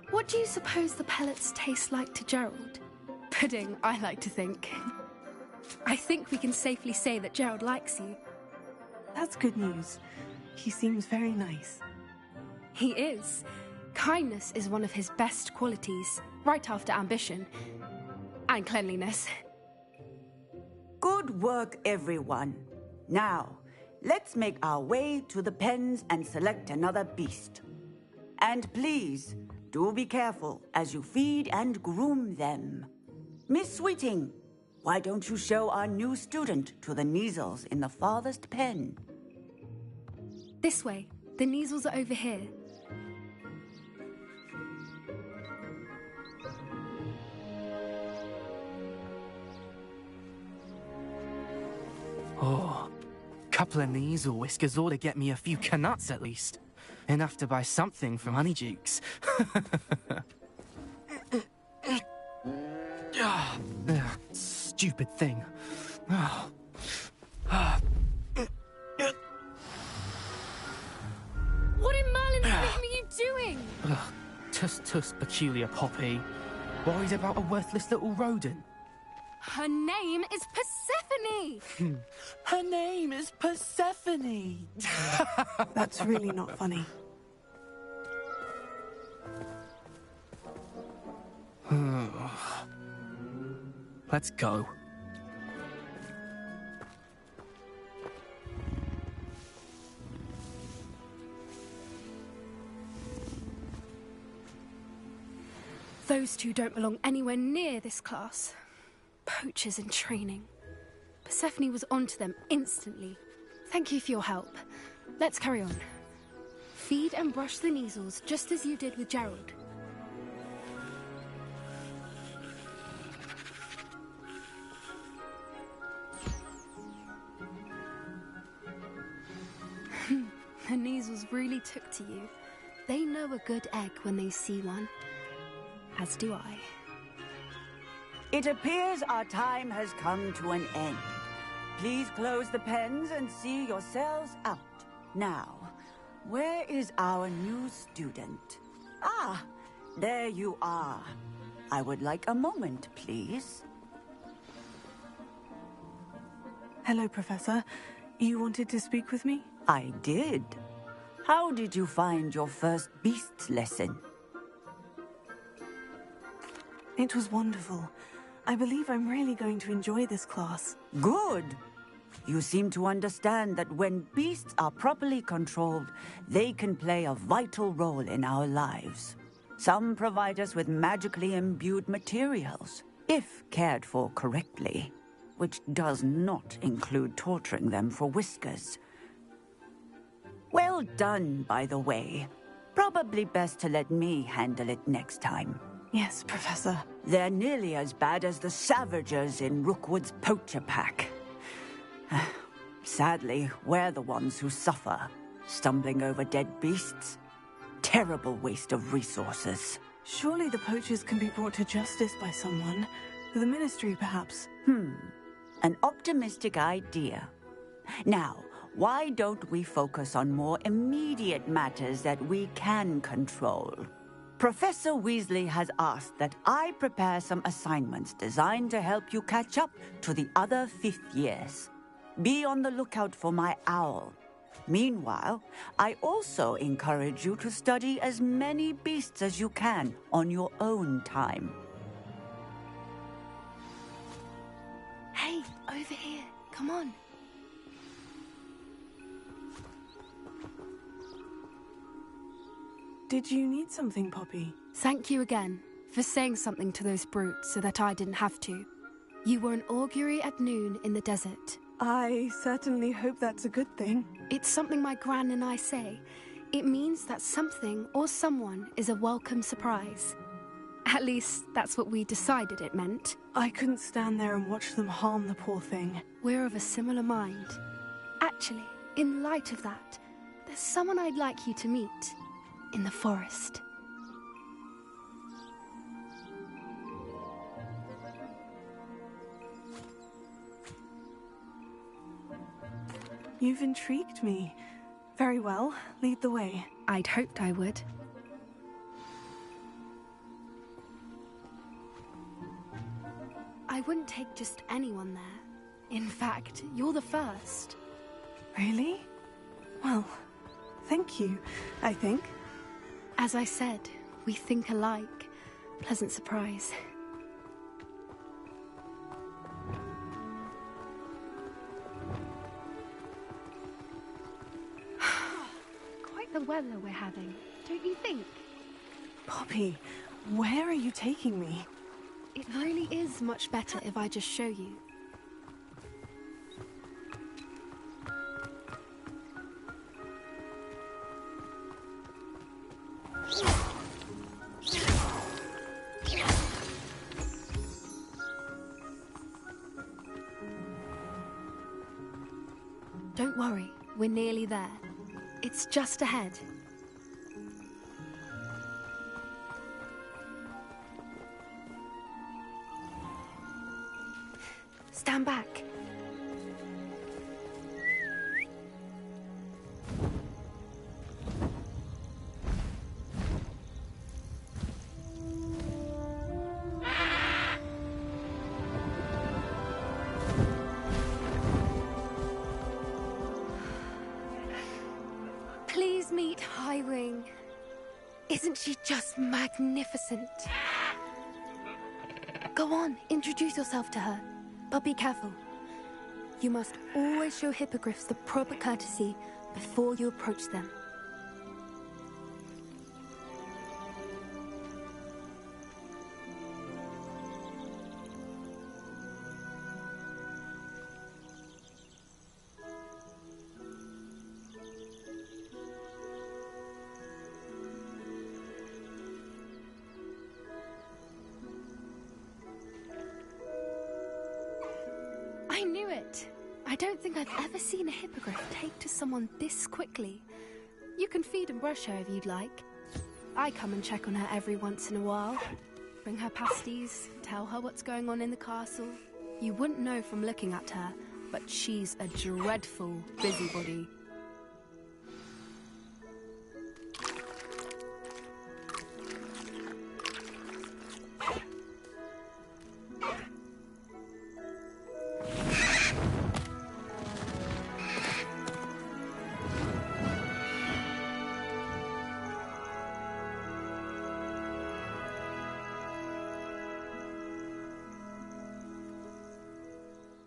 O: What do you suppose the pellets taste like to Gerald? Pudding, I like to think. I think we can safely say that Gerald likes you.
E: That's good news. He seems very nice.
O: He is. Kindness is one of his best qualities, right after ambition. And cleanliness.
M: Good work, everyone. Now, let's make our way to the pens and select another beast. And please, do be careful as you feed and groom them. Miss Sweeting, why don't you show our new student to the Neasels in the farthest pen?
O: This way. The Neasels are over here.
Q: Oh, couple of Neasel whiskers ought to get me a few canuts at least. Enough to buy something from Honeydukes. Stupid thing.
O: What in Merlin's name are you doing?
Q: Tuss, peculiar Poppy. Worried about a worthless little rodent?
O: Her name is Persephone!
Q: Her name is Persephone!
E: That's really not funny.
Q: Let's go.
O: Those two don't belong anywhere near this class. Poachers in training. Persephone was onto them instantly. Thank you for your help. Let's carry on. Feed and brush the Neasels just as you did with Gerald. The Neasels really took to you. They know a good egg when they see one. As do I.
M: It appears our time has come to an end. Please close the pens and see yourselves out. Now, where is our new student? Ah, there you are. I would like a moment, please.
E: Hello, Professor. You wanted to speak with me?
M: I did. How did you find your first beasts lesson?
E: It was wonderful. I believe I'm really going to enjoy this class.
M: Good. You seem to understand that when beasts are properly controlled, they can play a vital role in our lives. Some provide us with magically imbued materials, if cared for correctly, which does not include torturing them for whiskers. Well done, by the way. Probably best to let me handle it next time.
E: Yes, Professor.
M: They're nearly as bad as the Savagers in Rookwood's poacher pack. Sadly, we're the ones who suffer, stumbling over dead beasts. Terrible waste of resources.
E: Surely the poachers can be brought to justice by someone. The Ministry, perhaps.
M: An optimistic idea. Now, why don't we focus on more immediate matters that we can control? Professor Weasley has asked that I prepare some assignments designed to help you catch up to the other 5th years. Be on the lookout for my owl. Meanwhile, I also encourage you to study as many beasts as you can on your own time.
O: Hey, over here. Come on.
E: Did you need something, Poppy?
O: Thank you again for saying something to those brutes so that I didn't have to. You were an augury at noon in the desert.
E: I certainly hope that's a good thing.
O: It's something my gran and I say. It means that something or someone is a welcome surprise. At least, that's what we decided it meant.
E: I couldn't stand there and watch them harm the poor thing.
O: We're of a similar mind. Actually, in light of that, there's someone I'd like you to meet. In the forest.
E: You've intrigued me. Very well, lead the way.
O: I'd hoped I would. I wouldn't take just anyone there. In fact, you're the first.
E: Really? Well, thank you, I think.
O: As I said, we think alike. Pleasant surprise. Quite the weather we're having, don't you think?
E: Poppy, where are you taking me?
O: It really is much better if I just show you. Don't worry, we're nearly there. It's just ahead. Stand back. Please meet Highwing. Isn't she just magnificent? Go on, introduce yourself to her. But be careful. You must always show hippogriffs the proper courtesy before you approach them. I knew it! I don't think I've ever seen a hippogriff take to someone this quickly. You can feed and brush her if you'd like. I come and check on her every once in a while. Bring her pasties, tell her what's going on in the castle. You wouldn't know from looking at her, but she's a dreadful busybody.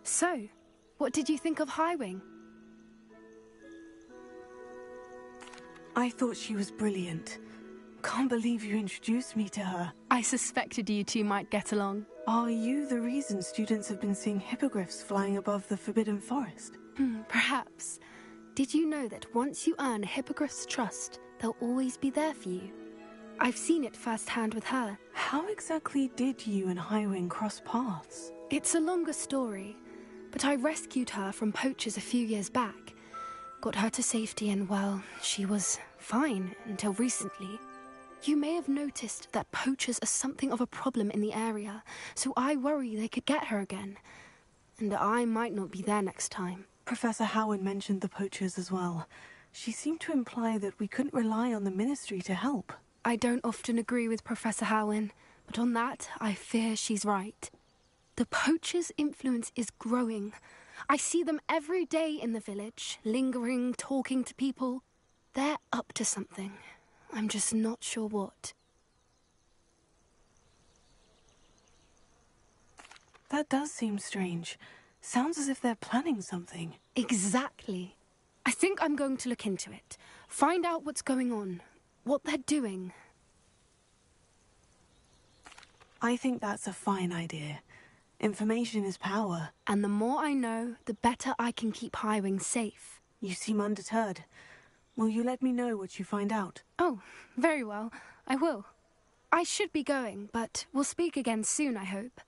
O: So, what did you think of Highwing?
E: I thought she was brilliant. Can't believe you introduced me to her.
O: I suspected you two might get along.
E: Are you the reason students have been seeing hippogriffs flying above the Forbidden Forest?
O: Perhaps. Did you know that once you earn a hippogriff's trust, they'll always be there for you? I've seen it firsthand with her.
E: How exactly did you and Highwing cross paths?
O: It's a longer story, but I rescued her from poachers a few years back. Got her to safety and, well, she was fine until recently. You may have noticed that poachers are something of a problem in the area, so I worry they could get her again. And I might not be there next time.
E: Professor Howard mentioned the poachers as well. She seemed to imply that we couldn't rely on the Ministry to help.
O: I don't often agree with Professor Howin, but on that, I fear she's right. The poachers' influence is growing. I see them every day in the village, lingering, talking to people. They're up to something. I'm just not sure what.
E: That does seem strange. Sounds as if they're planning something.
O: Exactly. I think I'm going to look into it. Find out what's going on. What they're doing.
E: I think that's a fine idea. Information is power.
O: And the more I know, the better I can keep Highwing safe.
E: You seem undeterred. Will you let me know what you find out?
O: Oh, very well. I will. I should be going, but we'll speak again soon, I hope.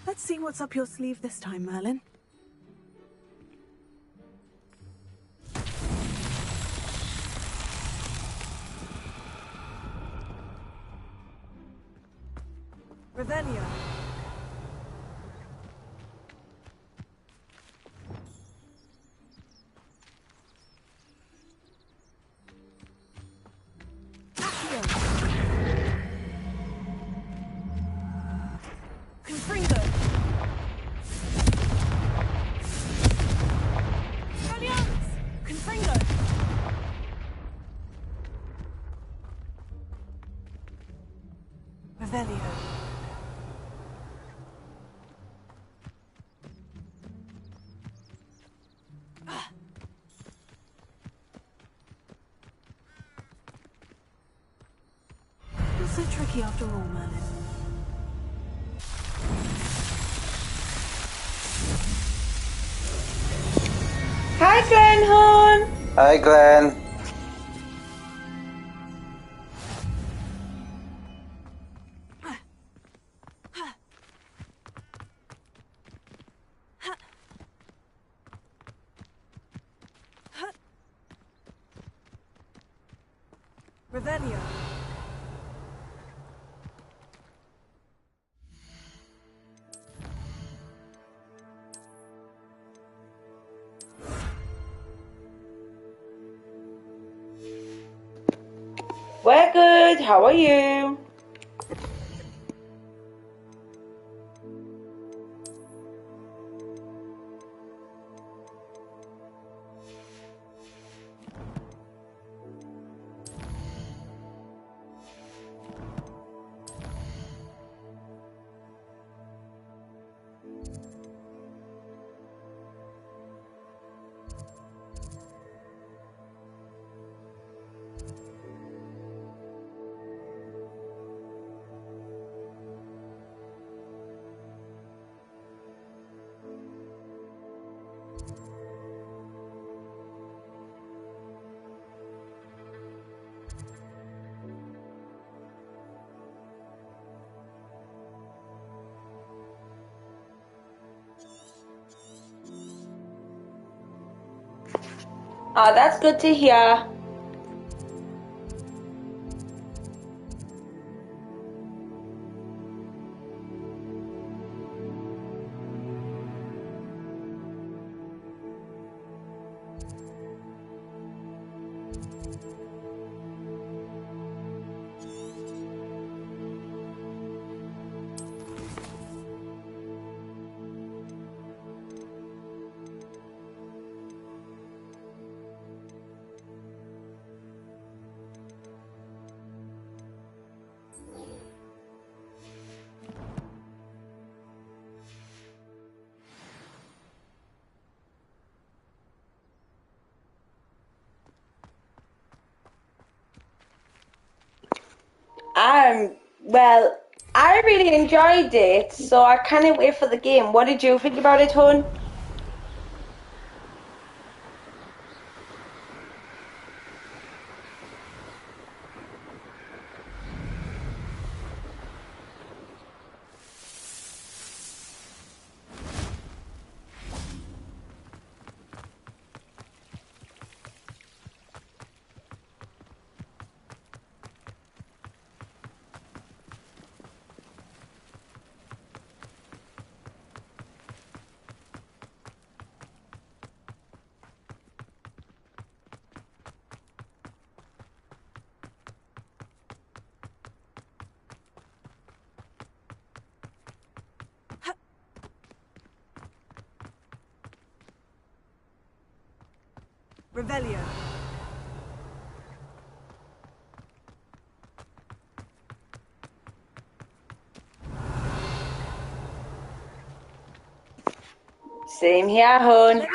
E: Let's see what's up your sleeve this time, Merlin. Revelio. Confringo. Confringo. Revelio. Not so tricky after all, Merlin.
A: Hi, Glenn.
P: Hi, Glenn.
E: Revelio.
A: good. How are you? Oh, that's good to hear. Well, I really enjoyed it, so I can't wait for the game. What did you think about it, hon?
M: Revelio.
A: Same here, hon.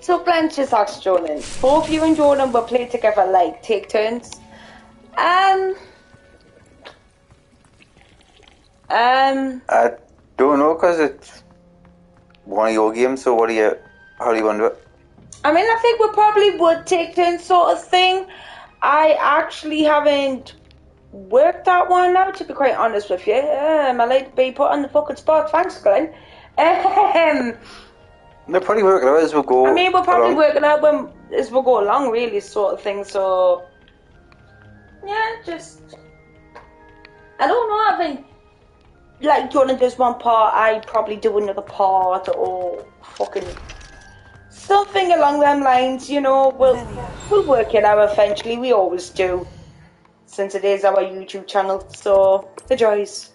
A: So Blanche just asked Jordan, both you and Jordan will play together, like, take turns?
P: I don't know, because it's one of your games, so how do you want to do it?
A: I mean, I think we probably would take turns sort of thing. I actually haven't worked that one out, to be quite honest with you. I like to be put on the fucking spot. Thanks, Glenn.
P: They'll probably work it out as we go.
A: I mean, we'll probably
P: along.
A: work it out as we go along, really, sort of thing. So, yeah, just I don't know. I think like Jordan does one part, I probably do another part, or fucking something along them lines. You know, we'll work it out eventually. We always do, since it is our YouTube channel. So the joys.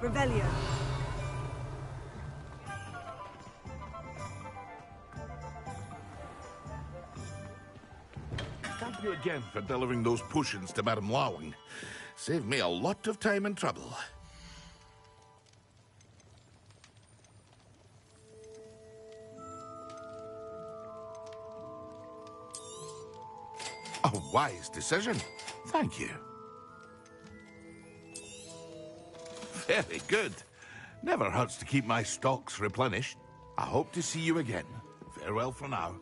M: Revelio.
N: Thank you again for delivering those potions to Madame Lawing. Saved me a lot of time and trouble. A wise decision. Thank you. Very good. Never hurts to keep my stocks replenished. I hope to see you again. Farewell for now.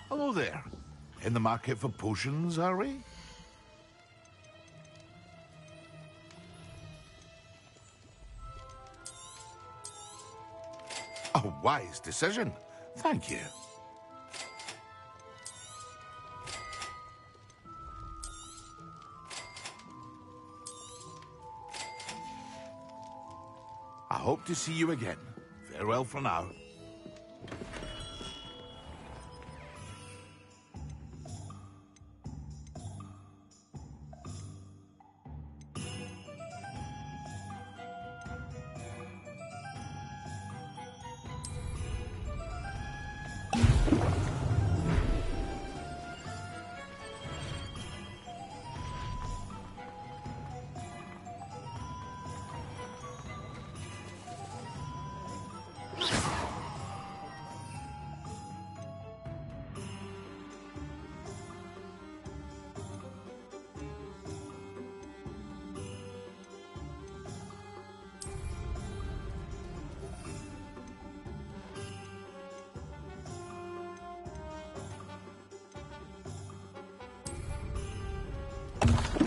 N: Hello there. In the market for potions, are we? A wise decision. Thank you. I hope to see you again. Farewell for now.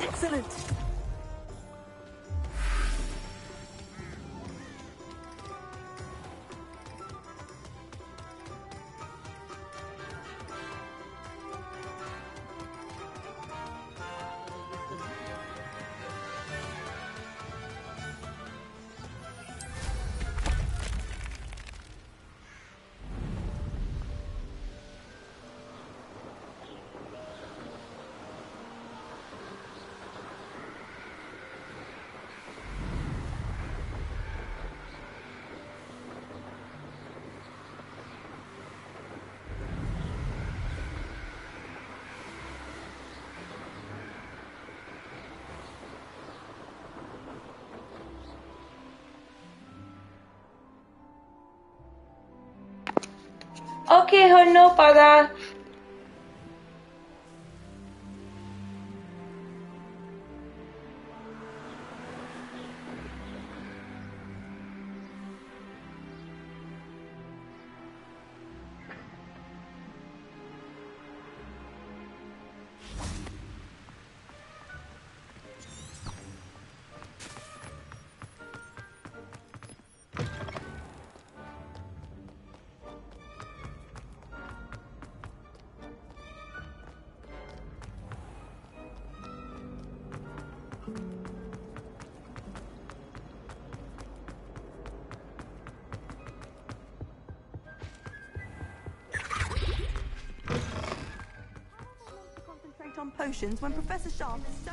M: Excellent.
A: Okay, hun, no bother.
S: Concentrate on potions when Professor Sharp is so...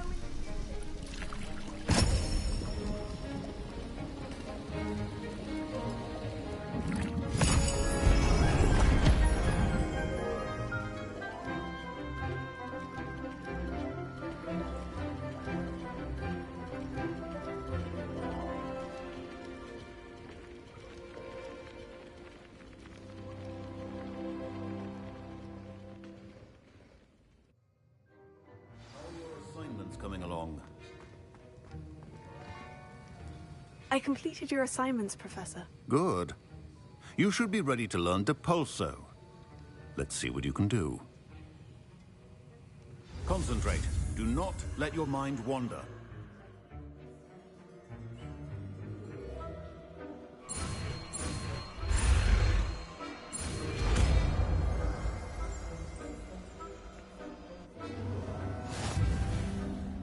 T: Coming along.
E: I completed your assignments, Professor.
T: Good. You should be ready to learn Depulso. Let's see what you can do. Concentrate. Do not let your mind wander.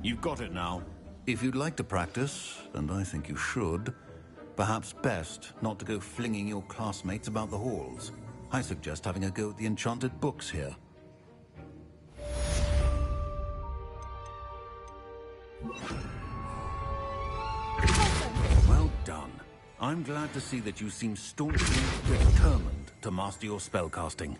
T: You've got it now. If you'd like to practice, and I think you should, perhaps best not to go flinging your classmates about the halls. I suggest having a go at the enchanted books here. Well done. I'm glad to see that you seem staunchly determined to master your spellcasting.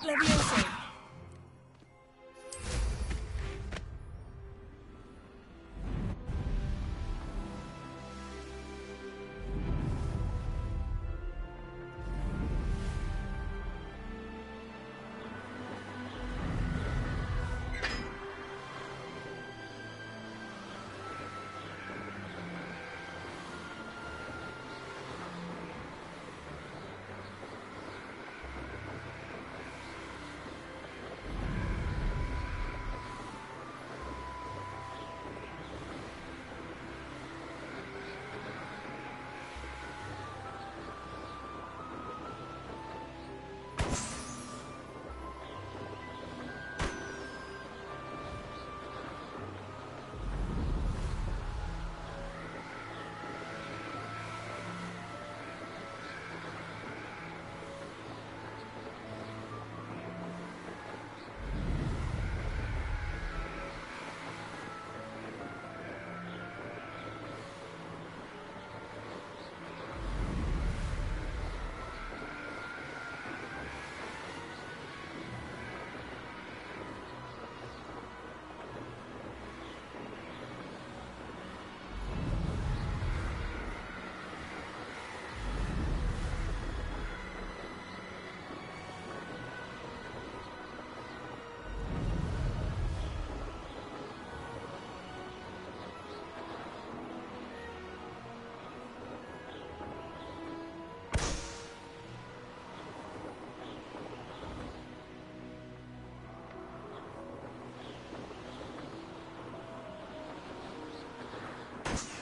O: Leviosa.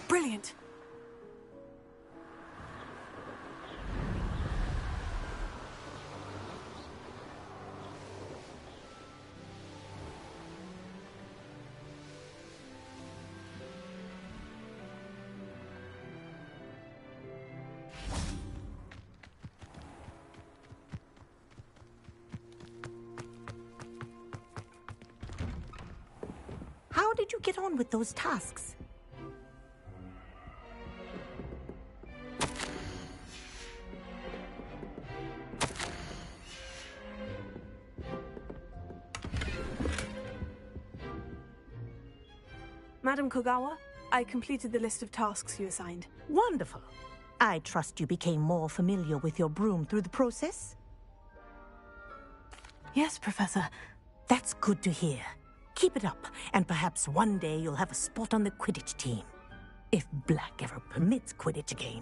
E: Brilliant.
D: did you get on with those tasks?
E: Madam Kogawa, I completed the list of tasks you assigned.
D: Wonderful. I trust you became more familiar with your broom through the process?
E: Yes, Professor.
D: That's good to hear. Keep it up, and perhaps one day you'll have a spot on the Quidditch team. If Black ever permits Quidditch again.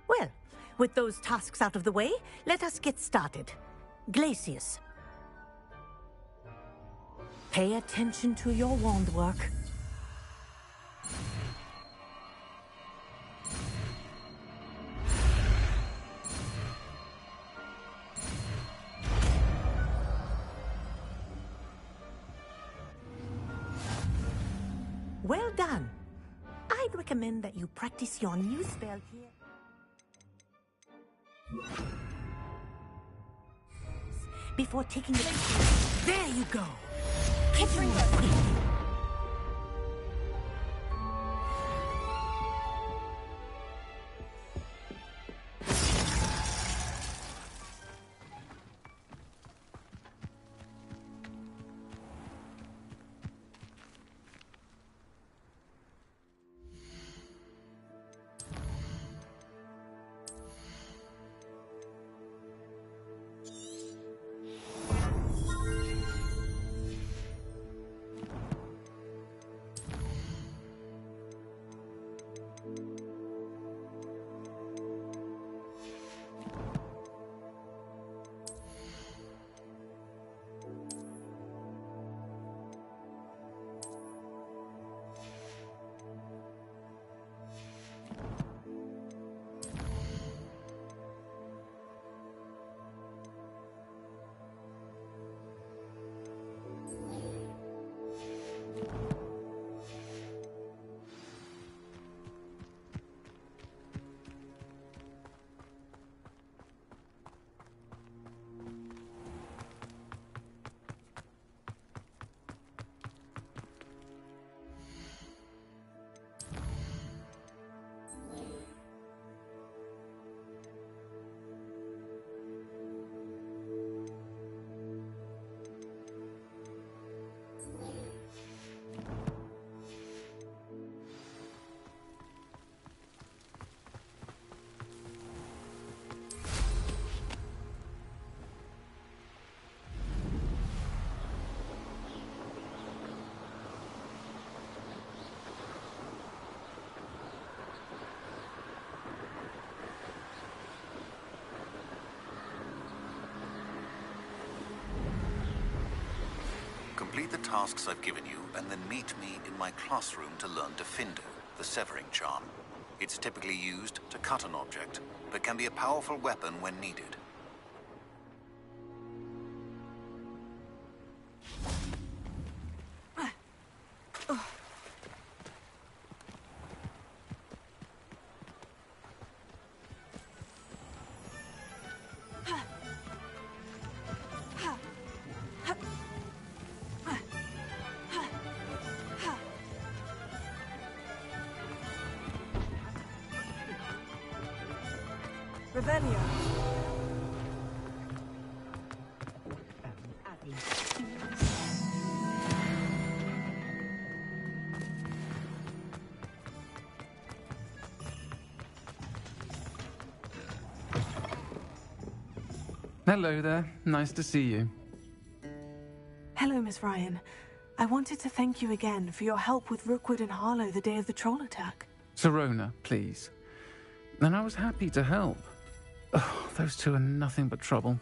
D: Well, with those tasks out of the way, let us get started. Glacius. Pay attention to your wand work. Well done. I'd recommend that you practice your new spell here. Before taking it. There you go. Keep moving.
T: Complete the tasks I've given you, and then meet me in my classroom to learn Defendo, the severing charm. It's typically used to cut an object, but can be a powerful weapon when needed.
E: Revelio.
U: Hello there. Nice to see you.
E: Hello, Miss Ryan. I wanted to thank you again for your help with Rookwood and Harlow the day of the troll attack.
U: Sirona, please. And I was happy to help. Oh, those two are nothing but trouble.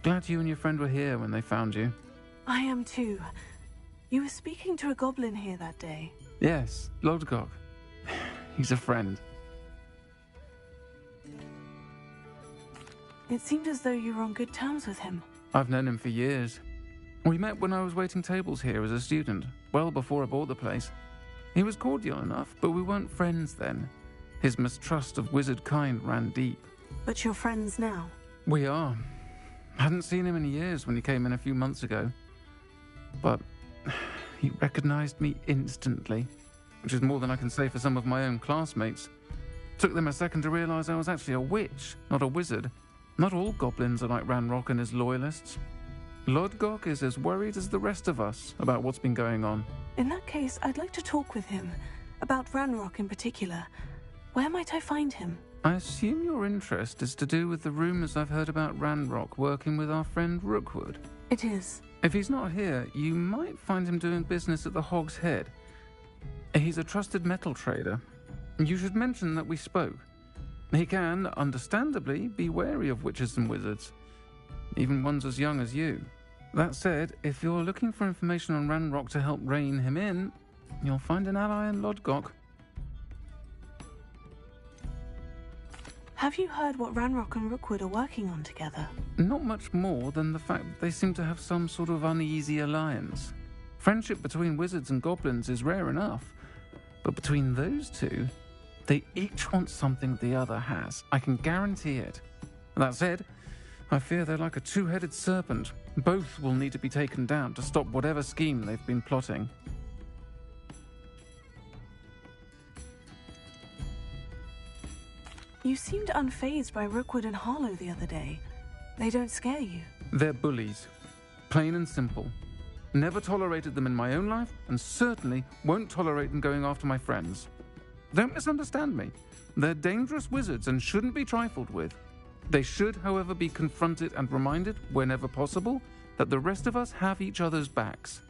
U: Glad you and your friend were here when they found you.
E: I am too. You were speaking to a goblin here that day.
U: Yes, Lodgok. He's a friend.
E: It seemed as though you were on good terms with him.
U: I've known him for years. We met when I was waiting tables here as a student, well before I bought the place. He was cordial enough, but we weren't friends then. His mistrust of wizard kind ran deep.
E: But you're friends now?
U: We are. Hadn't seen him in years when he came in a few months ago. But He recognized me instantly, which is more than I can say for some of my own classmates. Took them a second to realize I was actually a witch, not a wizard. Not all goblins are like Ranrock and his loyalists. Lodgok is as worried as the rest of us about what's been going on.
E: In that case, I'd like to talk with him. About Ranrock in particular. Where might I find him?
U: I assume your interest is to do with the rumors I've heard about Ranrock working with our friend Rookwood.
E: It is.
U: If he's not here, you might find him doing business at the Hog's Head. He's a trusted metal trader. You should mention that we spoke. He can, understandably, be wary of witches and wizards, even ones as young as you. That said, if you're looking for information on Ranrock to help rein him in, you'll find an ally in Lodgok.
E: Have you heard what Ranrock and Rookwood are working on together?
U: Not much more than the fact that they seem to have some sort of uneasy alliance. Friendship between wizards and goblins is rare enough, but between those two, they each want something the other has. I can guarantee it. That said, I fear they're like a two-headed serpent. Both will need to be taken down to stop whatever scheme they've been plotting.
E: You seemed unfazed by Rookwood and Harlow the other day. They don't scare you.
U: They're bullies. Plain and simple. Never tolerated them in my own life, and certainly won't tolerate them going after my friends. Don't misunderstand me. They're dangerous wizards and shouldn't be trifled with. They should, however, be confronted and reminded, whenever possible, that the rest of us have each other's backs.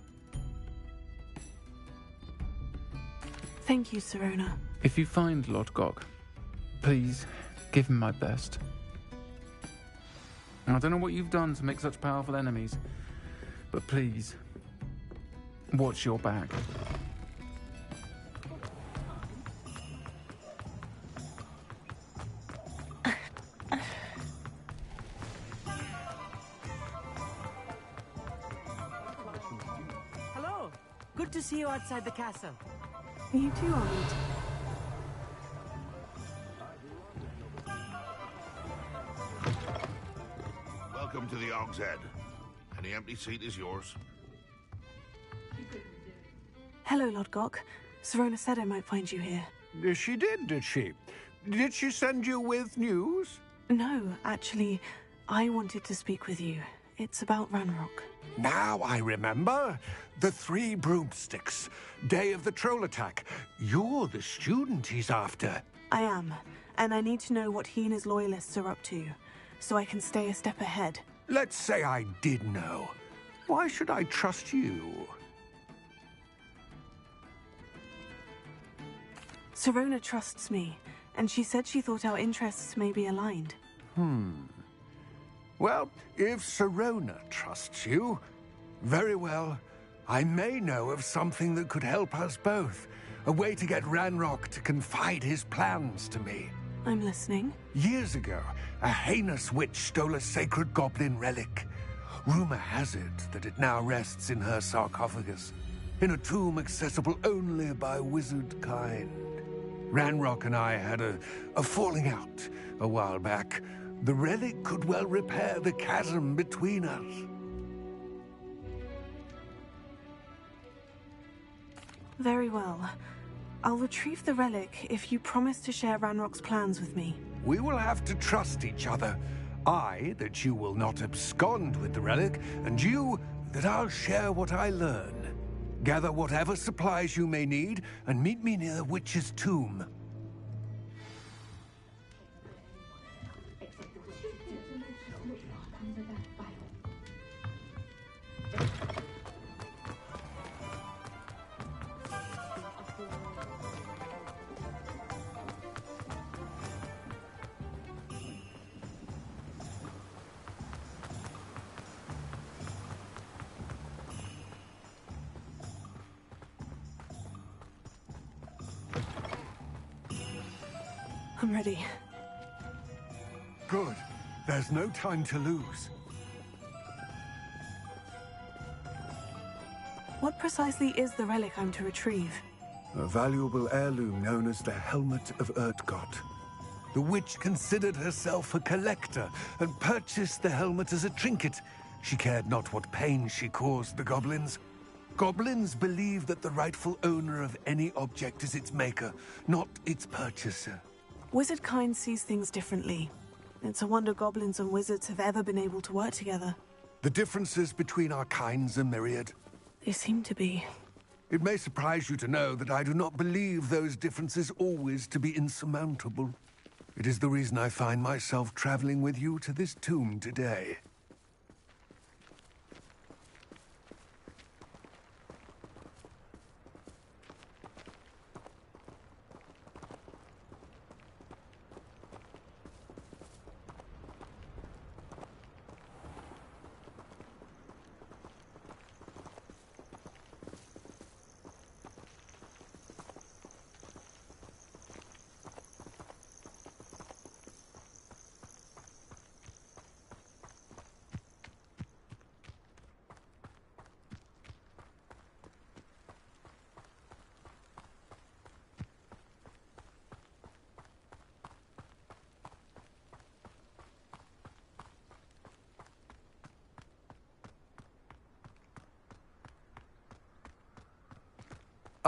E: Thank you, Sirona.
U: If you find Lodgok, please give him my best. I don't know what you've done to make such powerful enemies, but please, watch your back.
B: Hello. Good to see you outside the castle.
E: You too, Arnold.
N: Welcome to the Hog's Head. Any empty seat is yours.
E: Hello, Lodgok. Sirona said I might find you here.
F: She did she? Did she send you with news?
E: No, actually, I wanted to speak with you. It's about Ranrock.
F: Now I remember. The 3 broomsticks. Day of the troll attack. You're the student he's after.
E: I am, and I need to know what he and his loyalists are up to, so I can stay a step ahead.
F: Let's say I did know. Why should I trust you?
E: Sirona trusts me, and she said she thought our interests may be aligned.
F: Well, if Sirona trusts you, very well. I may know of something that could help us both. A way to get Ranrock to confide his plans to me.
E: I'm listening.
F: Years ago, a heinous witch stole a sacred goblin relic. Rumor has it that it now rests in her sarcophagus, in a tomb accessible only by wizard kind. Ranrock and I had a falling out a while back. The relic could well repair the chasm between us.
E: Very well. I'll retrieve the relic if you promise to share Ranrock's plans with me.
F: We will have to trust each other. I, that you will not abscond with the relic, and you, that I'll share what I learn. Gather whatever supplies you may need, and meet me near the witch's tomb.
E: I'm ready.
F: Good. There's no time to lose.
E: What precisely is the relic I'm to retrieve?
F: A valuable heirloom known as the Helmet of Urtgot. The witch considered herself a collector and purchased the helmet as a trinket. She cared not what pain she caused the goblins. Goblins believe that the rightful owner of any object is its maker, not its purchaser.
E: Wizard kind sees things differently. It's a wonder goblins and wizards have ever been able to work together.
F: The differences between our kinds are myriad.
E: They seem to be.
F: It may surprise you to know that I do not believe those differences always to be insurmountable. It is the reason I find myself traveling with you to this tomb today.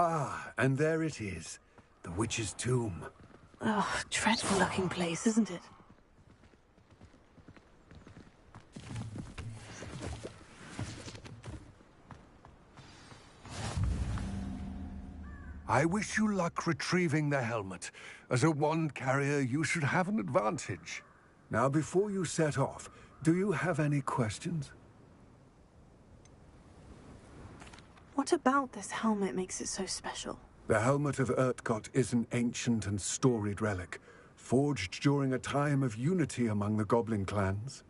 F: Ah, and there it is. The witch's tomb.
E: Oh, dreadful looking place, isn't it?
F: I wish you luck retrieving the helmet. As a wand carrier, you should have an advantage. Now, before you set off, do you have any questions?
E: What about this helmet makes it so special?
F: The helmet of Urtkot is an ancient and storied relic, forged during a time of unity among the goblin clans.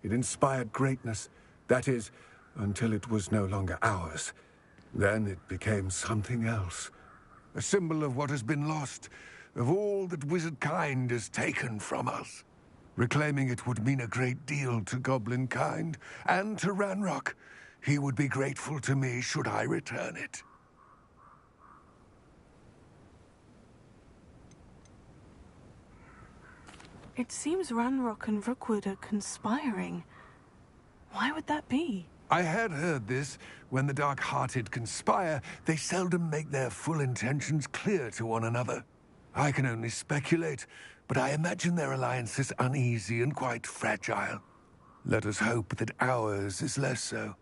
F: It inspired greatness, that is, until it was no longer ours. Then it became something else. A symbol of what has been lost, of all that wizard kind has taken from us. Reclaiming it would mean a great deal to goblin kind, and to Ranrock. He would be grateful to me should I return it.
E: It seems Ranrock and Rookwood are conspiring. Why would that be?
F: I had heard this. When the dark-hearted conspire, they seldom make their full intentions clear to one another. I can only speculate, but I imagine their alliance is uneasy and quite fragile. Let us hope that ours is less so.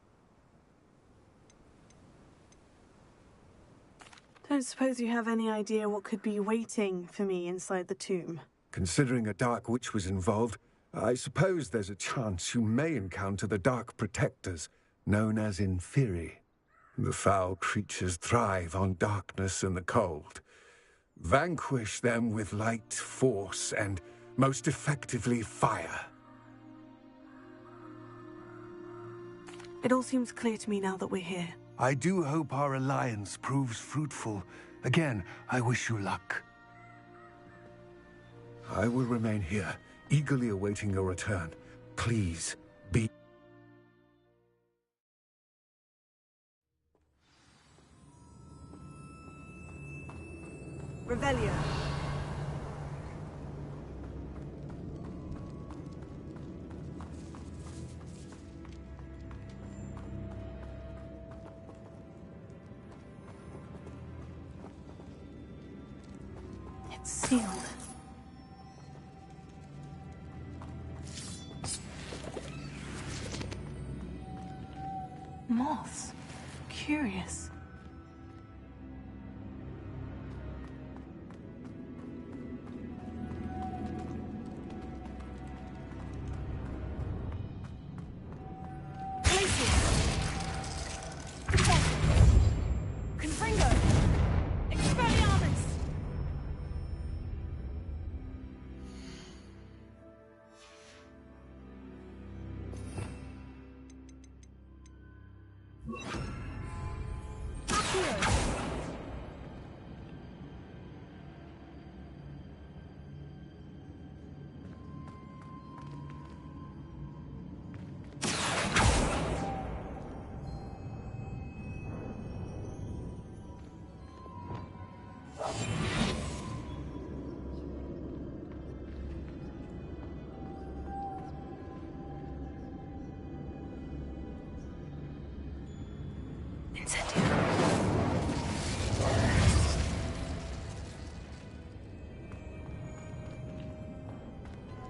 E: Don't suppose you have any idea what could be waiting for me inside the tomb?
F: Considering a Dark Witch was involved, I suppose there's a chance you may encounter the Dark Protectors, known as Inferi. The foul creatures thrive on darkness and the cold. Vanquish them with light, force, and, most effectively, fire.
E: It all seems clear to me now that we're here.
F: I do hope our alliance proves fruitful. Again, I wish you luck. I will remain here, eagerly awaiting your return. Please, be...
E: Revelio. It's sealed. Moths. Curious.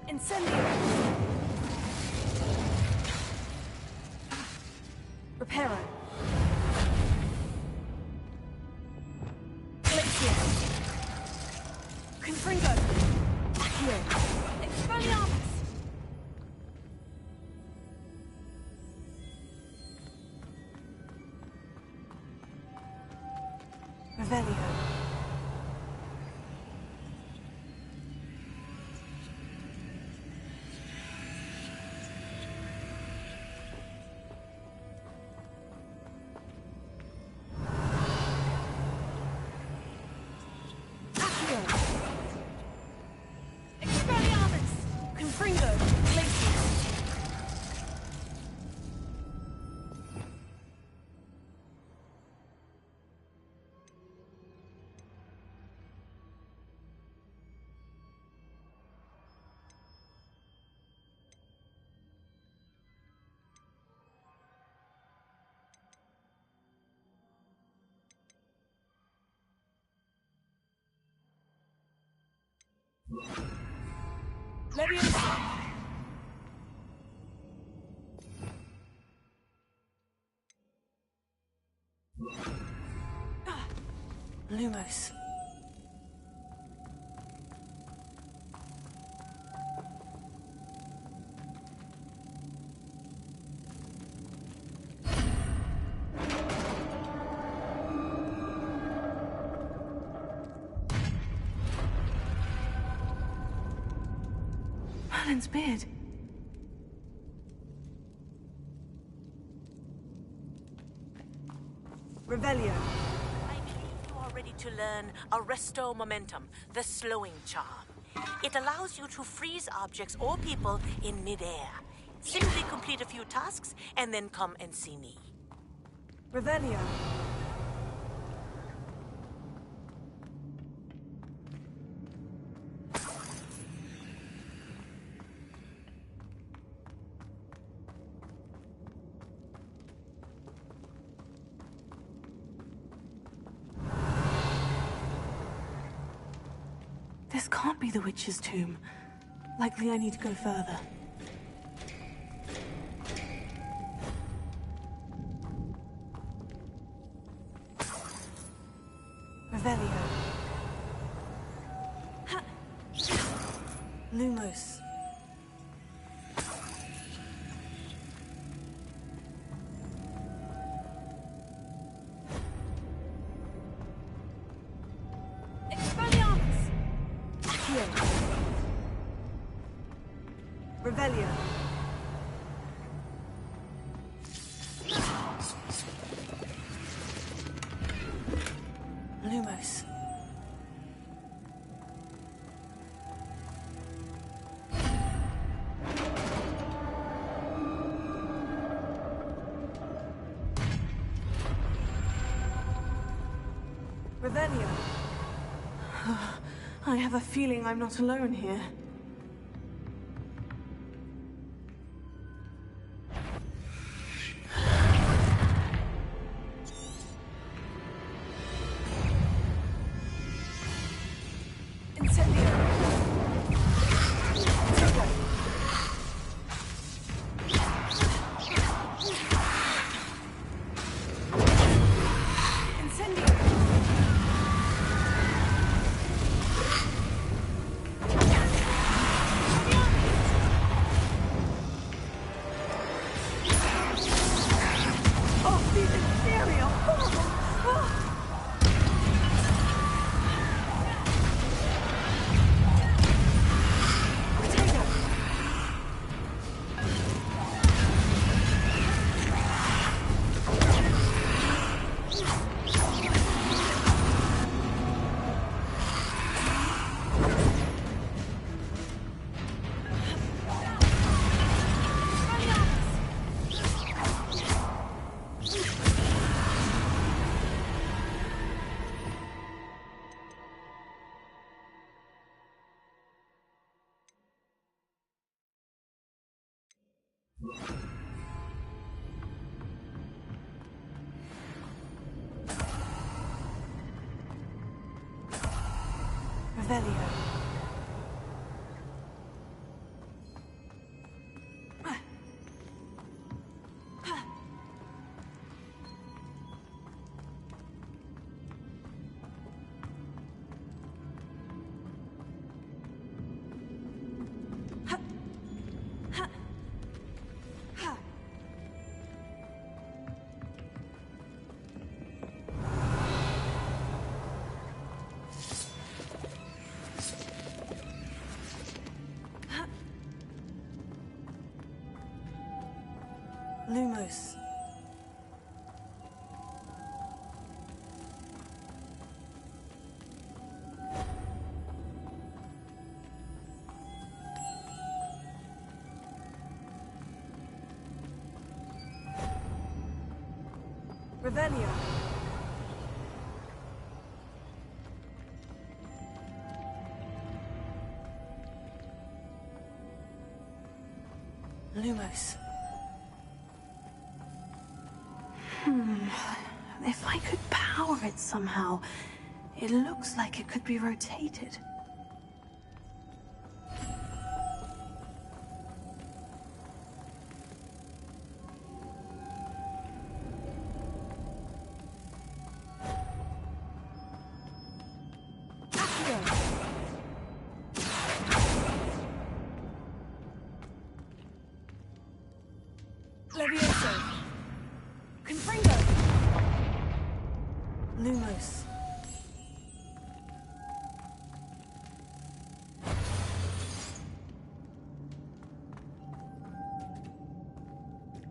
H: Incendio! Reparo. Glacier. Confringo. Accio. Expelliarmus. Revelio. Lumos.
E: Merlin's beard.
H: Revelio.
D: I believe you are ready to learn Arresto Momentum, the slowing charm. It allows you to freeze objects or people in midair. Simply complete a few tasks and then come and see me.
H: Revelio.
E: This can't be the witch's tomb. Likely I need to go further.
H: Revelio. Lumos. Expelliarmus. Accio. Revelio. Lumos. Revelio.
E: I have a feeling I'm not alone here. Revelio. Lumos. Revelio. Lumos. If I could power it somehow, it looks like it could be rotated. Levioso. Confringo. Lumos.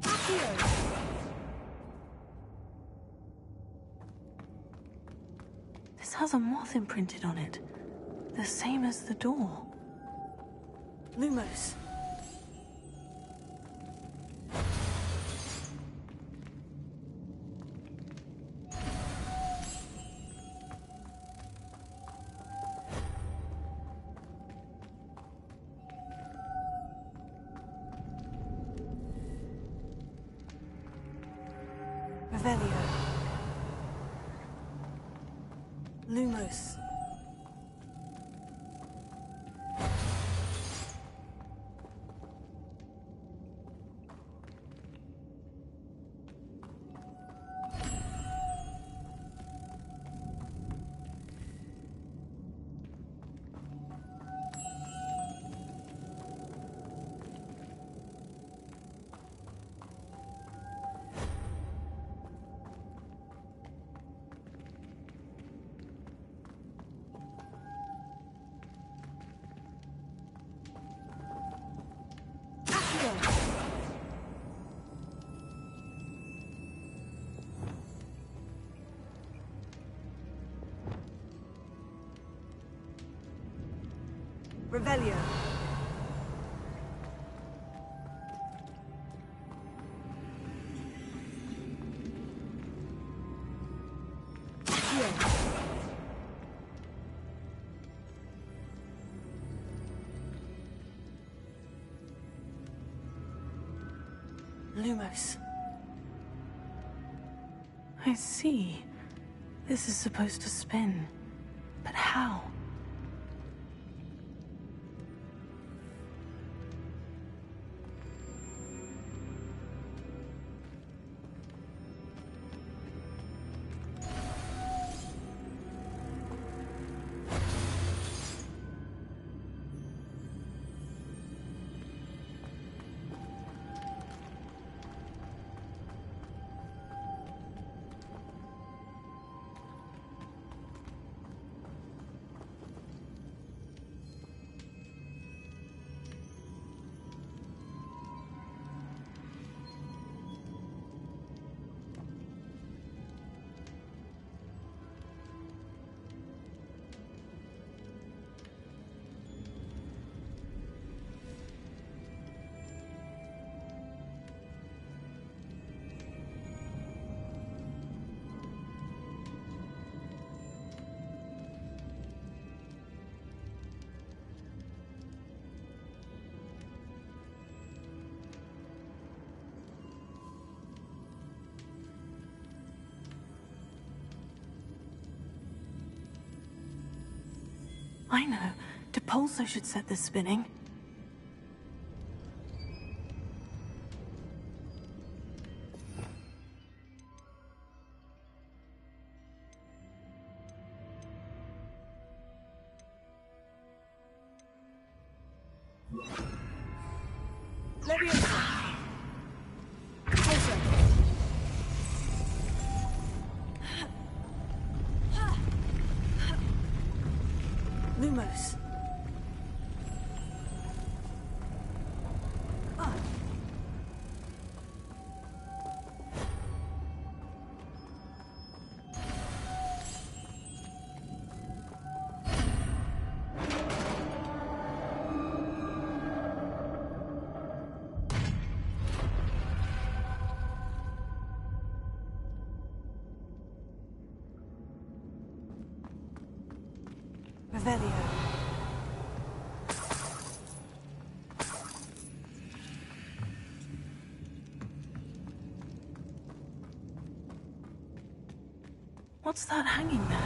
E: Accio. This has a moth imprinted on it. The same as the door. Lumos. Revelio. Lumos. Revelio. Lumos. I see. This is supposed to spin. But how? I know. Depulso should set this spinning. Lumos. Revelio. What's that hanging there?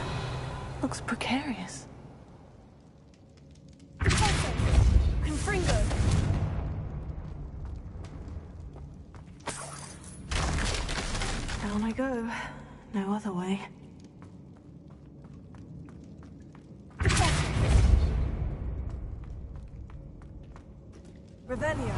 E: Looks precarious.
O: Confringo.
E: Down I go. No other way. Revelio.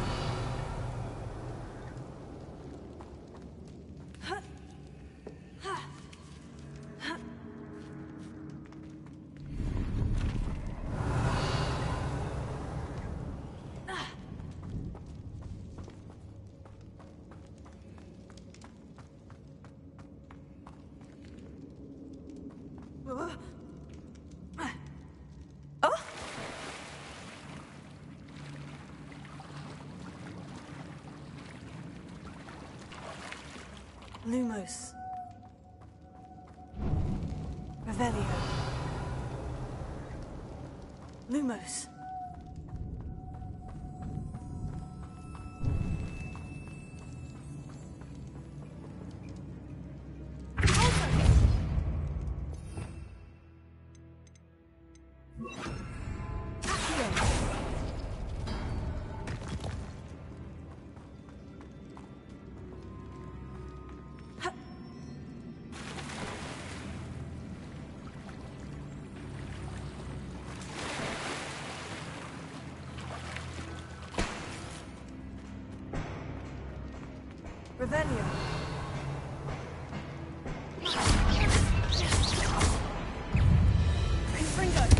E: Lumos. Revelio. Lumos. Revelio.
O: Confringo.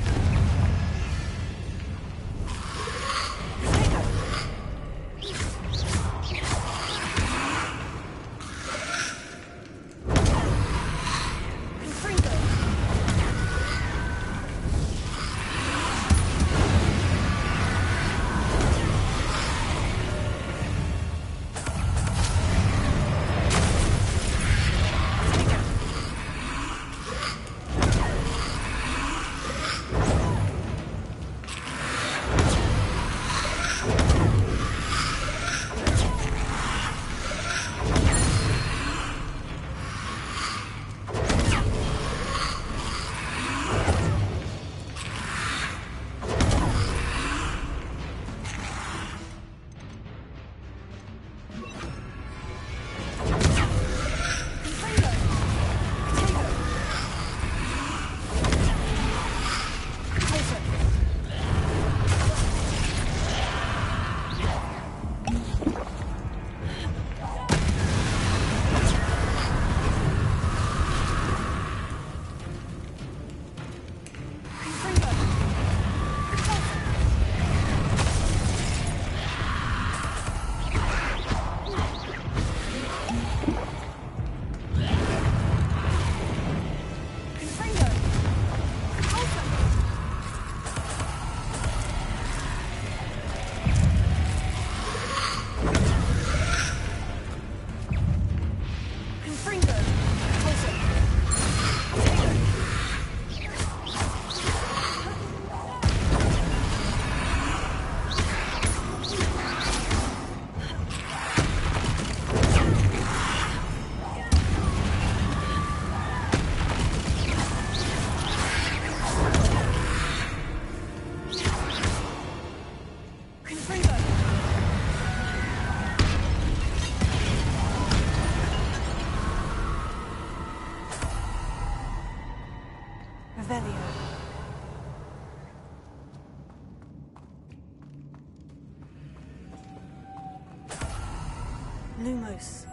E: Lumos.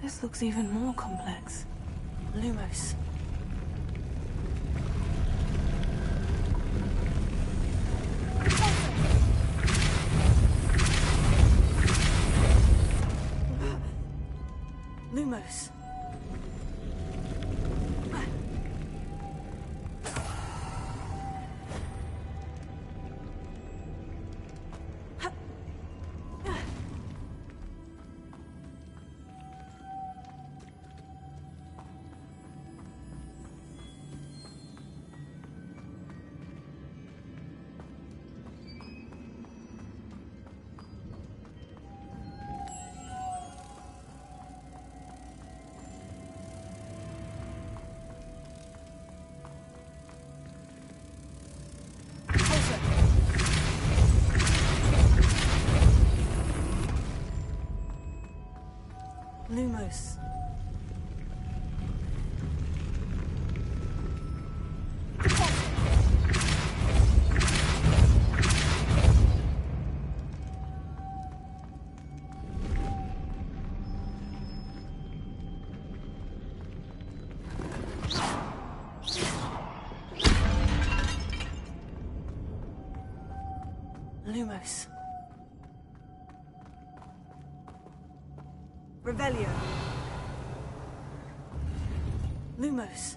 E: This looks even more complex. Lumos. Lumos. Lumos. Lumos. Revelio. Lumos.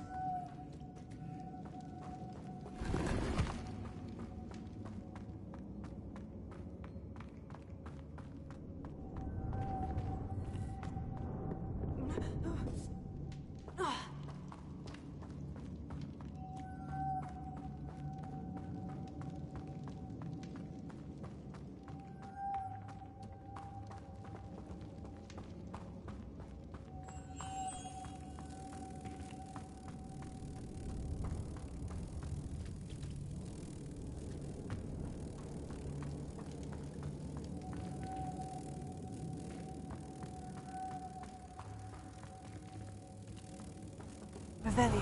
E: Revelio.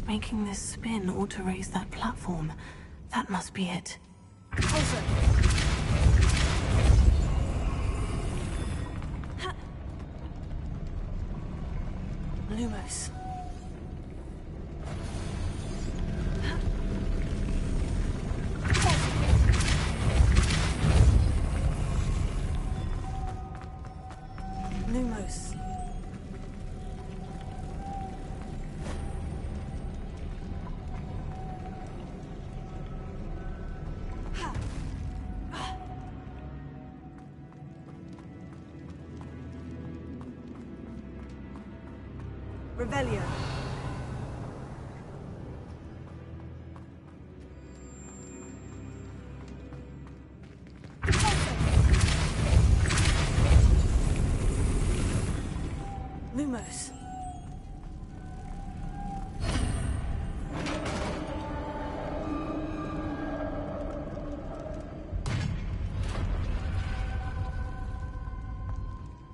E: Making this spin ought to raise that platform. That must be it. Lumos. Lumos. Revelio. Lumos.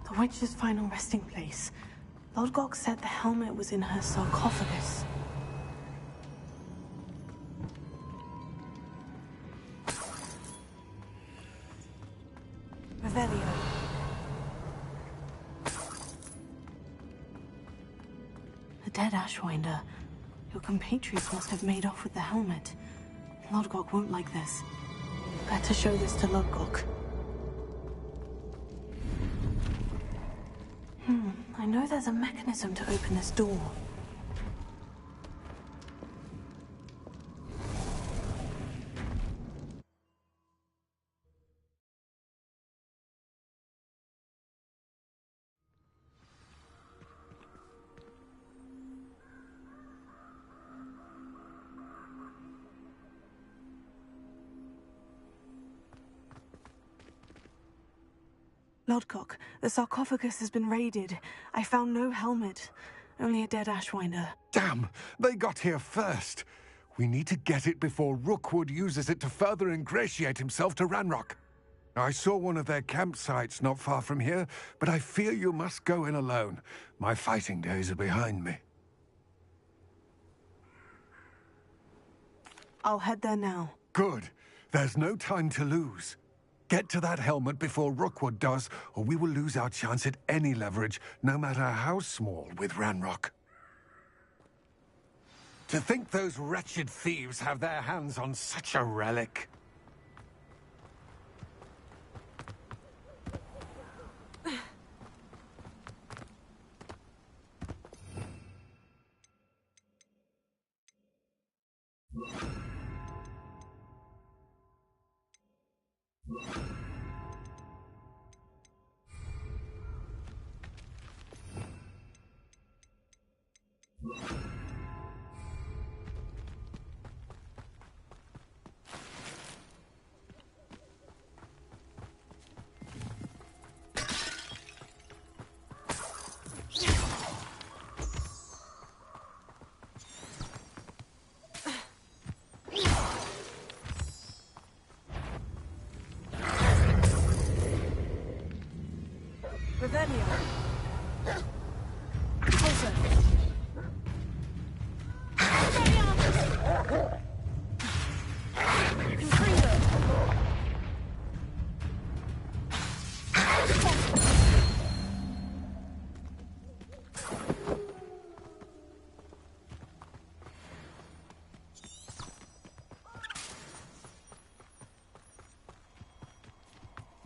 E: The witch's final resting place. Lodgok said the helmet was in her sarcophagus. Revelio. The dead Ashwinder. Your compatriots must have made off with the helmet. Lodgok won't like this. Better show this to Lodgok. I know there's a mechanism to open this door. Lodgok, the sarcophagus has been raided. I found no helmet, only a dead Ashwinder.
C: Damn! They got here first. We need to get it before Rookwood uses it to further ingratiate himself to Ranrock. I saw one of their campsites not far from here, but I fear you must go in alone. My fighting days are behind me.
E: I'll head there now.
C: Good. There's no time to lose. Get to that helmet before Rookwood does, or we will lose our chance at any leverage, no matter how small, with Ranrock. To think those wretched thieves have their hands on such a relic.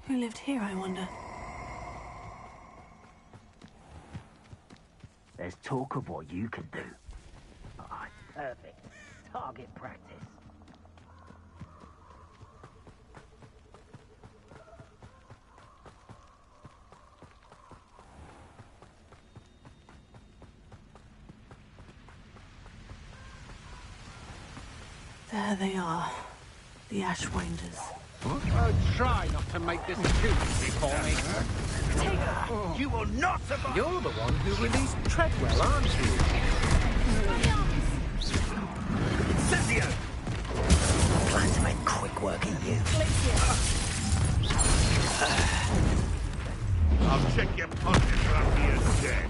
E: Who lived here, I wonder?
K: There's talk of what you can do. Ah, perfect. Target practice.
E: There they are. The Ashwinders.
F: Try not to make this too easy for me.
R: You will not survive!
F: You're the one who released Treadwell, aren't you?
R: Cynthia!
K: Plan to make quick work of you.
N: I'll check your pockets after you're dead.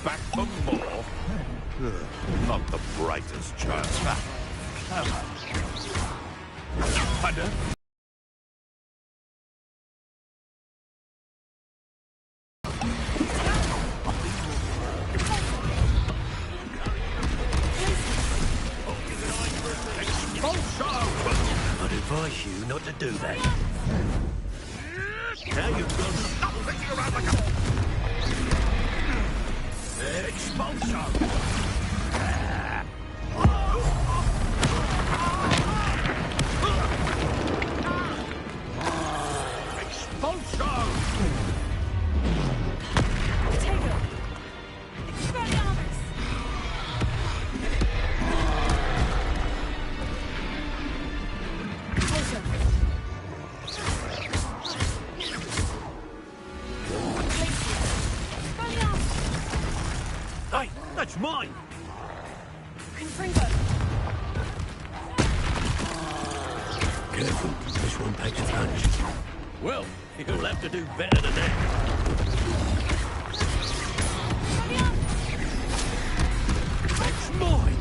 N: Back for more? Not the brightest chance. Pardon?
I: I'd advise you not to do that.
R: Now you've gone stop thinking around like a... Expulsion! Hey, that's mine!
I: Careful, this one packs a punch.
R: Well, you'll have to do better than that. That's mine!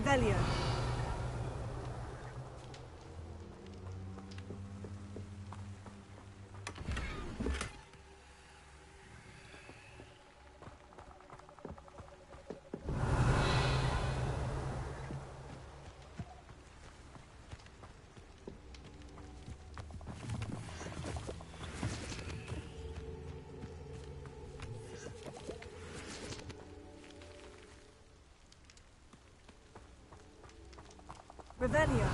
E: Revelio. Revelio.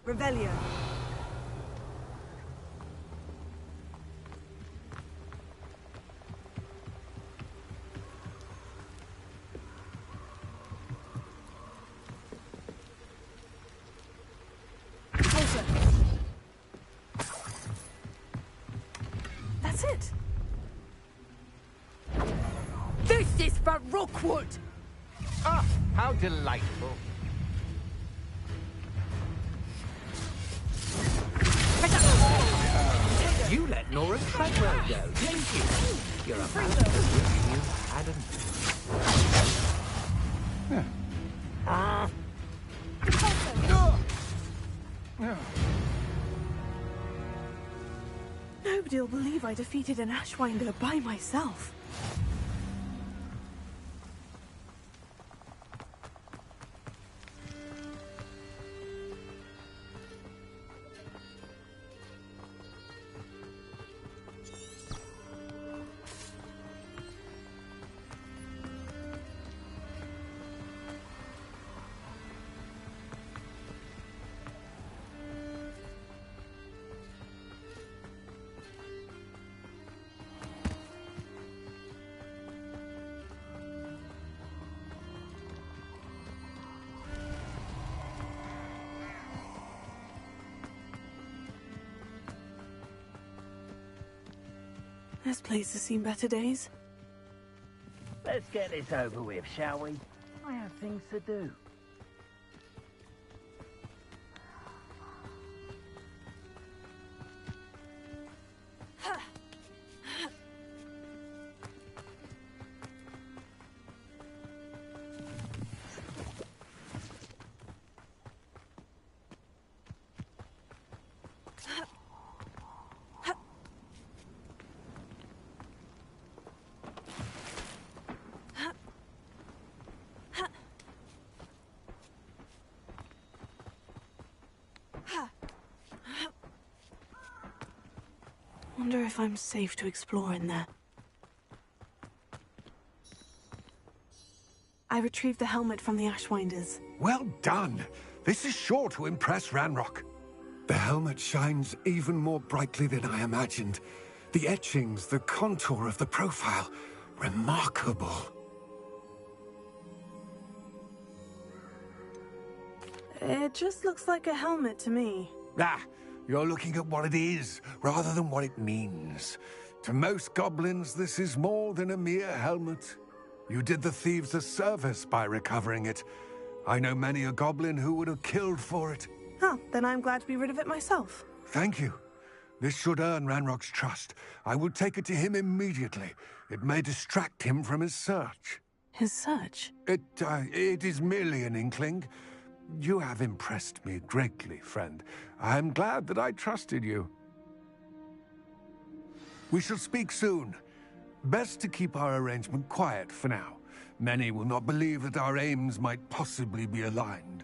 E: Revelio. That's it.
B: This is for Rookwood!
F: Ah, how delightful. You let Nora Treadwell go, didn't you? You're a man. You hadn't.
E: Nobody'll believe I defeated an Ashwinder by myself. This place has seen better days.
K: Let's get this over with, shall we? I have things to do.
E: Wonder if I'm safe to explore in there. I retrieved the helmet from the Ashwinders.
C: Well done. This is sure to impress Ranrock. The helmet shines even more brightly than I imagined. The etchings, the contour of the profile. Remarkable.
E: It just looks like a helmet to me.
C: Ah, you're looking at what it is, rather than what it means. To most goblins, this is more than a mere helmet. You did the thieves a service by recovering it. I know many a goblin who would have killed for it.
E: Oh, then I'm glad to be rid of it myself.
C: Thank you. This should earn Ranrock's trust. I will take it to him immediately. It may distract him from his search.
E: His search?
C: It is merely an inkling. You have impressed me greatly, friend. I am glad that I trusted you. We shall speak soon. Best to keep our arrangement quiet for now. Many will not believe that our aims might possibly be aligned.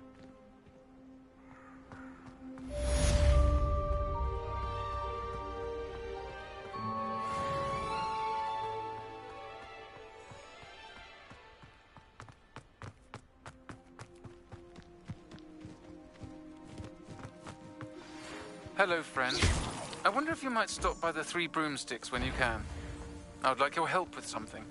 U: Hello, friend. I wonder if you might stop by the Three Broomsticks when you can. I would like your help with something.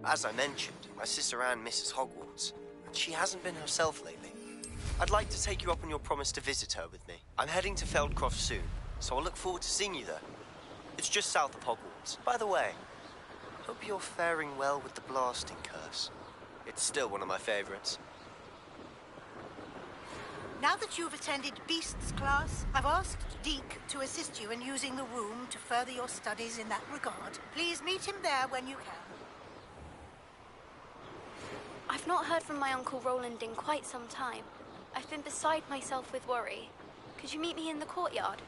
G: As I mentioned, my sister Anne misses Hogwarts, and she hasn't been herself lately. I'd like to take you up on your promise to visit her with me. I'm heading to Feldcroft soon, so I'll look forward to seeing you there. It's just south of Hogwarts. By the way, hope you're faring well with the blasting curse. It's still one of my favorites.
L: Now that you've attended Beasts class, I've asked Deke to assist you in using the room to further your studies in that regard. Please meet him there when you can.
W: I've not heard from my Uncle Roland in quite some time. I've been beside myself with worry. Could you meet me in the courtyard?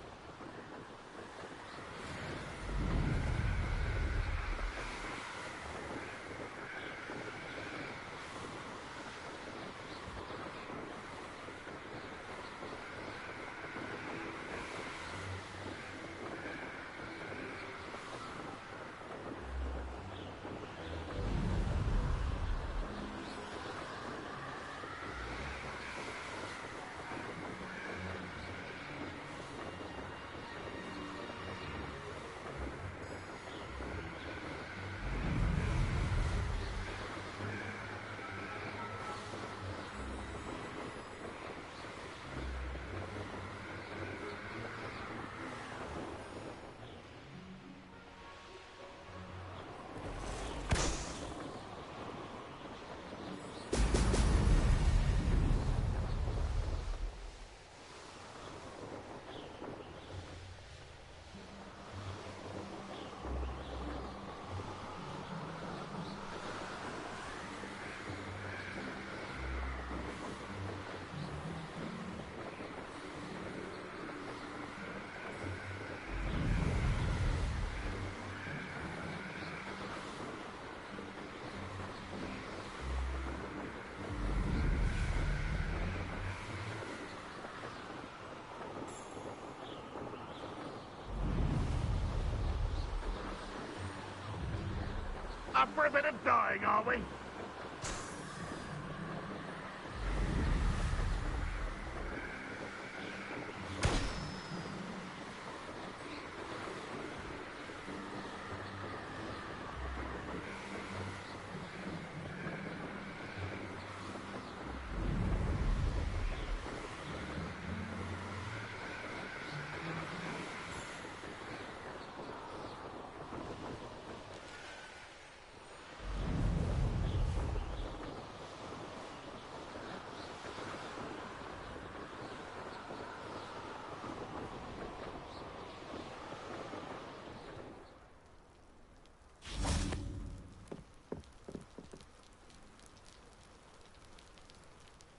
K: Up for a bit of dying, are we?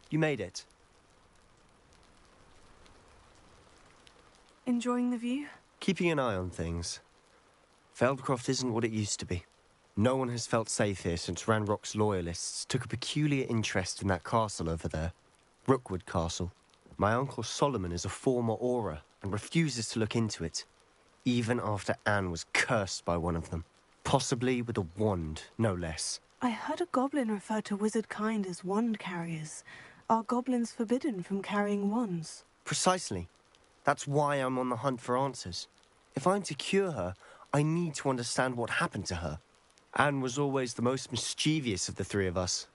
G: You made it.
E: Enjoying the view?
G: Keeping an eye on things. Feldcroft isn't what it used to be. No one has felt safe here since Ranrock's loyalists took a peculiar interest in that castle over there. Rookwood Castle. My Uncle Solomon is a former Auror and refuses to look into it, even after Anne was cursed by one of them. Possibly with a wand, no less.
E: I heard a goblin refer to wizard kind as wand carriers. Are goblins forbidden from carrying wands?
G: Precisely. That's why I'm on the hunt for answers. If I'm to cure her, I need to understand what happened to her. Anne was always the most mischievous of the three of us.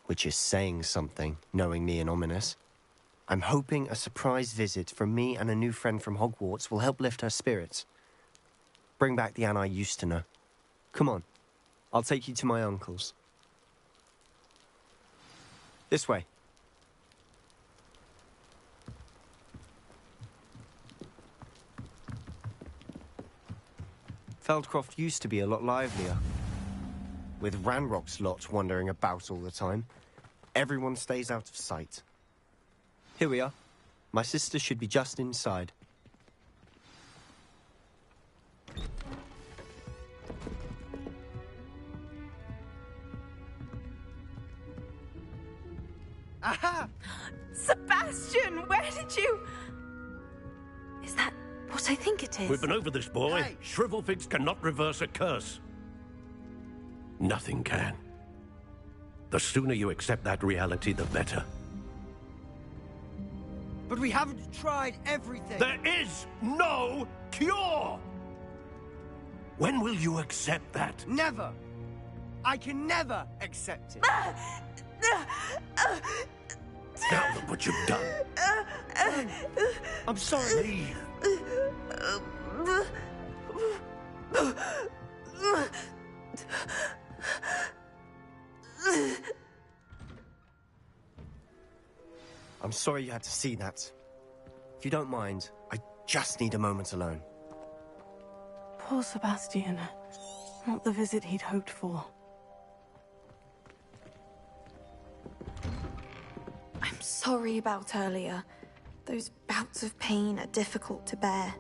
G: Which is saying something, knowing me and Ominous. I'm hoping a surprise visit from me and a new friend from Hogwarts will help lift her spirits. Bring back the Anne I used to know. Come on. I'll take you to my uncle's. This way. Feldcroft used to be a lot livelier. With Ranrock's lot wandering about all the time, everyone stays out of sight. Here we are. My sister should be just inside.
E: Aha! Sebastian, where did you... Is that what I think it is?
I: We've been over this, boy. Hey. Shrivelfigs cannot reverse a curse. Nothing can. The sooner you accept that reality, the better.
X: But we haven't tried everything.
I: There is no cure! When will you accept that?
X: Never.
G: I can never accept it.
I: Now look what you've done.
G: I'm sorry. I'm sorry you had to see that. If you don't mind, I just need a moment alone.
E: Poor Sebastian. Not the visit he'd hoped for.
J: I'm sorry about earlier. Those bouts of pain are difficult to bear.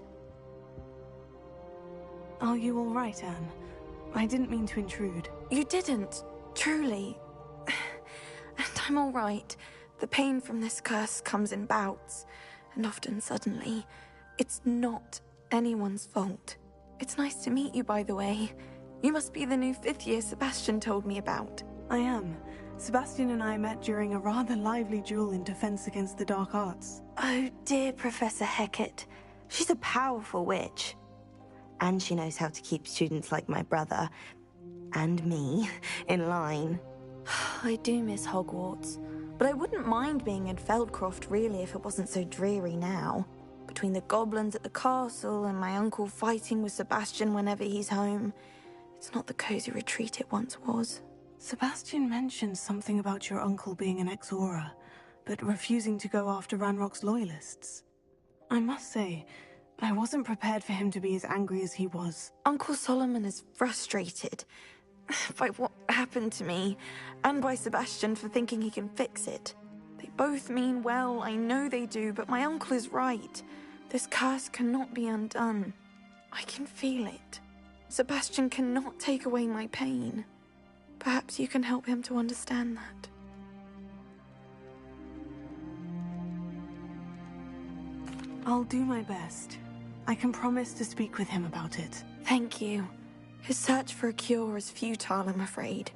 E: Are you all right, Anne? I didn't mean to intrude.
J: You didn't, truly. And I'm all right. The pain from this curse comes in bouts, and often suddenly. It's not anyone's fault. It's nice to meet you, by the way. You must be the new 5th year Sebastian told me about.
E: I am. Sebastian and I met during a rather lively duel in Defense Against the Dark Arts.
J: Oh, dear Professor Hecat. She's a powerful witch. And she knows how to keep students like my brother, and me, in line. I do miss Hogwarts, but I wouldn't mind being in Feldcroft, really, if it wasn't so dreary now. Between the goblins at the castle and my uncle fighting with Sebastian whenever he's home, it's not the cozy retreat it once was.
E: Sebastian mentioned something about your uncle being an ex-Auror, but refusing to go after Ranrock's loyalists. I must say, I wasn't prepared for him to be as angry as he was.
J: Uncle Solomon is frustrated by what happened to me, and by Sebastian for thinking he can fix it. They both mean well, I know they do, but my uncle is right. This curse cannot be undone. I can feel it. Sebastian cannot take away my pain. Perhaps you can help him to understand that.
E: I'll do my best. I can promise to speak with him about it.
J: Thank you. His search for a cure is futile, I'm afraid.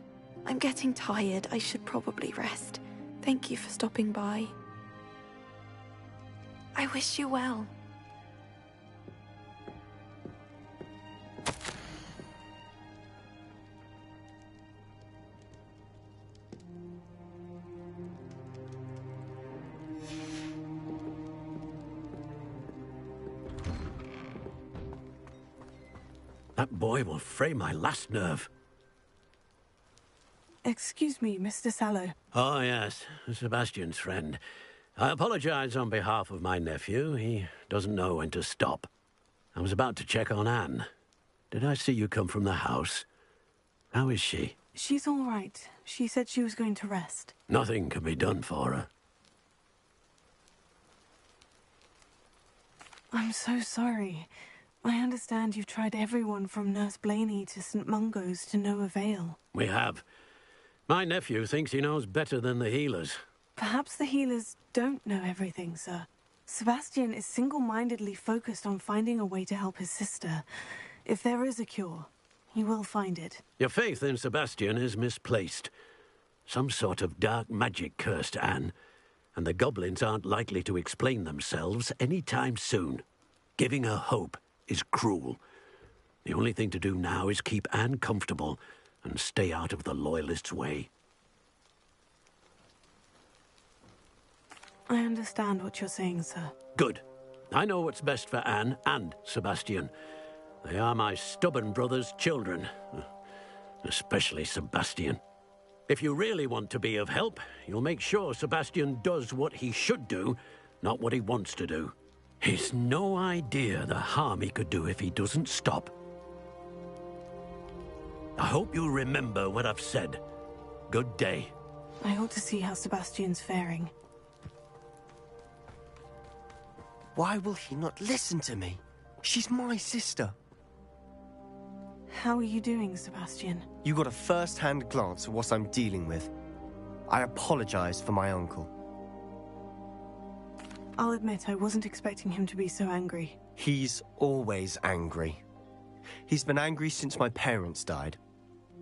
J: I'm getting tired. I should probably rest. Thank you for stopping by. I wish you well.
I: That boy will fray my last nerve.
E: Excuse me, Mr. Sallow.
I: Oh, yes, Sebastian's friend. I apologize on behalf of my nephew. He doesn't know when to stop. I was about to check on Anne. Did I see you come from the house? How is she?
E: She's all right. She said she was going to rest.
I: Nothing can be done for her.
E: I'm so sorry. I understand you've tried everyone from Nurse Blaney to St. Mungo's to no avail.
I: We have. My nephew thinks he knows better than the healers.
E: Perhaps the healers don't know everything, sir. Sebastian is single-mindedly focused on finding a way to help his sister. If there is a cure, he will find it.
I: Your faith in Sebastian is misplaced. Some sort of dark magic cursed Anne, and the goblins aren't likely to explain themselves any time soon. Giving her hope is cruel. The only thing to do now is keep Anne comfortable and stay out of the Loyalists' way.
E: I understand what you're saying, sir.
I: Good. I know what's best for Anne and Sebastian. They are my stubborn brother's children. Especially Sebastian. If you really want to be of help, you'll make sure Sebastian does what he should do, not what he wants to do. He's no idea the harm he could do if he doesn't stop. I hope you'll remember what I've said. Good day.
E: I ought to see how Sebastian's faring.
G: Why will he not listen to me? She's my sister.
E: How are you doing, Sebastian?
G: You got a first-hand glance at what I'm dealing with. I apologize for my uncle.
E: I'll admit I wasn't expecting him to be so angry.
G: He's always angry. He's been angry since my parents died.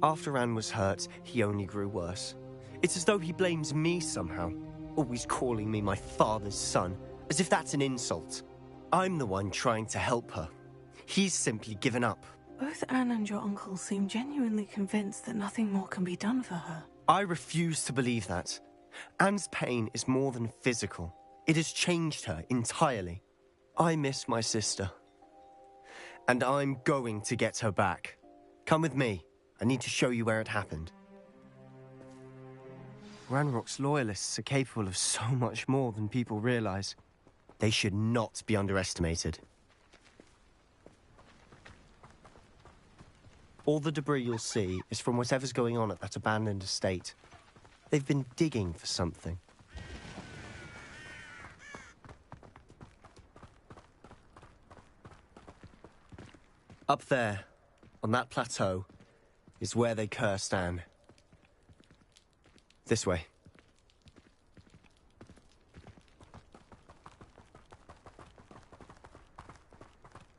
G: After Anne was hurt, he only grew worse. It's as though he blames me somehow, always calling me my father's son, as if that's an insult. I'm the one trying to help her. He's simply given up.
E: Both Anne and your uncle seem genuinely convinced that nothing more can be done for her.
G: I refuse to believe that. Anne's pain is more than physical. It has changed her entirely. I miss my sister. And I'm going to get her back. Come with me. I need to show you where it happened. Ranrock's loyalists are capable of so much more than people realize. They should not be underestimated. All the debris you'll see is from whatever's going on at that abandoned estate. They've been digging for something. Up there, on that plateau, is where they cursed Anne. This way.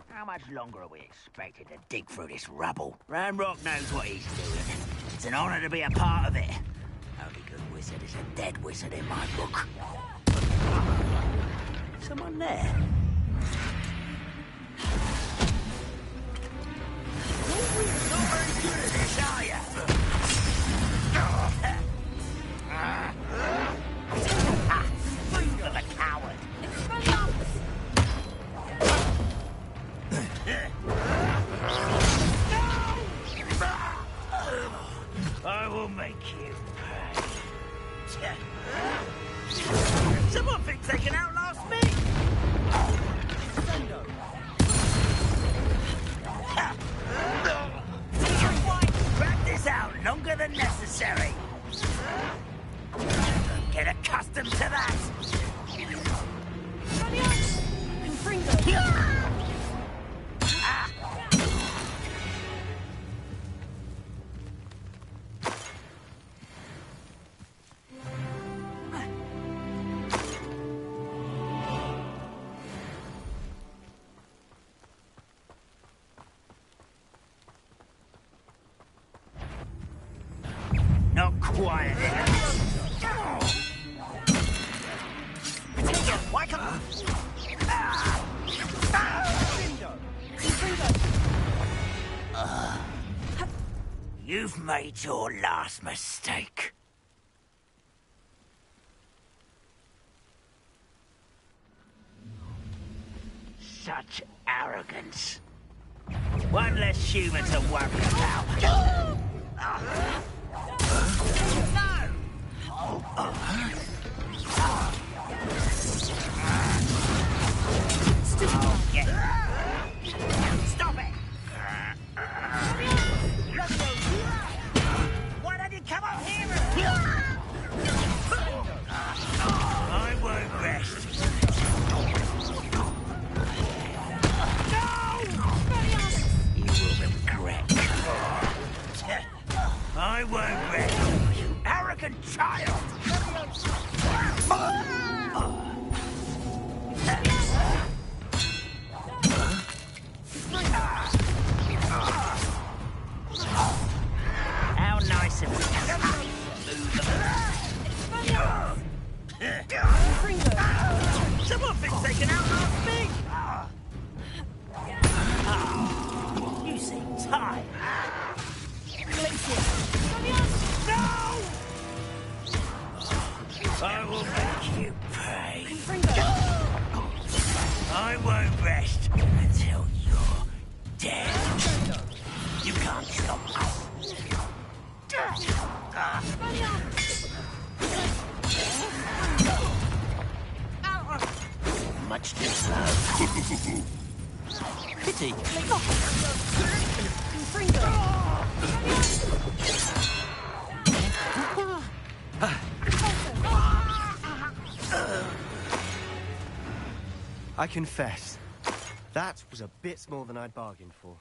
K: How much longer are we expected to dig through this rubble? Ranrock knows what he's doing. It's an honor to be a part of it. Only good wizard is a dead wizard in my book. Someone there? Not very good at this, are you? Food of a coward. I will make you pay. Someone thinks they can outlast me. Practice out longer than necessary. Get accustomed to that. Not quiet. Why can't You've made your last mistake. Such arrogance. One less human to worry about. No! Stop it! Why don't you come up here? I won't rest. You will regret. I won't rest, you arrogant child! How nice of you. Someone thinks they can outlast me! You seem tired. No! I will make you pay. I won't rest until you're dead. You can't stop us. Much deserved. Pity.
G: I confess, that was a bit more than I'd bargained for.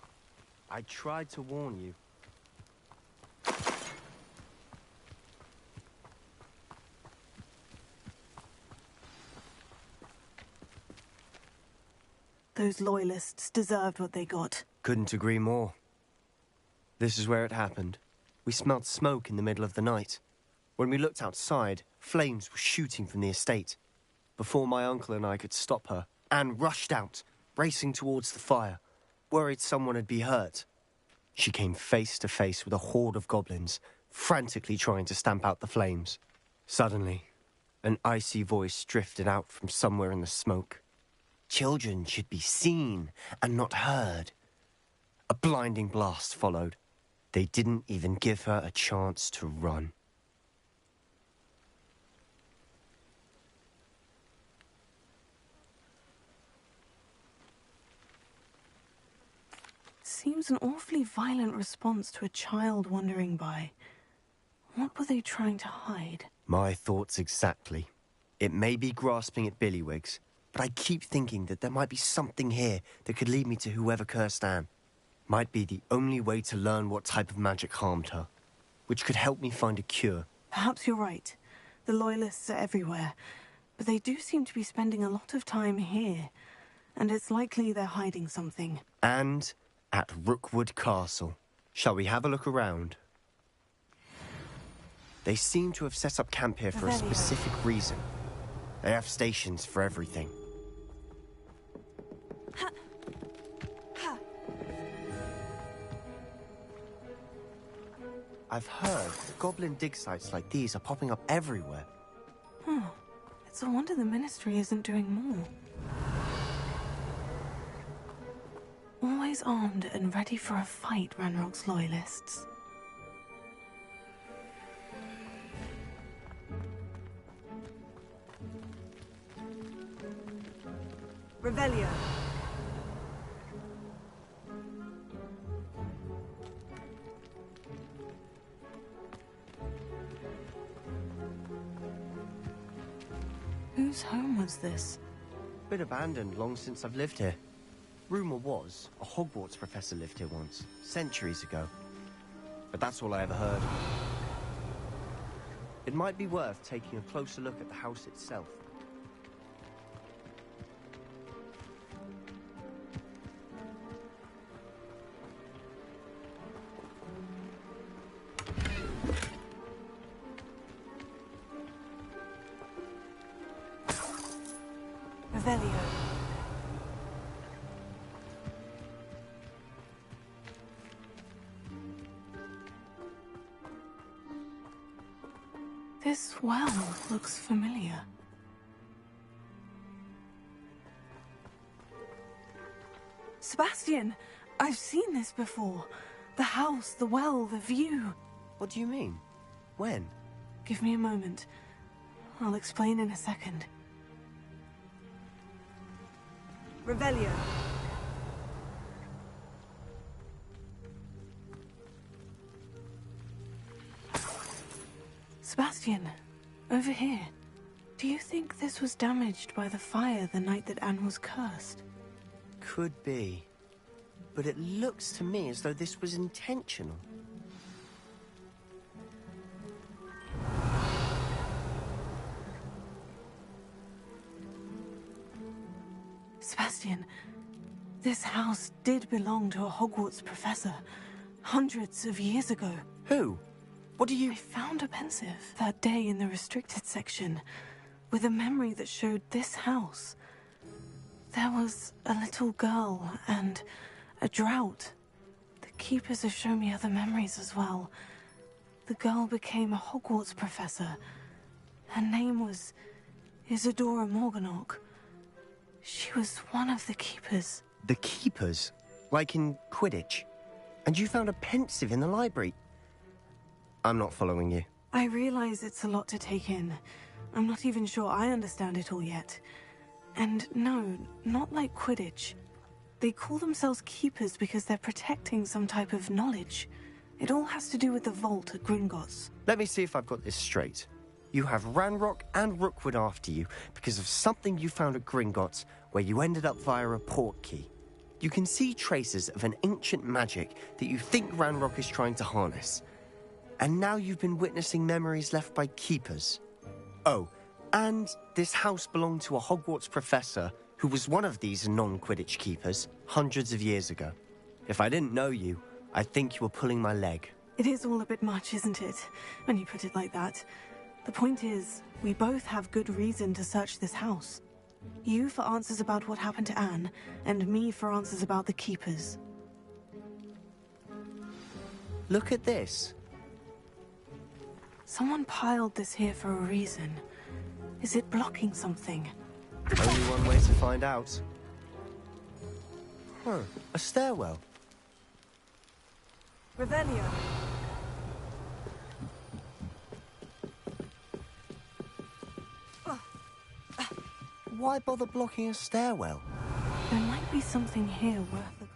G: I tried to warn you.
E: Those loyalists deserved what they got.
G: Couldn't agree more. This is where it happened. We smelled smoke in the middle of the night. When we looked outside, flames were shooting from the estate. Before my uncle and I could stop her, Anne rushed out, racing towards the fire, worried someone had been hurt. she came face to face with a horde of goblins, frantically trying to stamp out the flames. Suddenly, an icy voice drifted out from somewhere in the smoke. Children should be seen and not heard. A blinding blast followed. They didn't even give her a chance to run.
E: Seems an awfully violent response to a child wandering by. What were they trying to hide?
G: My thoughts exactly. It may be grasping at Billywigs, but I keep thinking that there might be something here that could lead me to whoever cursed Anne. Might be the only way to learn what type of magic harmed her, which could help me find a cure.
E: Perhaps you're right. The Loyalists are everywhere, but they do seem to be spending a lot of time here, and it's likely they're hiding something.
G: And at Rookwood Castle. Shall we have a look around? They seem to have set up camp here for a specific reason. They have stations for everything. I've heard goblin dig sites like these are popping up everywhere.
E: It's a wonder the Ministry isn't doing more. Always armed and ready for a fight, Ranrock's Loyalists.
S: Revelio.
E: Whose home was this?
G: Been abandoned long since I've lived here. Rumor was a Hogwarts professor lived here once, centuries ago. But that's all I ever heard. It might be worth taking a closer look at the house itself.
E: Revelio. This well looks familiar. Sebastian, I've seen this before. The house, the well, the view.
G: What do you mean? When?
E: Give me a moment. I'll explain in a second.
S: Revelio.
E: Sebastian, over here. Do you think this was damaged by the fire the night that Anne was cursed?
G: Could be. But it looks to me as though this was intentional.
E: Sebastian, this house did belong to a Hogwarts professor, hundreds of years ago.
G: Who? What do you...
E: I found a pensive that day in the restricted section, with a memory that showed this house. There was a little girl and a drought. The keepers have shown me other memories as well. The girl became a Hogwarts professor. Her name was Isadora Morganach. She was one of the keepers.
G: The keepers? Like in Quidditch? And you found a pensive in the library? I'm not following you.
E: I realize it's a lot to take in. I'm not even sure I understand it all yet. And no, not like Quidditch. They call themselves keepers because they're protecting some type of knowledge. It all has to do with the vault at Gringotts.
G: Let me see if I've got this straight. You have Ranrock and Rookwood after you because of something you found at Gringotts where you ended up via a port key. You can see traces of an ancient magic that you think Ranrock is trying to harness. And now you've been witnessing memories left by keepers. Oh, and this house belonged to a Hogwarts professor who was one of these non-Quidditch keepers hundreds of years ago. If I didn't know you, I'd think you were pulling my leg.
E: It is all a bit much, isn't it, when you put it like that? The point is, we both have good reason to search this house. You for answers about what happened to Anne, and me for answers about the keepers.
G: Look at this.
E: Someone piled this here for a reason. Is it blocking something?
G: Only one way to find out. Huh, a stairwell.
E: Revelio.
G: Why bother blocking a stairwell?
E: There might be something here worth a...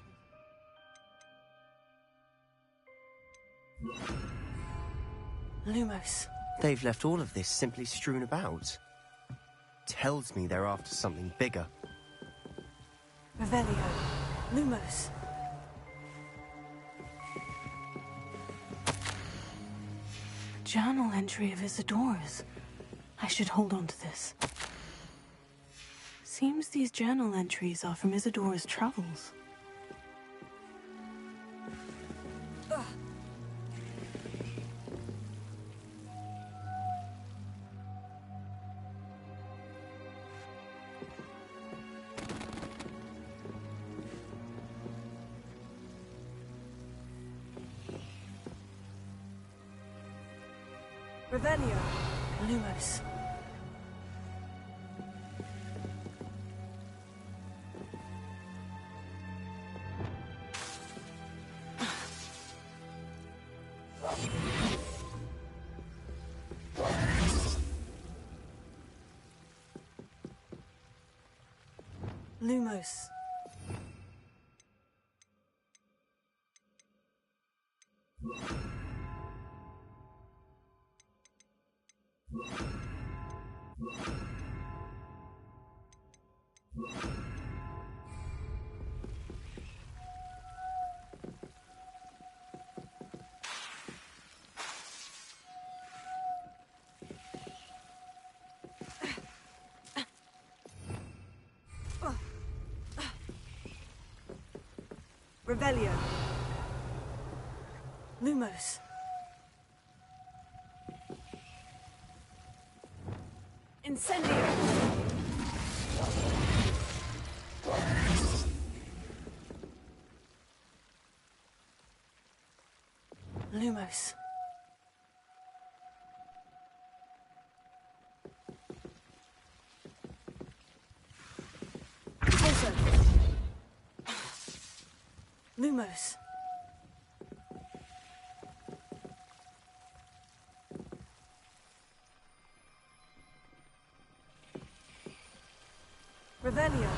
E: Lumos.
G: They've left all of this simply strewn about. Tells me they're after something bigger.
E: Revelio. Lumos. A journal entry of Isidora's. I should hold on to this. Seems these journal entries are from Isidora's travels. Revelio. Lumos. Lumos. Revelio. Lumos. Incendio. Lumos. Also. Lumos. Revelio.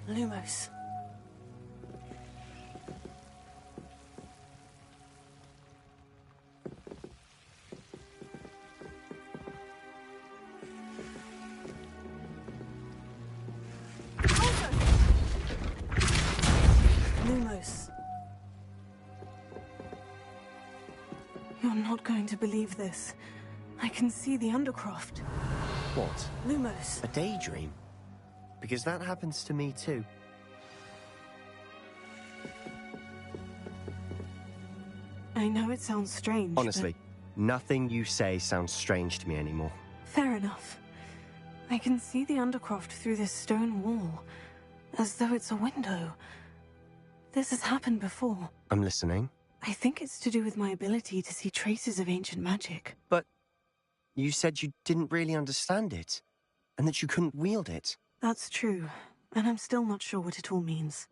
E: Lumos. Lumos. You're not going to believe this. I can see the Undercroft.
G: What?
E: Lumos.
G: A daydream? Because that happens to me too.
E: I know it sounds strange,
G: Honestly, nothing you say sounds strange to me anymore.
E: Fair enough. I can see the Undercroft through this stone wall, as though it's a window. This has happened before.
G: I'm listening.
E: I think it's to do with my ability to see traces of ancient magic.
G: But you said you didn't really understand it, and that you couldn't wield it.
E: That's true, and I'm still not sure what it all means.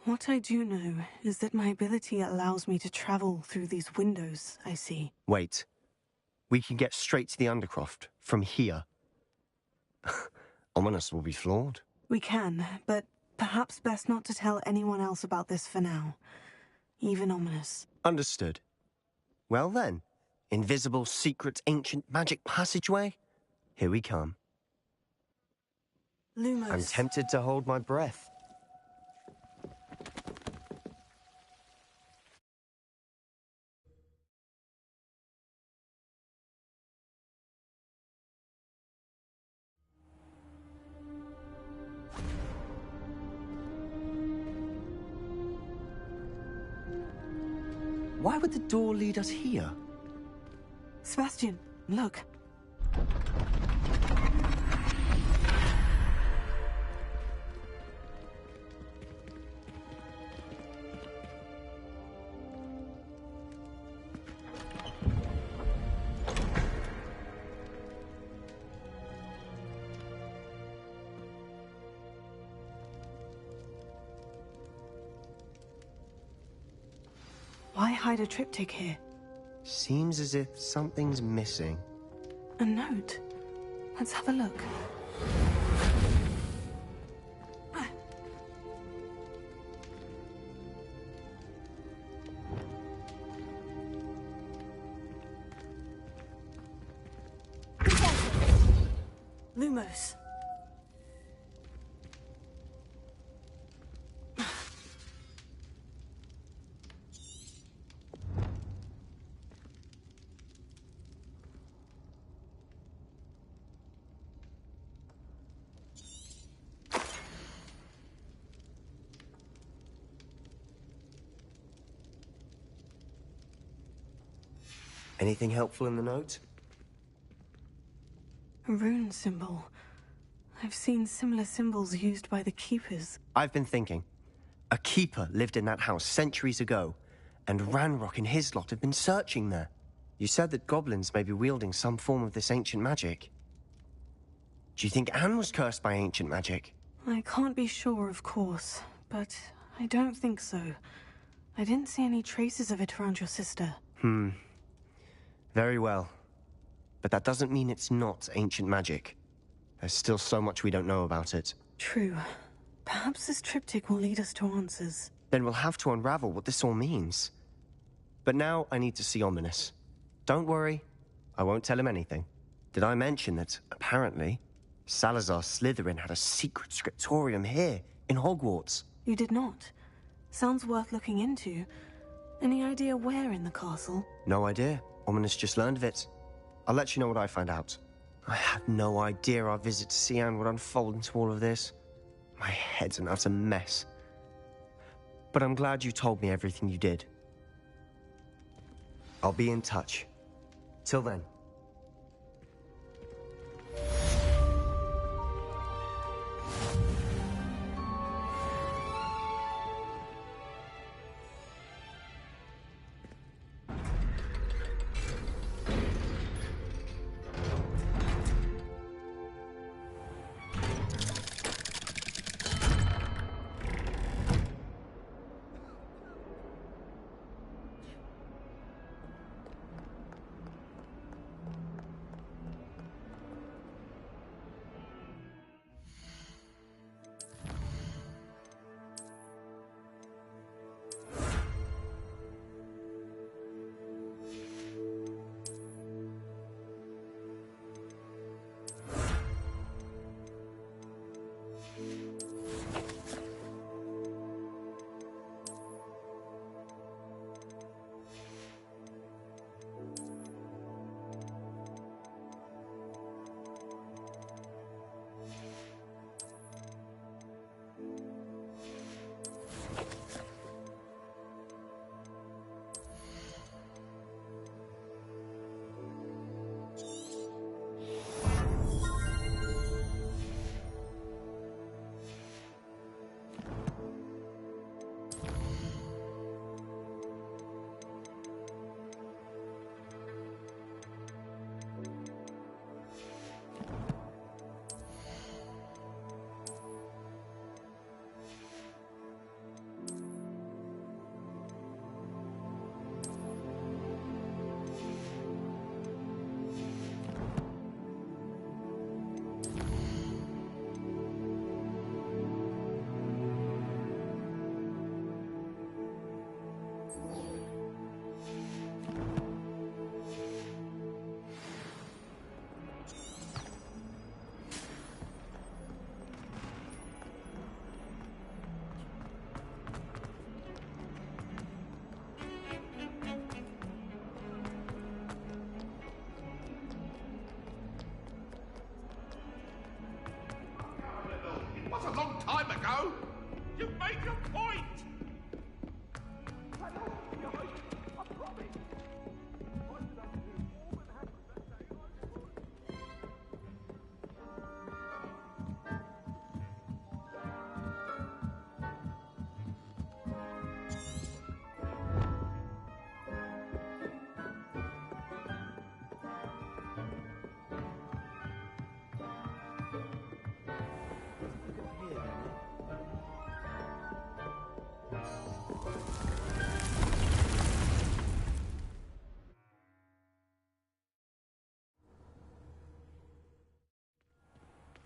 E: What I do know is that my ability allows me to travel through these windows I see.
G: Wait. We can get straight to the Undercroft from here. Ominous will be floored.
E: We can, but perhaps best not to tell anyone else about this for now. Even Ominous.
G: Understood. Well then, invisible, secret, ancient magic passageway? Here we come.
E: Lumos.
G: I'm tempted to hold my breath. Why would the door lead us here?
E: Sebastian, look. Why hide a triptych here?
G: Seems as if something's missing.
E: A note. Let's have a look. Lumos.
G: Anything helpful in the note?
E: A rune symbol. I've seen similar symbols used by the Keepers.
G: I've been thinking. A keeper lived in that house centuries ago, and Ranrock and his lot have been searching there. You said that goblins may be wielding some form of this ancient magic. Do you think Anne was cursed by ancient magic?
E: I can't be sure, of course, but I don't think so. I didn't see any traces of it around your sister.
G: Very well. But that doesn't mean it's not ancient magic. There's still so much we don't know about it.
E: True. Perhaps this triptych will lead us to answers.
G: Then we'll have to unravel what this all means. But now I need to see Ominous. Don't worry, I won't tell him anything. Did I mention that, apparently, Salazar Slytherin had a secret scriptorium here, in Hogwarts?
E: You did not. Sounds worth looking into. Any idea where in the castle?
G: No idea. Ominous just learned of it. I'll let you know what I find out. I had no idea our visit to see Anne would unfold into all of this. My head's an utter mess. But I'm glad you told me everything you did. I'll be in touch. Till then.
N: What a long time ago! You made your point!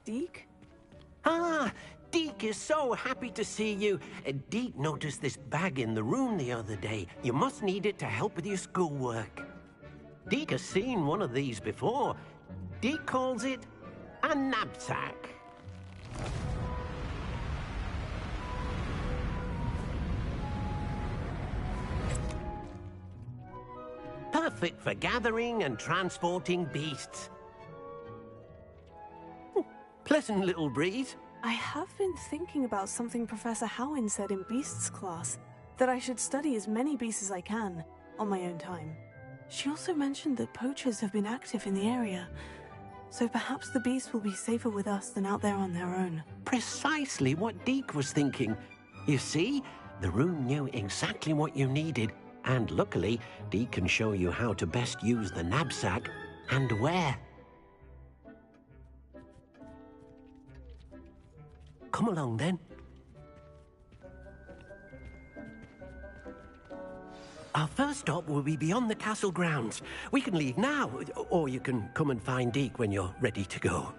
E: Deke?
I: Ah, Deke is so happy to see you. Deke noticed this bag in the room the other day. You must need it to help with your schoolwork. Deke has seen one of these before. Deke calls it a knapsack. Perfect for gathering and transporting beasts. Pleasant little breeze.
E: I have been thinking about something Professor Howin said in Beasts class, that I should study as many beasts as I can, on my own time. She also mentioned that poachers have been active in the area, so perhaps the beasts will be safer with us than out there on their own.
I: Precisely what Deke was thinking. You see, the room knew exactly what you needed, and luckily, Deke can show you how to best use the knapsack and where. Come along, then. Our first stop will be beyond the castle grounds. We can leave now, or you can come and find Deke when you're ready to go.